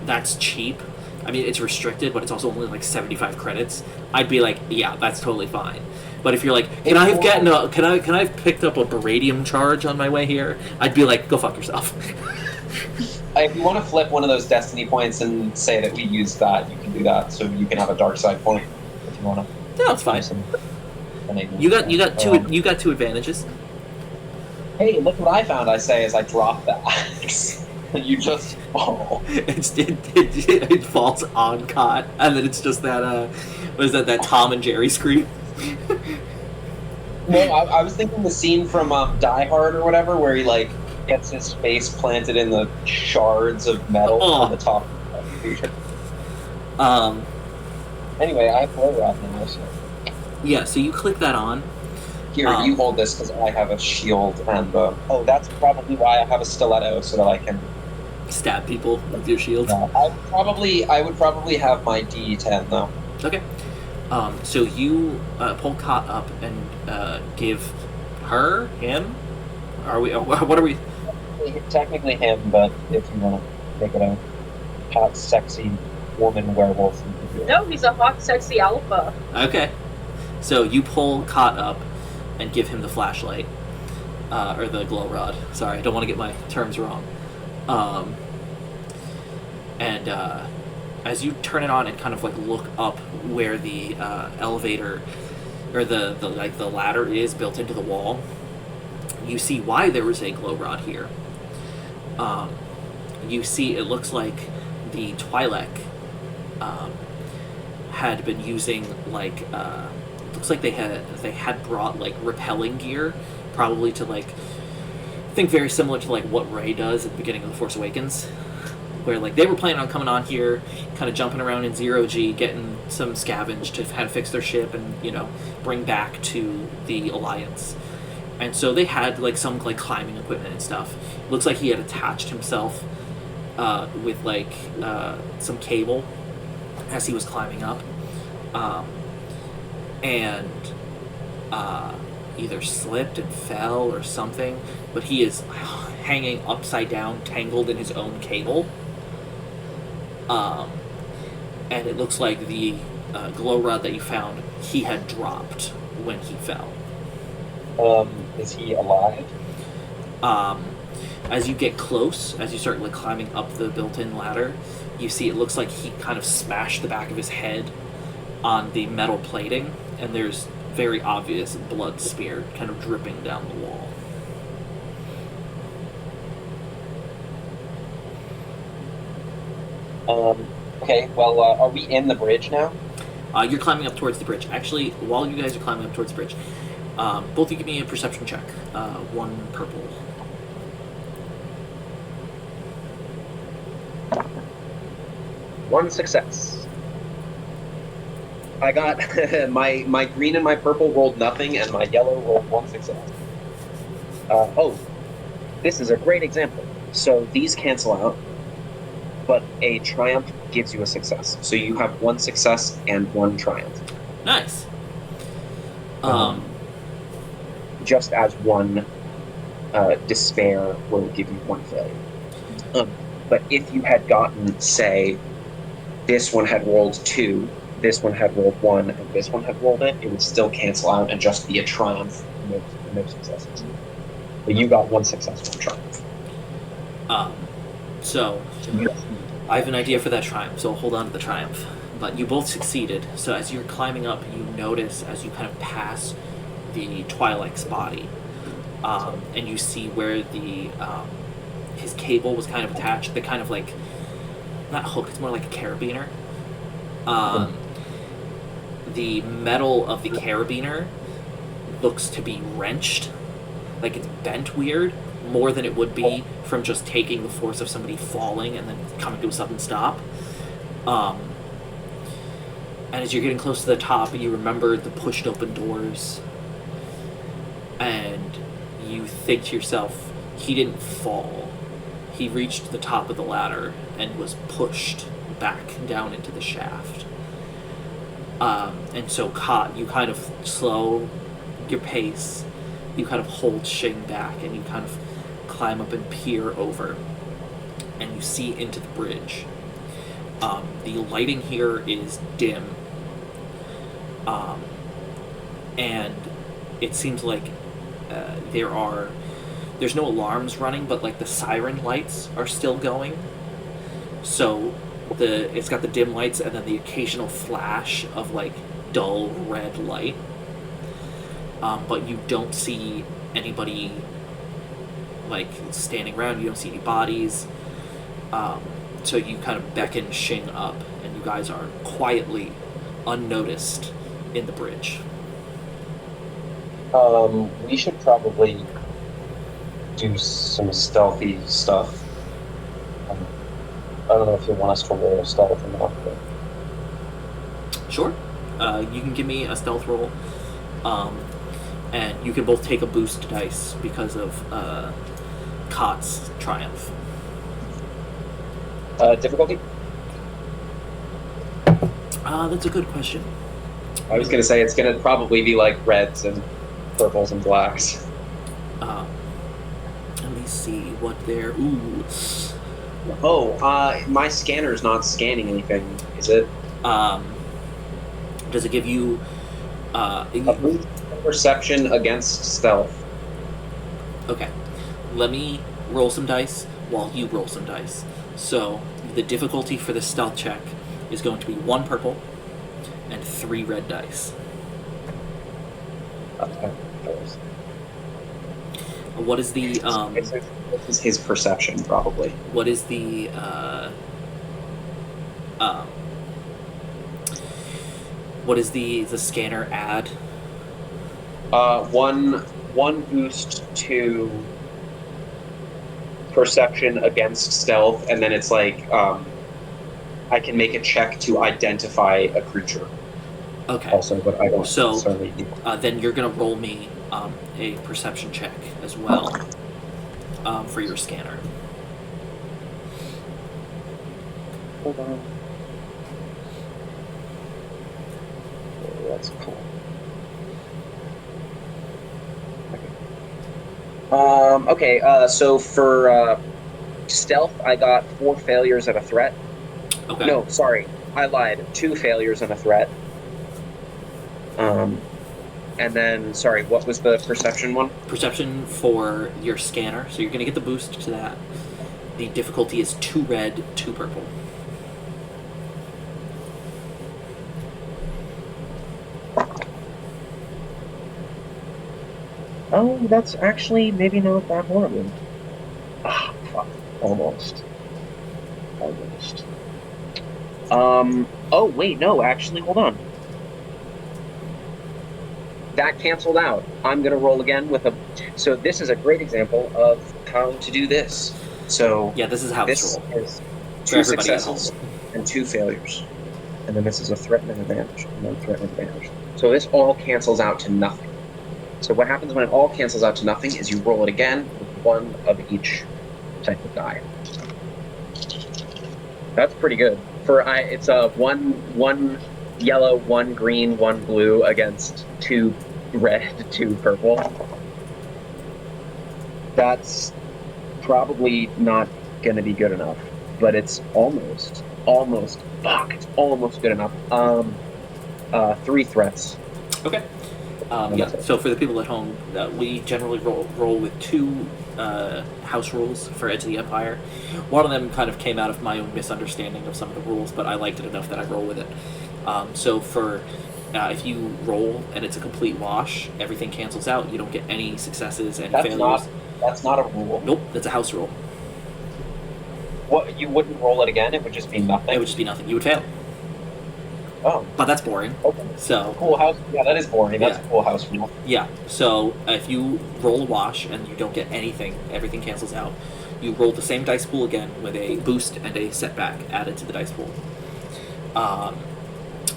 That's cheap. I mean, it's restricted, but it's also only like 75 credits. I'd be like, yeah, that's totally fine. But if you're like, can I have picked up a beradium charge on my way here? I'd be like, go fuck yourself. If you want to flip one of those destiny points and say that we used that, you can do that. So you can have a dark side point if you want to. No, it's fine. You got 2 advantages. Hey, look what I found! I say as I drop the axe, and you just fall. It falls on Cot, and then it's just that what is that Tom and Jerry scream? No, I was thinking the scene from Die Hard or whatever, where he like gets his face planted in the shards of metal on the top of the station. Anyway, I have glow rod now, so Yeah, so you click that on. here you hold this because I have a shield, and oh, that's probably why I have a stiletto so that I can Stab people with your shield. I would probably have my D10 though. Okay. So you pull Cot up and give him? Are we? What are we? Technically him, but if you want to make it a hot, sexy woman werewolf, you can do it. No, he's a hot, sexy alpha. Okay. So you pull Cot up and give him the flashlight. Or the glow rod. Sorry, I don't want to get my terms wrong. And as you turn it on and kind of like look up where the elevator or the ladder is built into the wall, you see why there was a glow rod here. You see it looks like the Twi'lek had been using like looks like they had brought like repelling gear, probably to like think very similar to like what Rey does at the beginning of The Force Awakens, where like they were planning on coming on here, kind of jumping around in 0G, getting some scavenge to kind of fix their ship and, you know, bring back to the Alliance. And so they had like some like climbing equipment and stuff. Looks like he had attached himself with like some cable as he was climbing up, and either slipped and fell or something, but he is hanging upside down, tangled in his own cable. And it looks like the glow rod that you found, he had dropped when he fell. Is he alive? As you get close, as you start like climbing up the built-in ladder, you see it looks like he kind of smashed the back of his head on the metal plating, and there's very obvious blood smear kind of dripping down the wall. Okay, well, are we in the bridge now? You're climbing up towards the bridge. Actually, while you guys are climbing up towards the bridge, both of you give me a perception check. One purple. One success. I got my green and my purple rolled nothing, and my yellow rolled one success. Oh, this is a great example. So these cancel out, but a triumph gives you a success. So you have one success and one triumph. Nice. Just as one despair will give you one failure. But if you had gotten, say, this one had rolled 2, this one had rolled 1, and this one had rolled it would still cancel out and just be a triumph, no successes. But you got one success, one triumph. So I have an idea for that triumph, so I'll hold on to the triumph. But you both succeeded, so as you're climbing up, you notice as you kind of pass the Twi'lek's body, and you see where the his cable was kind of attached, the kind of like, not hook, it's more like a carabiner. The metal of the carabiner looks to be wrenched, like it's bent weird, more than it would be from just taking the force of somebody falling and then coming to a sudden stop. And as you're getting close to the top, you remember the pushed open doors, and you think to yourself, he didn't fall. He reached the top of the ladder and was pushed back down into the shaft. And so you kind of slow your pace, you kind of hold Shing back, and you kind of climb up and peer over, and you see into the bridge. The lighting here is dim, and it seems like there's no alarms running, but like the siren lights are still going. So it's got the dim lights and then the occasional flash of like dull red light, but you don't see anybody like standing around. You don't see any bodies. So you kind of beckon Shing up, and you guys are quietly, unnoticed, in the bridge. We should probably do some stealthy stuff. I don't know if you want us to roll stealth or not, but... Sure. You can give me a stealth roll. And you can both take a boost dice because of Kot's triumph. Difficulty? That's a good question. I was going to say it's going to probably be like reds and purples and blacks. Let me see what they're... Ooh. Oh, my scanner's not scanning anything, is it? Does it give you... A boost perception against stealth. Okay. Let me roll some dice while you roll some dice. So, the difficulty for the stealth check is going to be 1 purple and 3 red dice. Okay. What is the... This is his perception, probably. What is the... what is the scanner add? One boost to perception against stealth, and then it's like I can make a check to identify a creature. Okay. Also, but I don't So, necessarily. then you're gonna roll me a perception check as well for your scanner. Hold on. Oh, that's cool. Okay, so for stealth, I got 4 failures and a threat. Okay. No, sorry, I lied. 2 failures and a threat. And then, sorry, what was the perception one? Perception for your scanner, so you're gonna get the boost to that. The difficulty is 2 red, 2 purple. Oh, that's actually maybe not that horrible. Ah, fuck. Almost. Oh, wait, no, actually, hold on. That canceled out. I'm going to roll again with a... So this is a great example of how to do this. So Yeah, this is how it's this rolled. is For 2 everybody at successes and 2 failures. And then this is a threat and an advantage, and then threat and advantage. So this all cancels out to nothing. So what happens when it all cancels out to nothing is you roll it again with 1 of each type of die. That's pretty good. It's a one yellow, 1 green, 1 blue against 2 red, 2 purple. That's probably not going to be good enough, but it's almost good enough. 3 threats. Okay. Yeah, so for the people at home, we generally roll with 2 house rules for Edge of the Empire. One of them kind of came out of my own misunderstanding of some of the rules, but I liked it enough that I roll with it. So for if you roll and it's a complete wash, everything cancels out. You don't get any successes, any failures. That's not a rule. Nope, that's a house rule. What, you wouldn't roll it again? It would just be nothing? It would just be nothing. You would fail. Oh. But that's boring. Okay. So Cool house. Yeah, that is boring. That's Yeah. a cool house rule. yeah, so if you roll a wash and you don't get anything, everything cancels out. You roll the same dice pool again with a boost and a setback added to the dice pool.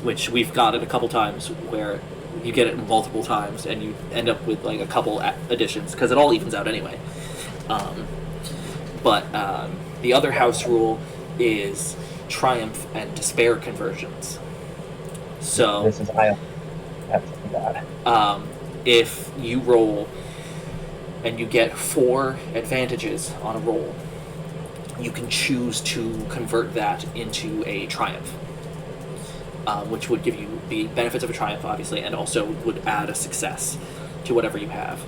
Which we've got it a couple times where you get it multiple times and you end up with like a couple additions because it all evens out anyway. But the other house rule is triumph and despair conversions. So This is that's bad. if you roll and you get 4 advantages on a roll, you can choose to convert that into a triumph, which would give you the benefits of a triumph, obviously, and also would add a success to whatever you have.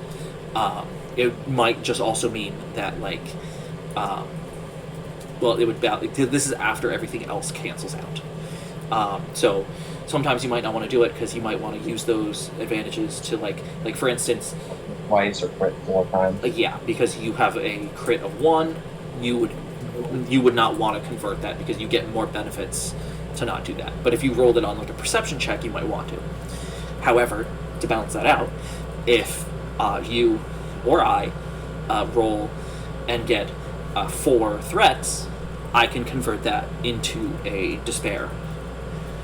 It might just also mean that, like, well, it would this is after everything else cancels out. So sometimes you might not want to do it because you might want to use those advantages to, like for instance, twice or crit 4 times. Yeah, because you have a crit of 1, you would not want to convert that because you get more benefits to not do that. But if you rolled it on like a perception check, you might want to. However, to balance that out, if you or I roll and get 4 threats, I can convert that into a despair.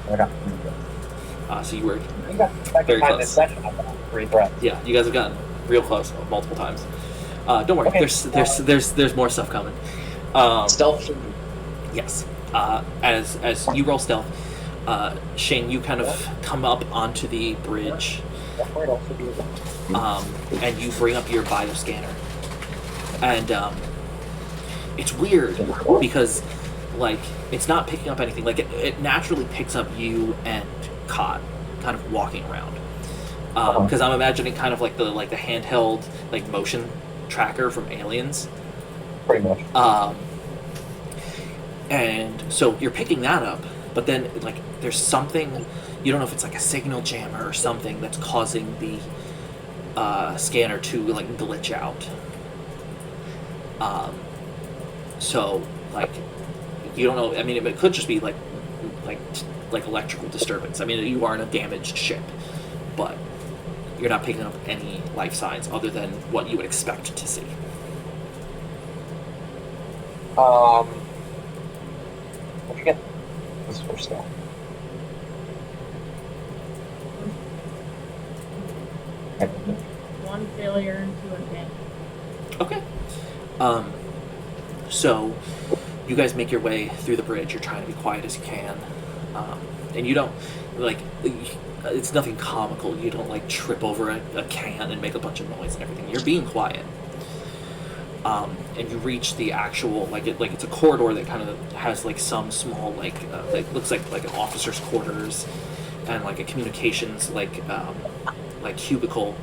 I got 3 So you were You got very time close. this session. I got 3 threats. Yeah, you guys have gotten real close multiple times. Don't worry, Okay. there's more stuff coming. Stealth. Yes. As you roll stealth, Shane, you kind of come up onto the bridge, That might also be a and you bring up your bioscanner, and it's weird because like it's not picking up anything. Like it naturally picks up you and Cot kind of walking around. Because I'm imagining kind of like the handheld like motion tracker from Aliens. pretty much. And so you're picking that up, but then like there's something, you don't know if it's like a signal jammer or something that's causing the scanner to like glitch out. So like you don't know. I mean, it could just be like electrical disturbance. I mean, you are in a damaged ship, but you're not picking up any life signs other than what you would expect to see. What'd you get? This is for stealth. One failure and 2 advantage. Okay. So you guys make your way through the bridge. You're trying to be quiet as you can, and you don't like. It's nothing comical. You don't like trip over a can and make a bunch of noise and everything. You're being quiet. And you reach the actual it's a corridor that kind of has like some small looks like an officer's quarters and like a communications like cubicle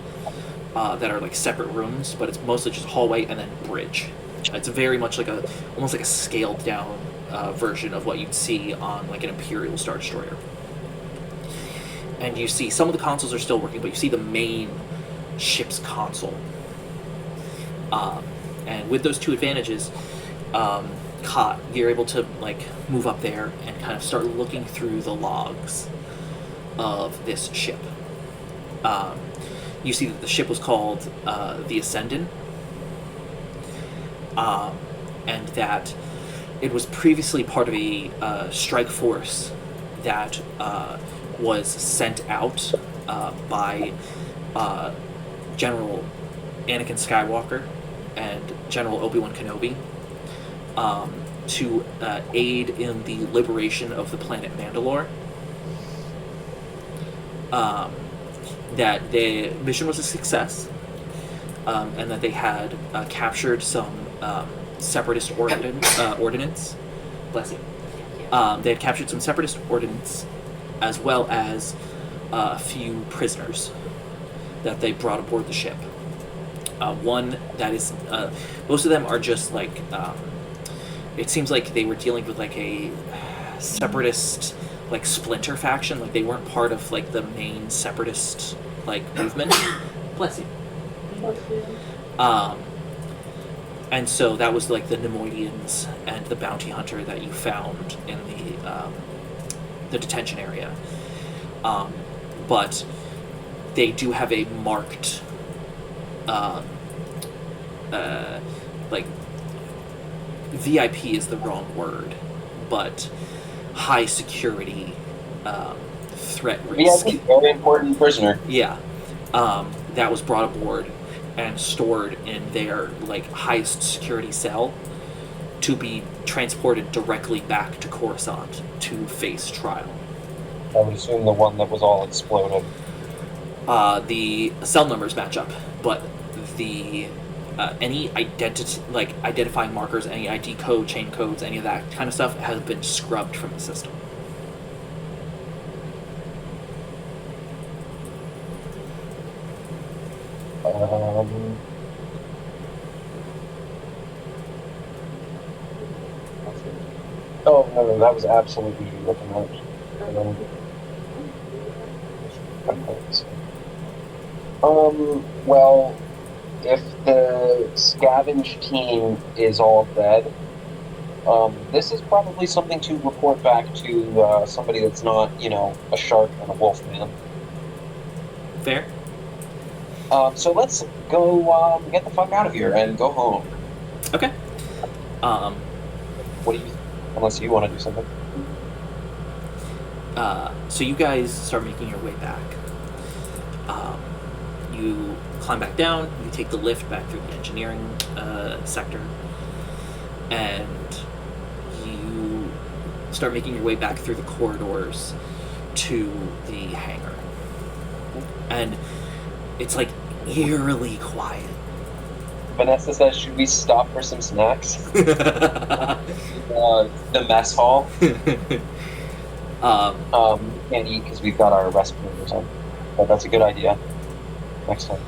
that are like separate rooms, but it's mostly just hallway and then bridge. It's very much like almost like a scaled down version of what you'd see on like an Imperial Star Destroyer. And you see some of the consoles are still working, but you see the main ship's console. And with those 2 advantages, Cot, you're able to like move up there and kind of start looking through the logs of this ship. You see that the ship was called the Ascendant, and that it was previously part of a strike force that was sent out by General Anakin Skywalker and General Obi-Wan Kenobi to aid in the liberation of the planet Mandalore. That the mission was a success, and that they had captured some separatist ordnance. Bless you. They had captured some separatist ordnance, as well as a few prisoners that they brought aboard the ship. One that is, most of them are just like, it seems like they were dealing with like a separatist, like splinter faction. Like they weren't part of like the main separatist like movement. Bless you. And so that was like the Nemoidians and the bounty hunter that you found in the detention area. But they do have a marked like VIP is the wrong word, but high security threat risk. VIP, very important prisoner. Yeah, that was brought aboard and stored in their like highest security cell to be transported directly back to Coruscant to face trial. I would assume the one that was all exploded. The cell numbers match up, but the any identifying markers, any ID code, chain codes, any of that kind of stuff has been scrubbed from the system. Oh no, that was absolutely looking out. Well, if the scavenge team is all dead, this is probably something to report back to somebody that's not, a shark and a wolf man. Fair. So let's go get the fuck out of here and go home. Okay. What do you? Unless you want to do something. So you guys start making your way back. You climb back down. You take the lift back through the engineering sector, and you start making your way back through the corridors to the hangar. And it's like eerily quiet. Vanessa says, "Should we stop for some snacks?" The mess hall. We can't eat because we've got our respirators on, but that's a good idea. Next time,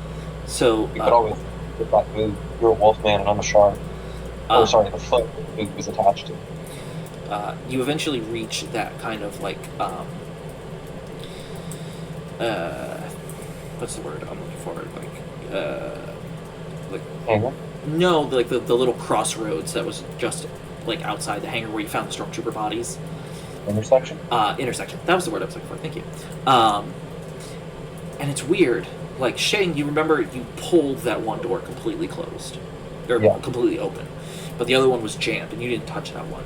So we could always get that food. You're a wolf man and I'm a shark. Sorry, the foot the food was attached to. You eventually reach that kind of like what's the word I'm looking for? Like Hangar. no, like the little crossroads that was just like outside the hangar where you found the stormtrooper bodies. Intersection. Intersection. That was the word I was looking for. Thank you. And it's weird. Like Shane, you remember you pulled that one door completely closed, or Yeah. completely open, but the other one was jammed, and you didn't touch that one.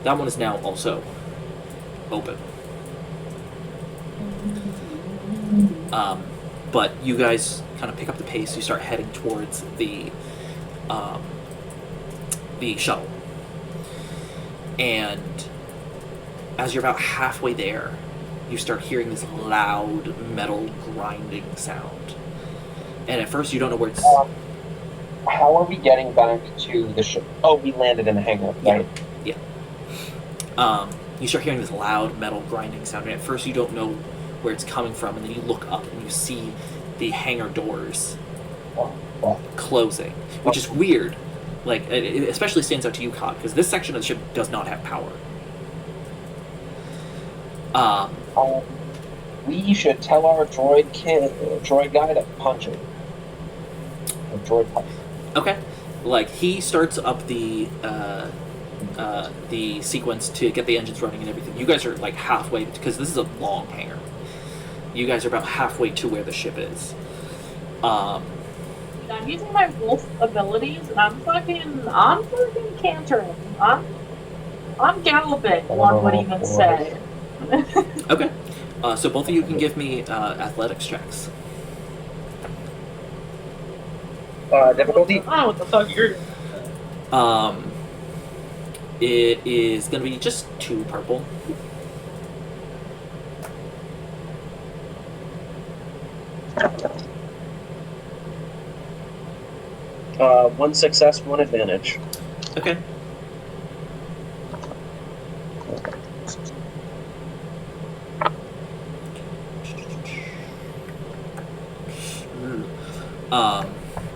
That one is now also open. But you guys kind of pick up the pace. You start heading towards the shuttle, and as you're about halfway there, you start hearing this loud metal grinding sound. And at first, you don't know where it's. How are we getting back to the ship? Oh, we landed in the hangar, right? Yeah. You start hearing this loud metal grinding sound, and at first, you don't know where it's coming from, and then you look up and you see the hangar doors closing, which is weird. Like, it especially stands out to you, Cod, because this section of the ship does not have power. We should tell our droid guy to punch it. Or droid punch. Okay. Like, he starts up the sequence to get the engines running and everything. You guys are, like, halfway, because this is a long hangar. You guys are about halfway to where the ship is. I'm using my wolf abilities, and I'm fucking cantering. I'm galloping, one would even say. Okay. So both of you can give me athletics checks. Difficulty? I don't know what the fuck you're doing. It is going to be just 2 purple. One success, one advantage. Okay.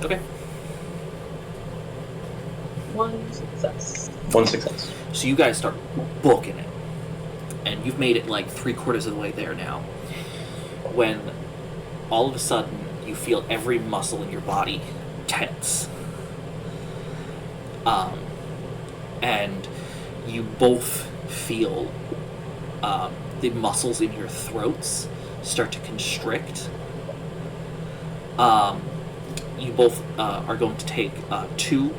Okay. One success. One success. So you guys start booking it, and you've made it like 3/4 of the way there now, when all of a sudden you feel every muscle in your body tense. And you both feel the muscles in your throats start to constrict. You both are going to take 2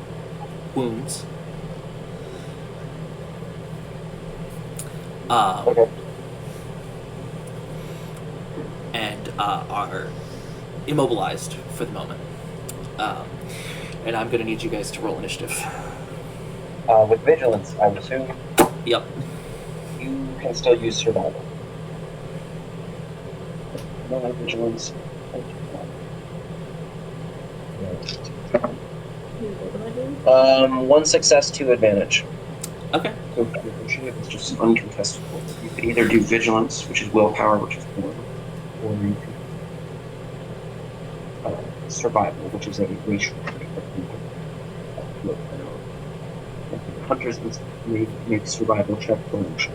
wounds. Okay. And are immobilized for the moment. And I'm going to need you guys to roll initiative. With vigilance, I would assume. Yep. You can still use survival. No vigilance. One success, 2 advantage. Okay. So it's just uncontestable. You could either do vigilance, which is willpower, which is 4, or you could survival, which is a racial hunters must make survival check for motion.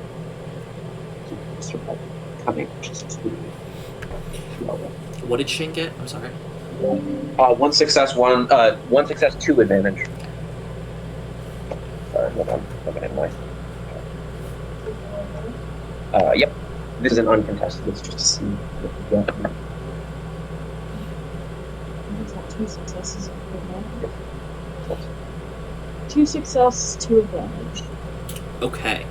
So survival cunning, which is excluded. What did Shane get? I'm sorry. One success, two advantage. Sorry, hold on. Okay, yep. This is an uncontested. It's just to see what you get. Is that 2 successes and 2 advantage? 2 success, 2 advantage. Okay.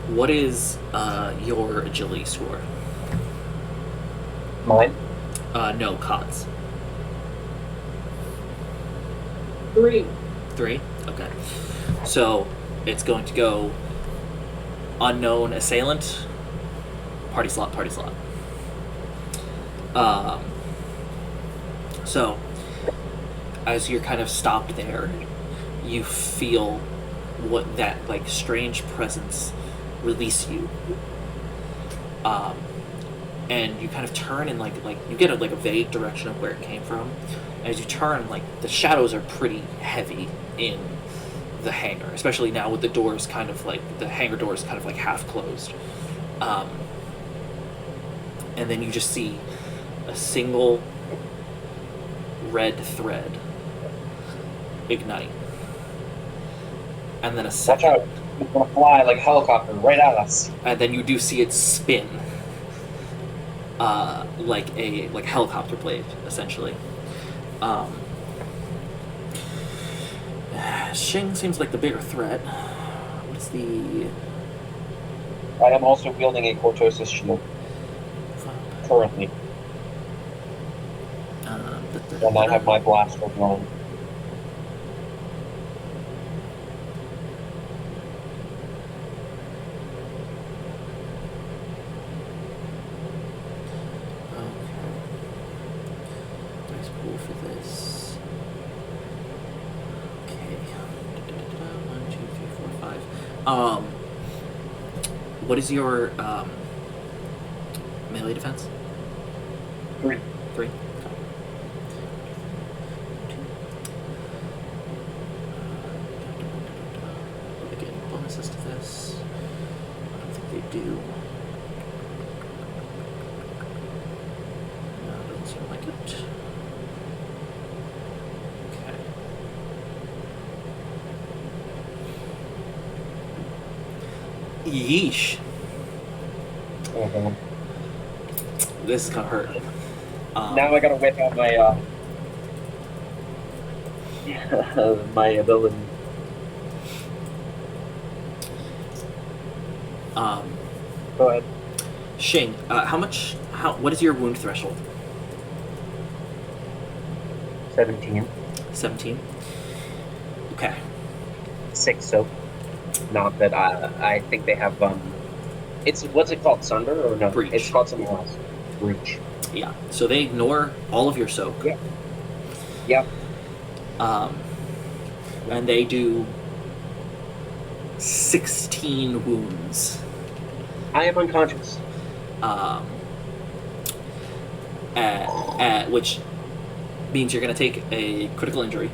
What is your agility score? Mine? No, Cod's. 3. 3? Okay. So it's going to go unknown assailant, party slot, party slot. So as you're kind of stopped there, you feel what that like strange presence release you. And you kind of turn and like you get a vague direction of where it came from. As you turn, like the shadows are pretty heavy in the hangar, especially now with the doors kind of like the hangar doors kind of like half closed. And then you just see a single red thread ignite, and then a Watch second. out. It's going to fly like a helicopter right at us. And then you do see it spin, like a helicopter blade, essentially. Shing seems like the bigger threat. What is the? I am also wielding a cortosis shield currently, and I have my blaster drawn. Nice pool for this. Okay. 1, 2, 3, 4, 5. What is your melee defense? 3. 3. Do they get any bonuses to this? I don't think they do. No, it doesn't seem like it. Okay. Yeesh. Mm-hmm. This is gonna hurt. Now I gotta whip out my my ability. Go ahead. Shing, what is your wound threshold? 17. 17? Okay. 6 soap. Not that I think they have it's what's it called? Sunder or no? Breach. It's called something else. Breach. Yeah. So they ignore all of your soak. Yeah. Yep. And they do 16 wounds. I am unconscious. Which means you're going to take a critical injury.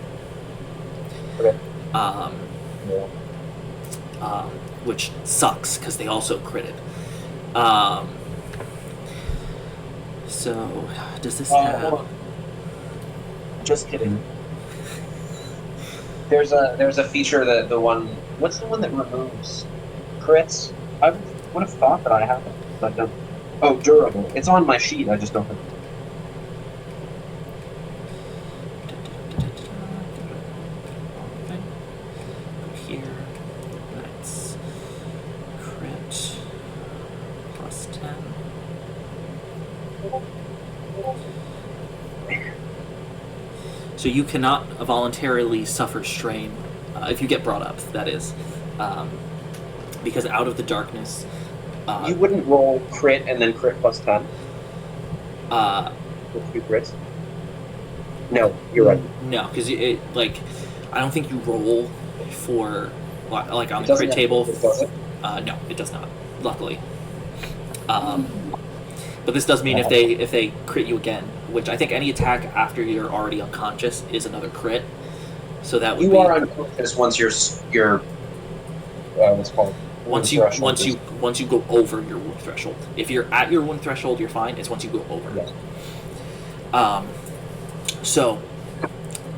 Okay. Which sucks because they also critted. So does this Hold have? on. Just kidding. There's a feature that what's the one that removes crits? I would have thought that I have it, but I don't. Oh, durable. It's on my sheet. I just don't have it. Here, that's crit plus 10. So you cannot voluntarily suffer strain if you get brought up. That is, because out of the darkness. You wouldn't roll crit and then crit plus 10 with 2 crits? No, you're right. No, because I don't think you roll for like on It the doesn't crit have table. crits, does it? No, it does not. Luckily. But this does mean if they crit you again, which I think any attack after you're already unconscious is another crit. So that would You be. are unconscious once you're what's it called? Once you go over your wound threshold. If you're at your wound threshold, you're fine. It's once you go over. Yeah. So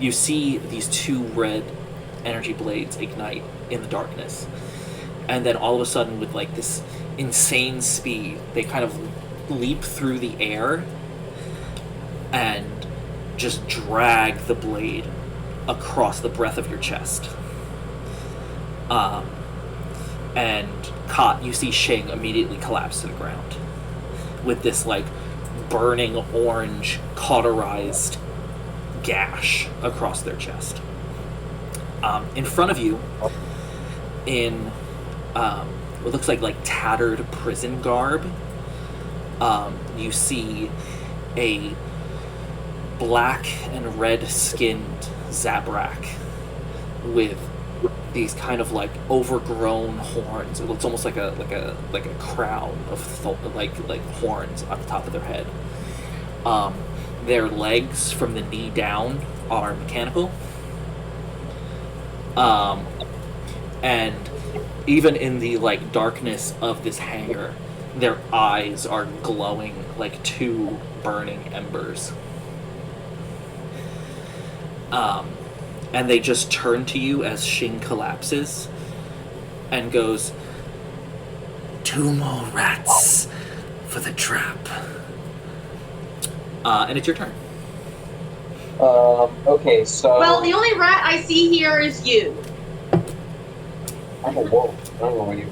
you see these two red energy blades ignite in the darkness, and then all of a sudden, with like this insane speed, they kind of leap through the air and just drag the blade across the breadth of your chest. And you see Shing immediately collapse to the ground with this like burning orange cauterized gash across their chest. In front of you, in what looks like tattered prison garb, you see a black and red skinned Zabrak with these kind of like overgrown horns. It looks almost like a crown of horns on the top of their head. Their legs from the knee down are mechanical. And even in the darkness of this hangar, their eyes are glowing like two burning embers. And they just turn to you as Shing collapses and goes, 2 more rats for the trap. And it's your turn. Okay, so... Well, the only rat I see here is you. I'm a wolf. I don't know what you...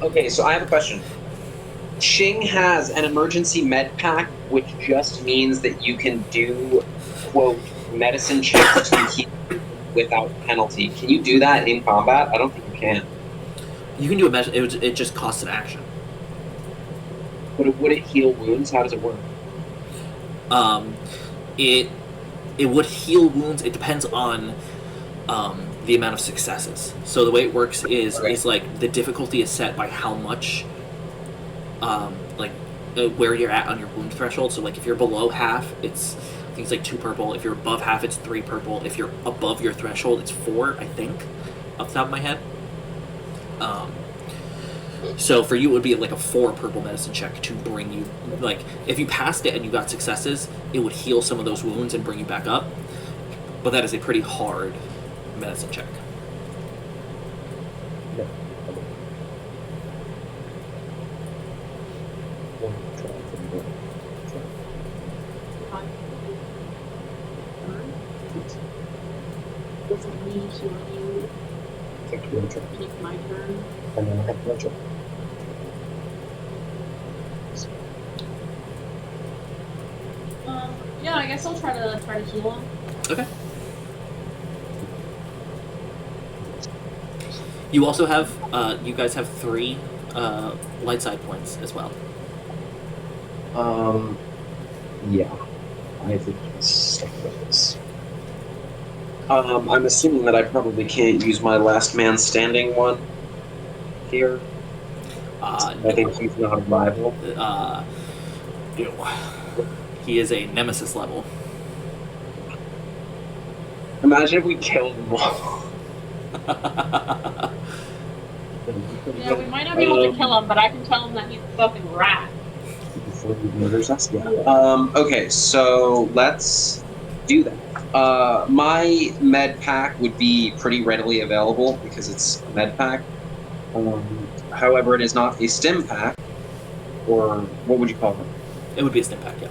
okay, so I have a question. Shing has an emergency med pack, which just means that you can do, quote, medicine checks to heal without penalty. Can you do that in combat? I don't think you can. You can do it just costs an action. But would it heal wounds? How does it work? It would heal wounds. It depends on the amount of successes. So the way it works is the difficulty is set by how much where you're at on your wound threshold. So if you're below half, it's I think it's 2 purple. If you're above half, it's 3 purple. If you're above your threshold, it's 4, I think, off the top of my head. So for you, it would be a 4 purple medicine check to bring you, if you passed it and you got successes, it would heal some of those wounds and bring you back up. But that is a pretty hard medicine check. Does it mean heal you? Take my turn. And then I have pleasure. Yeah, I guess I'll try to heal him. Okay. You also have, you guys have 3 light side points as well. Yeah. I think let's stick with this. I'm assuming that I probably can't use my last man standing one here. I think he's not a rival. He is a nemesis level. Imagine if we killed them all. Yeah, we might not be able to kill him, but I can tell him that he's a fucking rat. Before he murders us? Yeah. Okay, so let's do that. My med pack would be pretty readily available because it's a med pack. However, it is not a stim pack, or what would you call it? It would be a stim pack, yeah.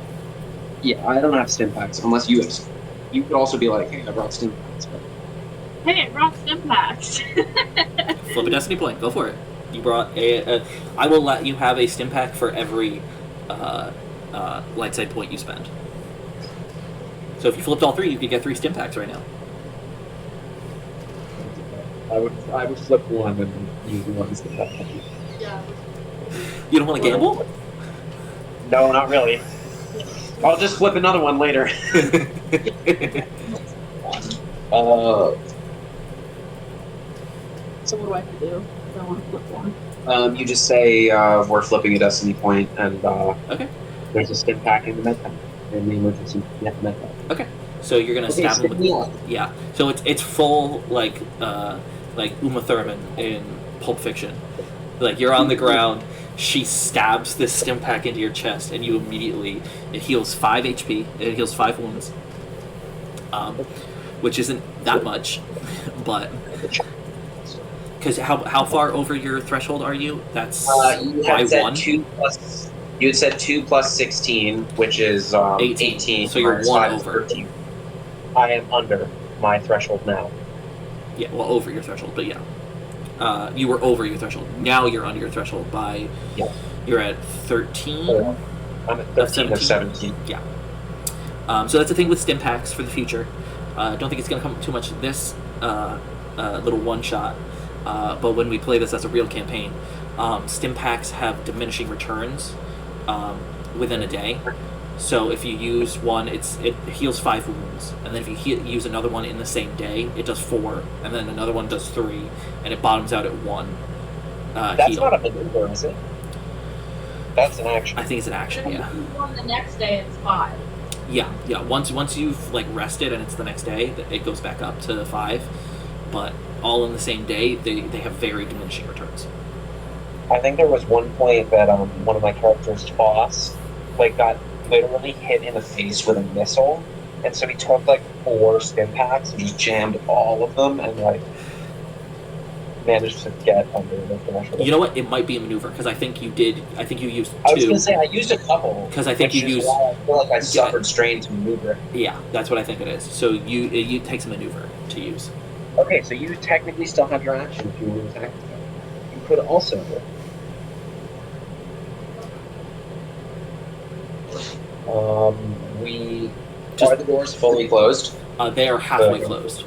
Yeah, I don't have stim packs unless you have. You could also be like, hey, I brought stim packs. But... Hey, I brought stim packs. Flip a destiny point. Go for it. You brought I will let you have a stim pack for every light side point you spend. So if you flipped all 3, you could get 3 stim packs right now. I would flip one and use one as the pack. Yeah. You don't want to gamble? No, not really. I'll just flip another one later. So what do I have to do if I want to flip one? You just say we're flipping a destiny point, and Okay. there's a stim pack in the med pack. In the emergency med pack. Okay. So you're gonna stab him with yeah. So it's full like Uma Thurman in Pulp Fiction. Like, you're on the ground, she stabs this stim pack into your chest, and you immediately... It heals 5 HP, it heals 5 wounds. Which isn't that much, but... Because how far over your threshold are you? That's You by had said 1? 2 plus... You had said 2 plus 16, which is 18. So you're minus 1 5 is over. 13. I am under my threshold now. Yeah, well, over your threshold, but yeah. You were over your threshold. Now you're under your threshold by... Yeah. You're at 13? I'm at 13 of 17. Yeah. So that's the thing with stim packs for the future. I don't think it's going to come too much this little one-shot. But when we play this as a real campaign, stim packs have diminishing returns within a day. So if you use one, it heals 5 wounds, and then if you use another one in the same day, it does 4, and then another one does 3, and it bottoms out at 1. That's heal. not a maneuver, is it? That's an action. I think it's an action. Yeah. If you do one the next day, it's 5. Yeah. Once you've like rested and it's the next day, it goes back up to 5. But all in the same day, they have very diminishing returns. I think there was one point that one of my characters, Toss, got literally hit in the face with a missile, and so he took 4 stim packs and just jammed all of them and managed to get under the threshold. You know what? It might be a maneuver because I think you used 2. I was gonna say I used a couple because I think you used. I feel like I suffered strain to maneuver it. Yeah, that's what I think it is. So you takes a maneuver to use. Okay, so you technically still have your action if you want to attack. You could also. Are the doors fully closed? They are halfway closed.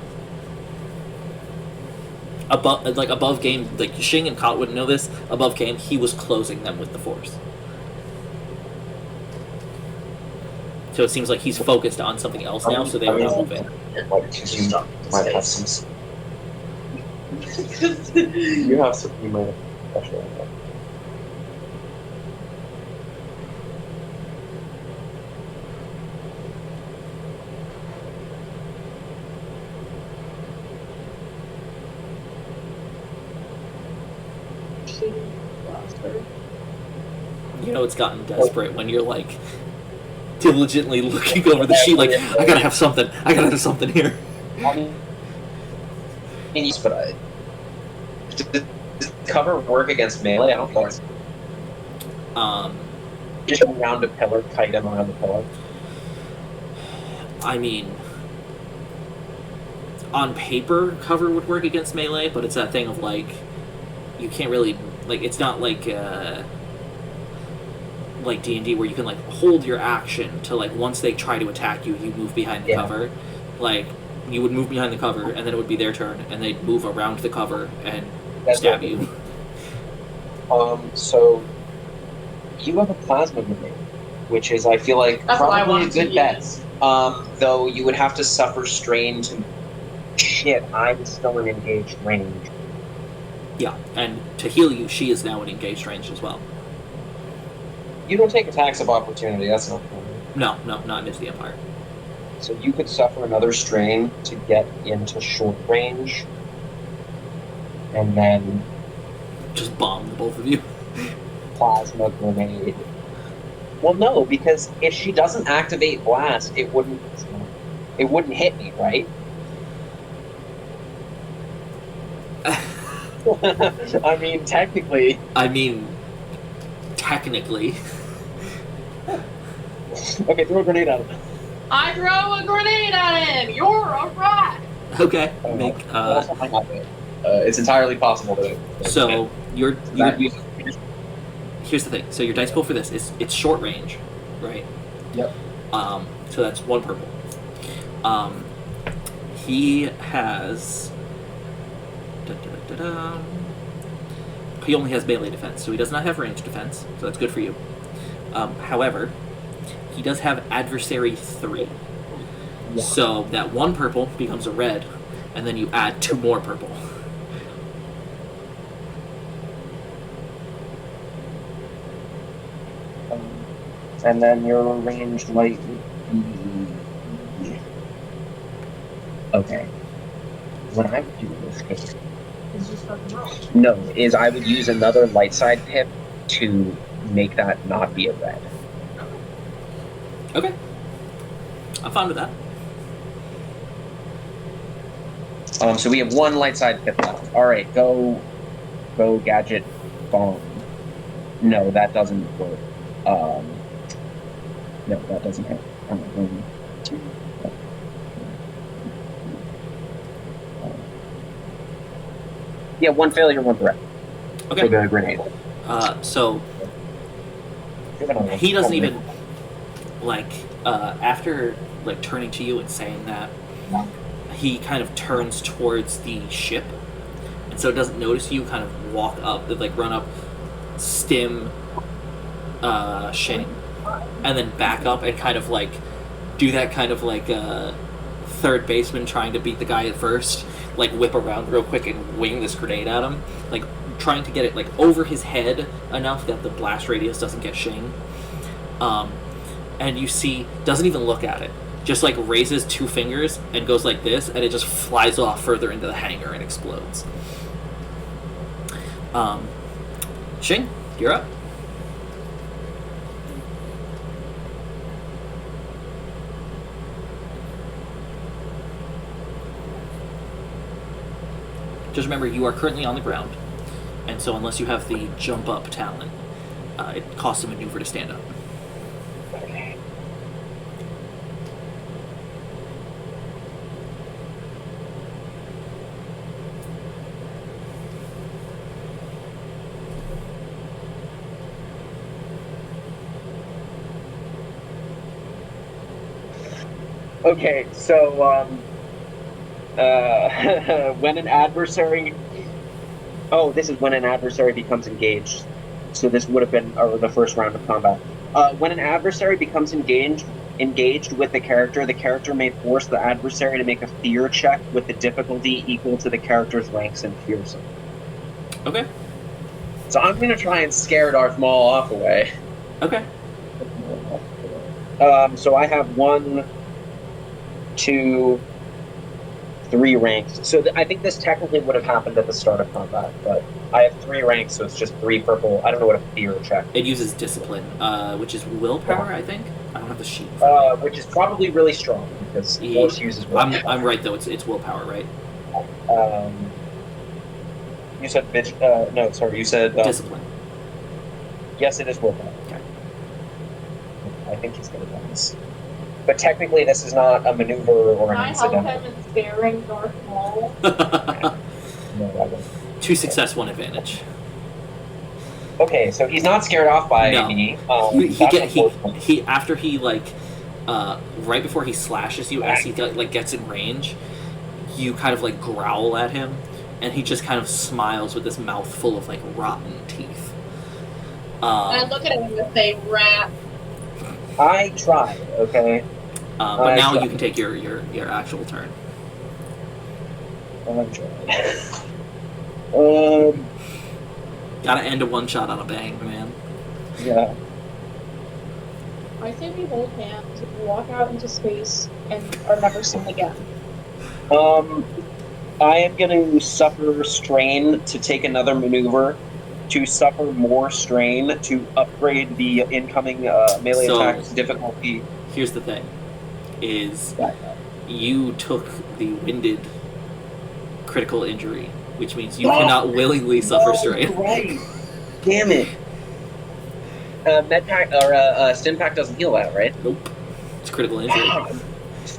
Above game, Xing and Kot wouldn't know this. Above game, he was closing them with the force. So it seems like he's focused on something else now, so they are not moving. Might have some. You have some. You might have pressure on that. You know it's gotten desperate when you're diligently looking over the sheet I gotta have something here. But does cover work against melee? I don't think so. Just around a pillar, kite him around the pillar. I mean, on paper, cover would work against melee, but it's that thing of you can't really it's not like D&D where you can hold your action to once they try to attack you, you move behind the cover. You would move behind the cover, and then it would be their turn, and they'd move around the cover and stab you. So you have a plasma grenade, which is, I feel like, That's probably a good bet. Though you would have to suffer strain to... Shit, I'm still in engaged range. Yeah, and to heal you, she is now in engaged range as well. You don't take attacks of opportunity, that's not cool. No, not into the Empire. So you could suffer another strain to get into short range, and then just bomb the both of you. Plasma grenade. Well, no, because if she doesn't activate blast, it wouldn't hit me, right? I mean, technically. Okay, throw a grenade at him. I throw a grenade at him! You're a rat! Okay. It's entirely possible that. So here's the thing. So your dice pool for this is it's short range, right? Yep. So that's 1 purple. He has. He only has melee defense, so he does not have range defense. So that's good for you. However, he does have adversary 3. Yeah. So that 1 purple becomes a red, and then you add 2 more purple. And then your ranged light would be... Okay. What I would do in this case is is just fucking roll. No, is I would use another light side pip to make that not be a red. Okay. I'm fine with that. So we have one light side pip left. All right, go, gadget, bomb. No, that doesn't work. No, that doesn't hit. Yeah, one failure, one threat. Okay. For the grenade. So he doesn't even after turning to you and saying that, he kind of turns towards the ship, and so it doesn't notice you. Kind of walk up, run up, stim, Shane, and then back up and kind of do that kind of third baseman trying to beat the guy at first, whip around real quick and wing this grenade at him, trying to get it over his head enough that the blast radius doesn't get Shane. And you see, doesn't even look at it, just raises two fingers and goes like this, and it just flies off further into the hangar and explodes. Shane, you're up. Just remember, you are currently on the ground, and so unless you have the jump up talent, it costs a maneuver to stand up. Okay, so when an adversary... Oh, this is when an adversary becomes engaged. So this would have been the first round of combat. When an adversary becomes engaged with the character may force the adversary to make a fear check with the difficulty equal to the character's ranks in fearsome. Okay. So I'm going to try and scare Darth Maul off away. Okay. So I have 1, 2, 3 ranks. So I think this technically would have happened at the start of combat, but I have 3 ranks, so it's just 3 purple. I don't know what a fear check. It uses discipline, which is willpower, I think. I don't have the sheet. Which is probably really strong because Force uses willpower. I'm right though. It's willpower, right? You said no, sorry. You said discipline. Yes, it is willpower. Okay. I think he's going to do this. But technically, this is not a maneuver or Can an I help incidental. him in sparing Darth Maul? No, I won't. 2 success, 1 advantage. okay. So he's not scared off by No. me. He after he right before he slashes you, as he gets in range, you kind of growl at him, and he just kind of smiles with this mouth full of rotten teeth. I look at him and say, "Rat." I tried, okay? But now you can take your actual turn. I tried. Gotta end a one shot on a bang, man. Yeah. I say we hold hands, walk out into space, and are never seen again. I am going to suffer strain to take another maneuver, to suffer more strain to upgrade the incoming melee attack's difficulty. Here's the thing, is you took the winded critical injury, which means you cannot willingly suffer strain. Right. Damn it. Medpack or Stim Pack doesn't heal that, right? Nope. It's critical injury.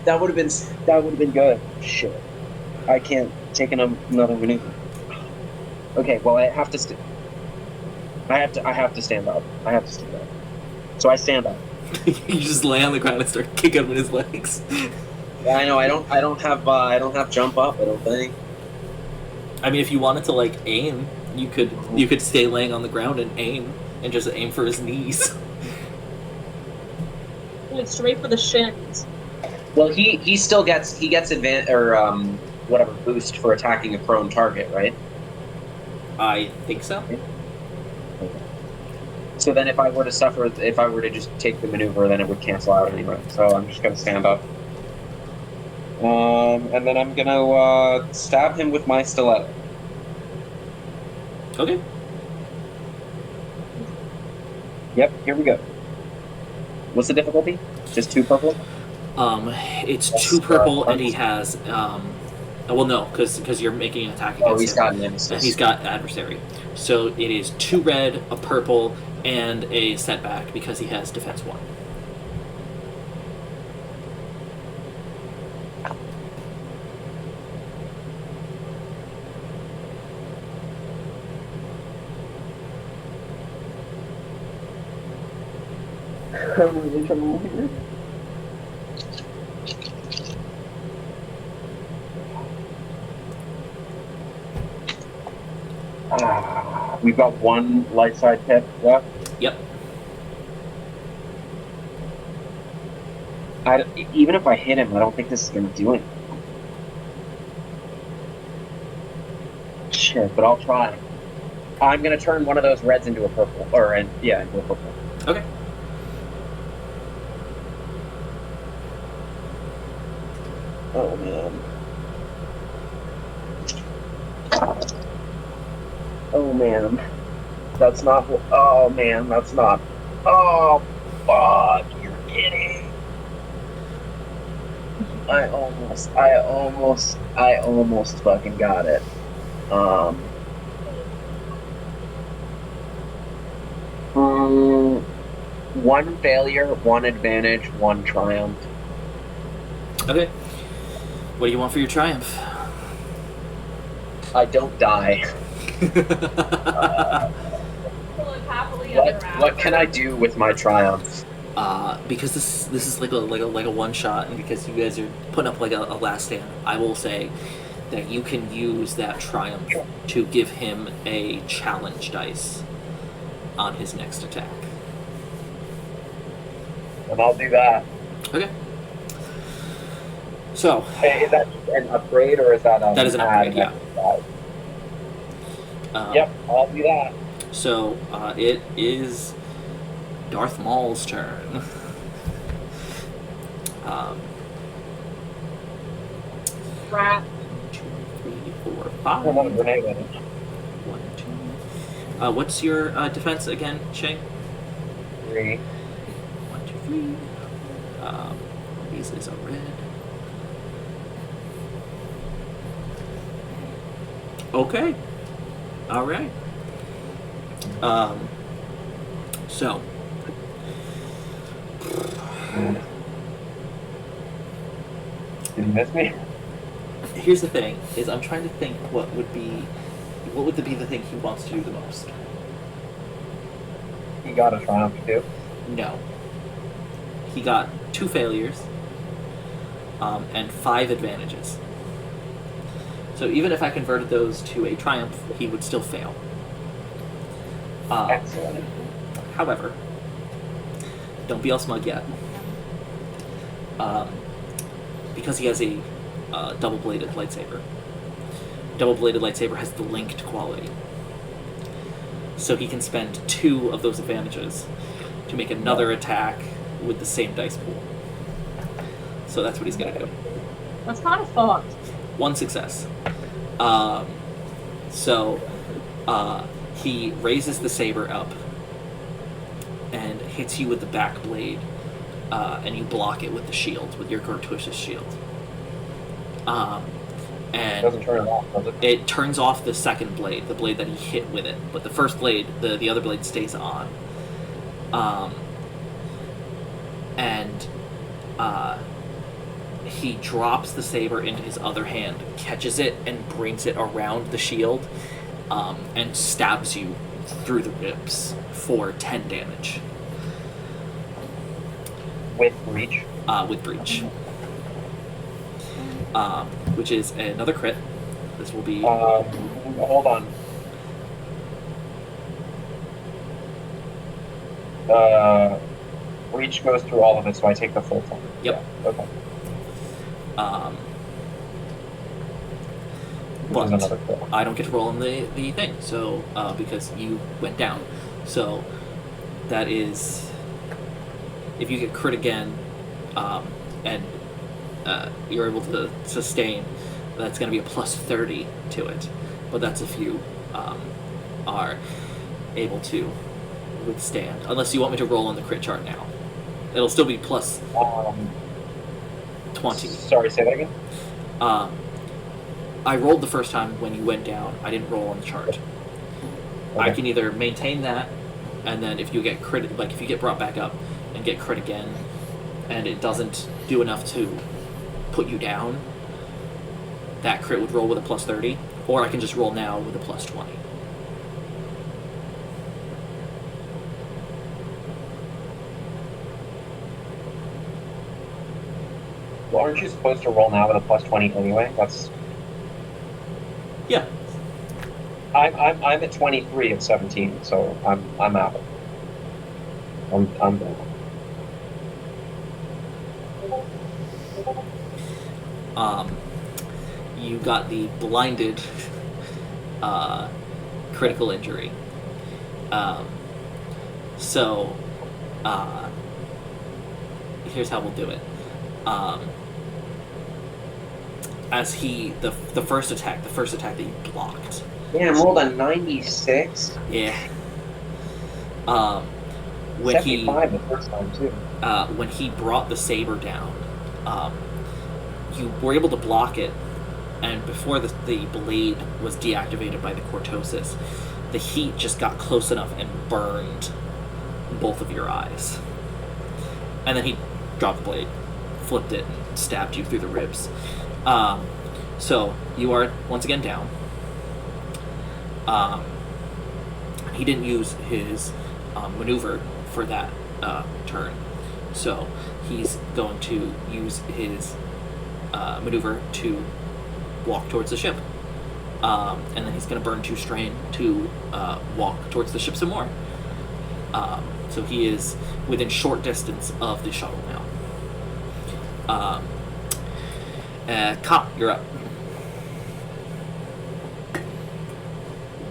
That would have been good. Shit. I can't take another maneuver. Okay, well I have to I have to stand up. So I stand up. You just lay on the ground and start kicking him in his legs. Yeah, I know. I don't have jump up. I don't think. I mean, if you wanted to aim, you could stay laying on the ground and aim, and just aim for his knees. Like straight for the shins. Well, he still gets whatever boost for attacking a prone target, right? I think so. So then if I were to just take the maneuver, then it would cancel out anyway. So I'm just going to stand up. And then I'm going to stab him with my stiletto. Okay. Yep, here we go. What's the difficulty? Just 2 purple? It's Yes, 2 purple, and he punch. has. Well, no, because you're making an attack Oh, against he's him, got an and nemesis. he's got adversary. So it is 2 red, a purple, and a setback because he has defense 1. I'm really trouble here. We've got 1 light side pip left. Yep. Even if I hit him, I don't think this is going to do anything. Shit, but I'll try. I'm going to turn one of those reds into a purple. Into a purple. Okay. Oh, man. Oh, man. That's not... Oh, man, that's not... Oh, fuck, you're kidding. I almost fucking got it. 1 failure, 1 advantage, 1 triumph. Okay. What do you want for your triumph? I don't die. Live happily ever after. What can I do with my triumph? Because this is like a one shot, and because you guys are putting up like a last stand, I will say that you can use that triumph to give him a challenge dice on his next attack. And I'll do that. Okay. So Hey, is that an upgrade or is that that is an upgrade, yeah. Yep, I'll do that. So it is Darth Maul's turn. Rat. 2, 3, 4, 5. Another grenade in it. 1, 2. What's your defense again, Shane? 3. 1, 2, 3. These is a red. Okay. All right. So. Did you miss me? Here's the thing: is I'm trying to think what would be the thing he wants to do the most. He got a triumph too. No. He got 2 failures. And 5 advantages. So even if I converted those to a triumph, he would still fail. Excellent. However, don't be all smug yet. Because he has a double-bladed lightsaber. Double-bladed lightsaber has the linked quality. So he can spend 2 of those advantages to make another attack with the same dice pool. So that's what he's going to do. That's kind of fucked. 1 success. He raises the saber up and hits you with the back blade, and you block it with the shield, with your gratuitous shield. And Doesn't turn it off, does it? it turns off the second blade, the blade that he hit with it, but the first blade, the other blade stays on. He drops the saber into his other hand, catches it, and brings it around the shield, and stabs you through the ribs for 10 damage. With reach. With breach. Which is another crit. This will be... Hold on. Reach goes through all of it, so I take the full time. Yep. Yeah, okay. But another crit. I don't get to roll on the thing, so because you went down. So that is, if you get crit again, and you're able to sustain, that's going to be a plus 30 to it. But that's if you are able to withstand. Unless you want me to roll on the crit chart now. It'll still be plus 20. Sorry, say that again? I rolled the first time when you went down. I didn't roll on the chart. Okay. I can either maintain that, and then if you get crit, like if you get brought back up and get crit again, and it doesn't do enough to put you down, that crit would roll with a plus 30, or I can just roll now with a plus 20. Well, aren't you supposed to roll now with a plus 20 anyway? That's... Yeah. I'm at 23 of 17, so I'm out. I'm done. You got the blinded critical injury. So here's how we'll do it. As the first attack that you blocked. Damn, rolled a 96. Yeah. When 75 the first time too. When he brought the saber down, you were able to block it, and before the blade was deactivated by the cortosis, the heat just got close enough and burned both of your eyes. And then he dropped the blade, flipped it, and stabbed you through the ribs. So you are once again down. He didn't use his maneuver for that turn, so he's going to use his maneuver to walk towards the ship, and then he's going to burn 2 strain to walk towards the ship some more. So he is within short distance of the shuttle now. Cop, you're up.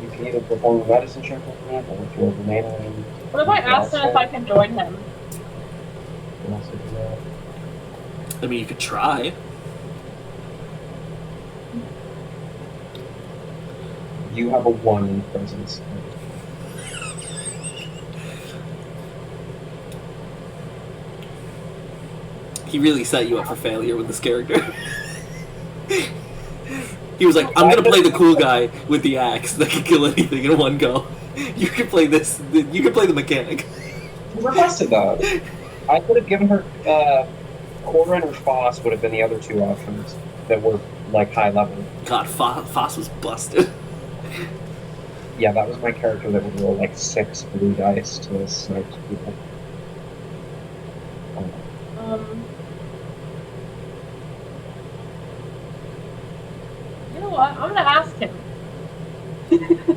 You can either perform a medicine check with me, or if you're remaining. What if I ask him if I can join him? You can also do that. I mean, you could try. You have a 1 in presence. He really set you up for failure with this character. He was like, I'm gonna play the cool guy with the axe that can kill anything in one go. You can play this, you can play the mechanic. Who requested that? I could have given her, Corin or Foss would have been the other 2 options that were, like, high level. God, Foss was busted. Yeah, that was my character that would roll, like, 6 blue dice to snipe people. You know what? I'm gonna ask him.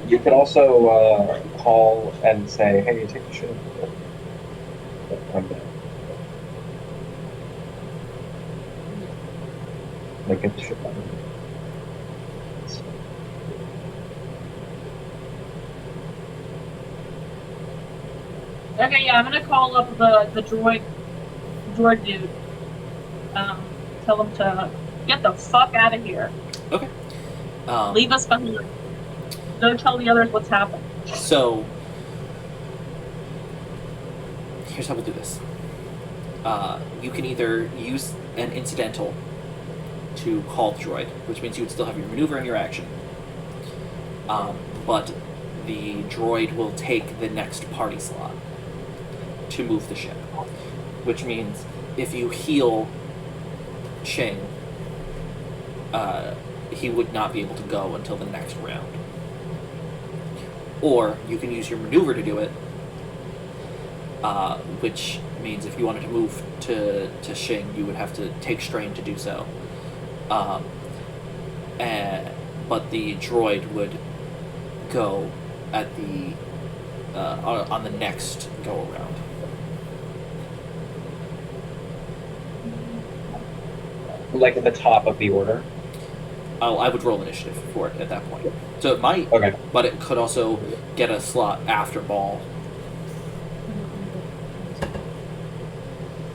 You could also call and say, hey, take the ship. I'm dead. Like, get the ship out of here. Okay, yeah, I'm gonna call up the droid dude. Tell him to get the fuck out of here. Okay. Leave us behind. Don't tell the others what's happened. So, here's how we'll do this. You can either use an incidental to call the droid, which means you would still have your maneuver and your action. But the droid will take the next party slot to move the ship. Which means if you heal Ching, he would not be able to go until the next round. Or you can use your maneuver to do it, which means if you wanted to move to Xing, you would have to take strain to do so. But the droid would go at the on the next go around. Like at the top of the order? I would roll initiative for it at that point. So it might, okay, but it could also get a slot after ball.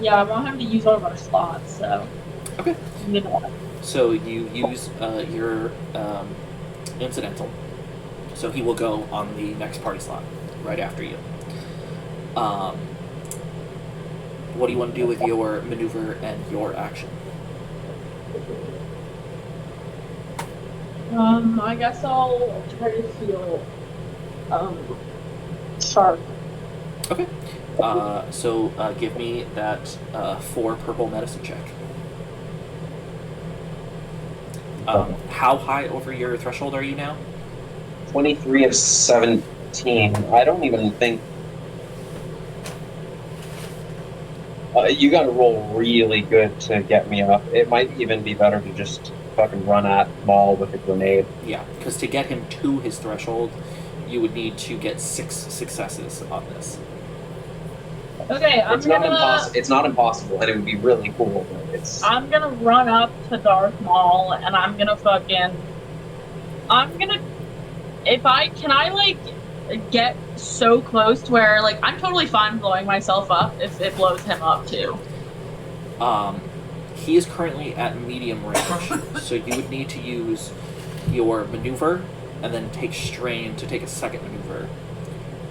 Yeah, I want him to use all of our slots, so. Okay. You know. So you use your incidental So he will go on the next party slot, right after you. What do you want to do with your maneuver and your action? I guess I'll try to heal Shark. Okay. So give me that 4 purple medicine check. How high over your threshold are you now? 23 of 17. I don't even think. You gotta roll really good to get me up. It might even be better to just fucking run at Maul with a grenade. Yeah, because to get him to his threshold, you would need to get 6 successes on this. Okay, It's not impossible, and it would be really cool. But I'm gonna run up to Darth Maul, and I'm gonna can I like get so close to where like I'm totally fine blowing myself up if it blows him up too. He is currently at medium range, so you would need to use your maneuver and then take strain to take a second maneuver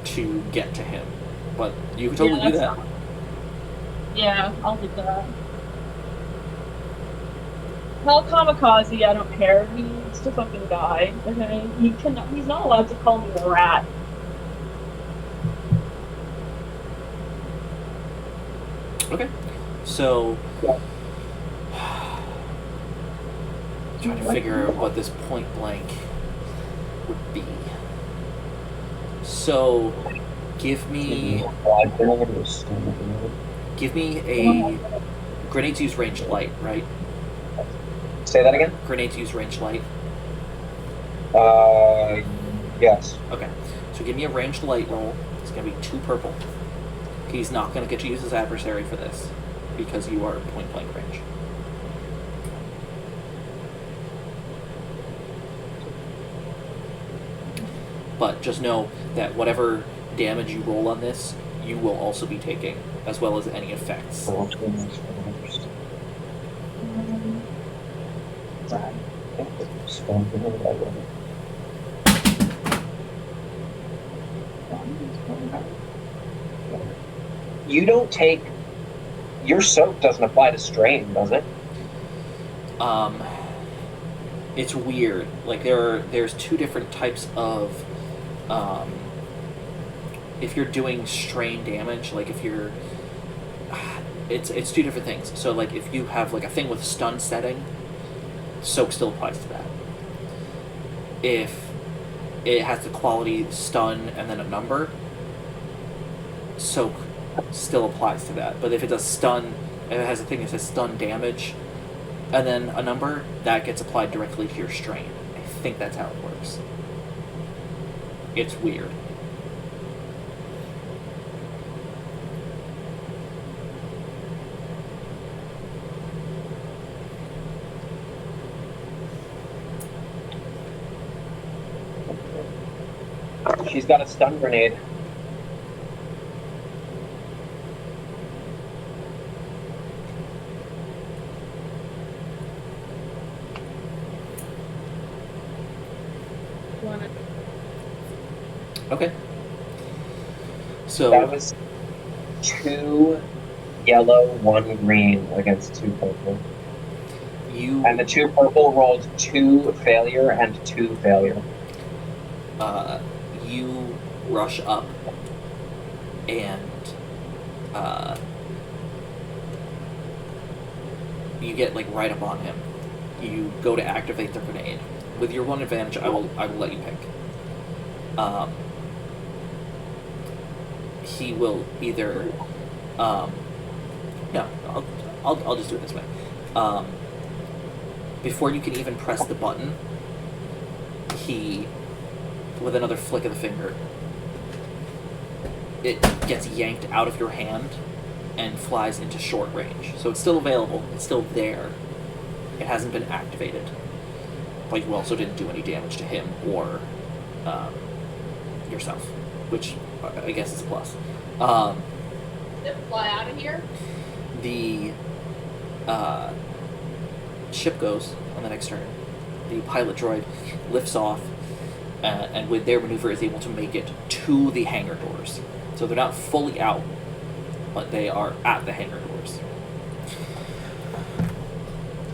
to get to him. But you can totally do that. Yeah, I'll do that. Call Kamikaze, I don't care. He needs to fucking die. Okay? He's not allowed to call me a rat. Okay. So trying to figure out what this point blank would be. So give me a grenades use ranged light, right? Say that again? Grenades use ranged light. Yes. Okay. So give me a ranged light roll. It's gonna be 2 purple. He's not gonna get to use his adversary for this because you are point blank range. But just know that whatever damage you roll on this, you will also be taking, as well as any effects. You don't take. Your soak doesn't apply to strain, does it? It's weird. Like there's 2 different types of if you're doing strain damage, like if you're it's 2 different things. So like if you have like a thing with stun setting, soak still applies to that. If it has the quality stun and then a number, soak still applies to that. But if it does stun, if it has a thing that says stun damage and then a number, that gets applied directly to your strain. I think that's how it works. It's weird. She's got a stun grenade. Okay. So that was 2 yellow, 1 green against 2 purple. And the 2 purple rolled 2 failure and 2 failure. You rush up and you get like right up on him. You go to activate the grenade. With your 1 advantage, I will let you pick. He will either no, I'll just do it this way. Before you can even press the button, he, with another flick of the finger, it gets yanked out of your hand and flies into short range. So it's still available, it's still there. It hasn't been activated. But you also didn't do any damage to him or yourself, which I guess is a plus. Did it fly out of here? The ship goes on the next turn. The pilot droid lifts off and with their maneuver is able to make it to the hangar doors. So they're not fully out, but they are at the hangar doors.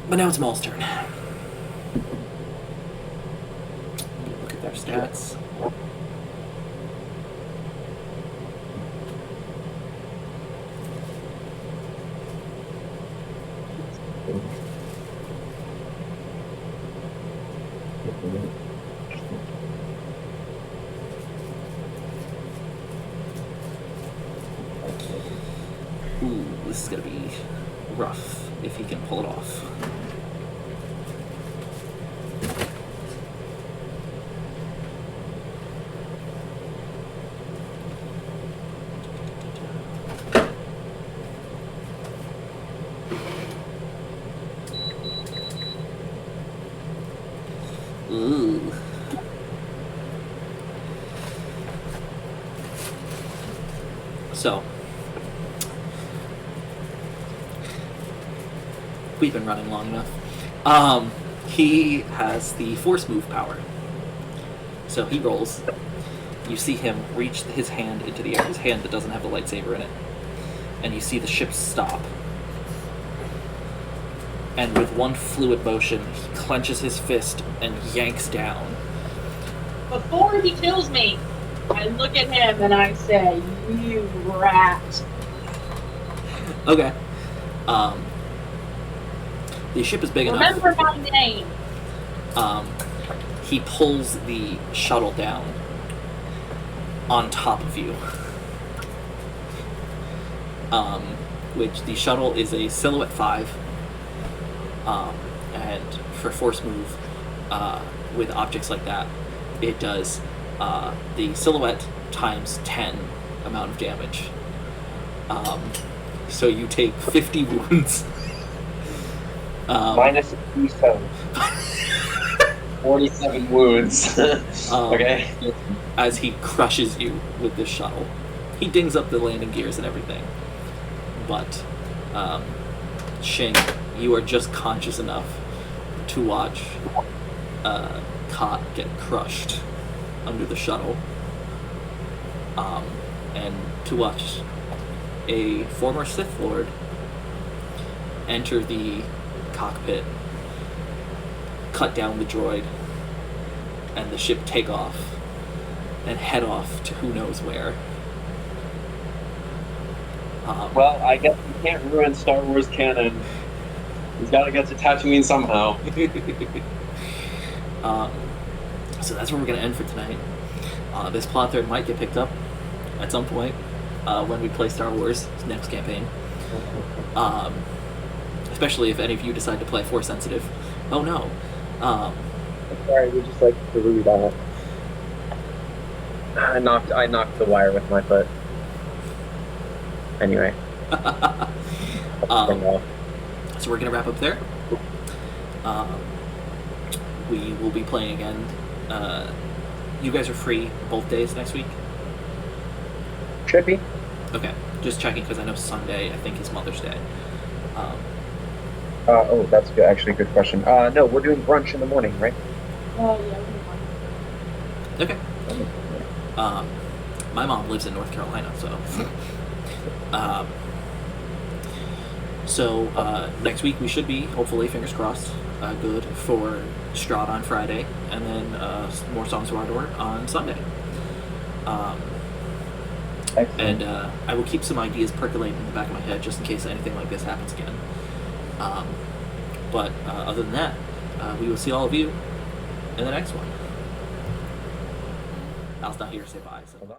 But now it's Maul's turn. Look at their stats. Ooh, this is gonna be rough if he can pull it off. Ooh. So, we've been running long enough. He has the force move power. So he rolls. You see him reach his hand into the air, his hand that doesn't have the lightsaber in it. And you see the ship stop. And with one fluid motion, he clenches his fist and yanks down. Before he kills me, I look at him and I say, "You rat." Okay. The ship is big enough. Remember my name. He pulls the shuttle down on top of you. Which the shuttle is a Silhouette 5. And for force move, with objects like that, it does the Silhouette times 10 amount of damage. So you take 50 wounds. Minus 37. 47 wounds. Okay. As he crushes you with this shuttle. He dings up the landing gears and everything. But, Shing, you are just conscious enough to watch Kot get crushed under the shuttle. And to watch a former Sith Lord enter the cockpit, cut down the droid, and the ship take off and head off to who knows where. Well, I guess you can't ruin Star Wars canon. He's got to get to Tatooine somehow. So that's where we're going to end for tonight. This plot thread might get picked up at some point when we play Star Wars next campaign. Especially if any of you decide to play Force Sensitive. Oh no. Sorry, we just like to read that. I knocked the wire with my foot. Anyway. So we're going to wrap up there. We will be playing again. You guys are free both days next week? Trippy? Okay, just checking because I know Sunday, I think, is Mother's Day. Oh, that's good. Actually, good question. No, we're doing brunch in the morning, right? Oh, yeah. Okay. My mom lives in North Carolina, so... next week we should be, hopefully, fingers crossed, good for Strahd on Friday, and then more Songs of Ardor on Sunday. And I will keep some ideas percolating in the back of my head just in case anything like this happens again. But other than that, we will see all of you in the next one. Al's not here to say bye. So.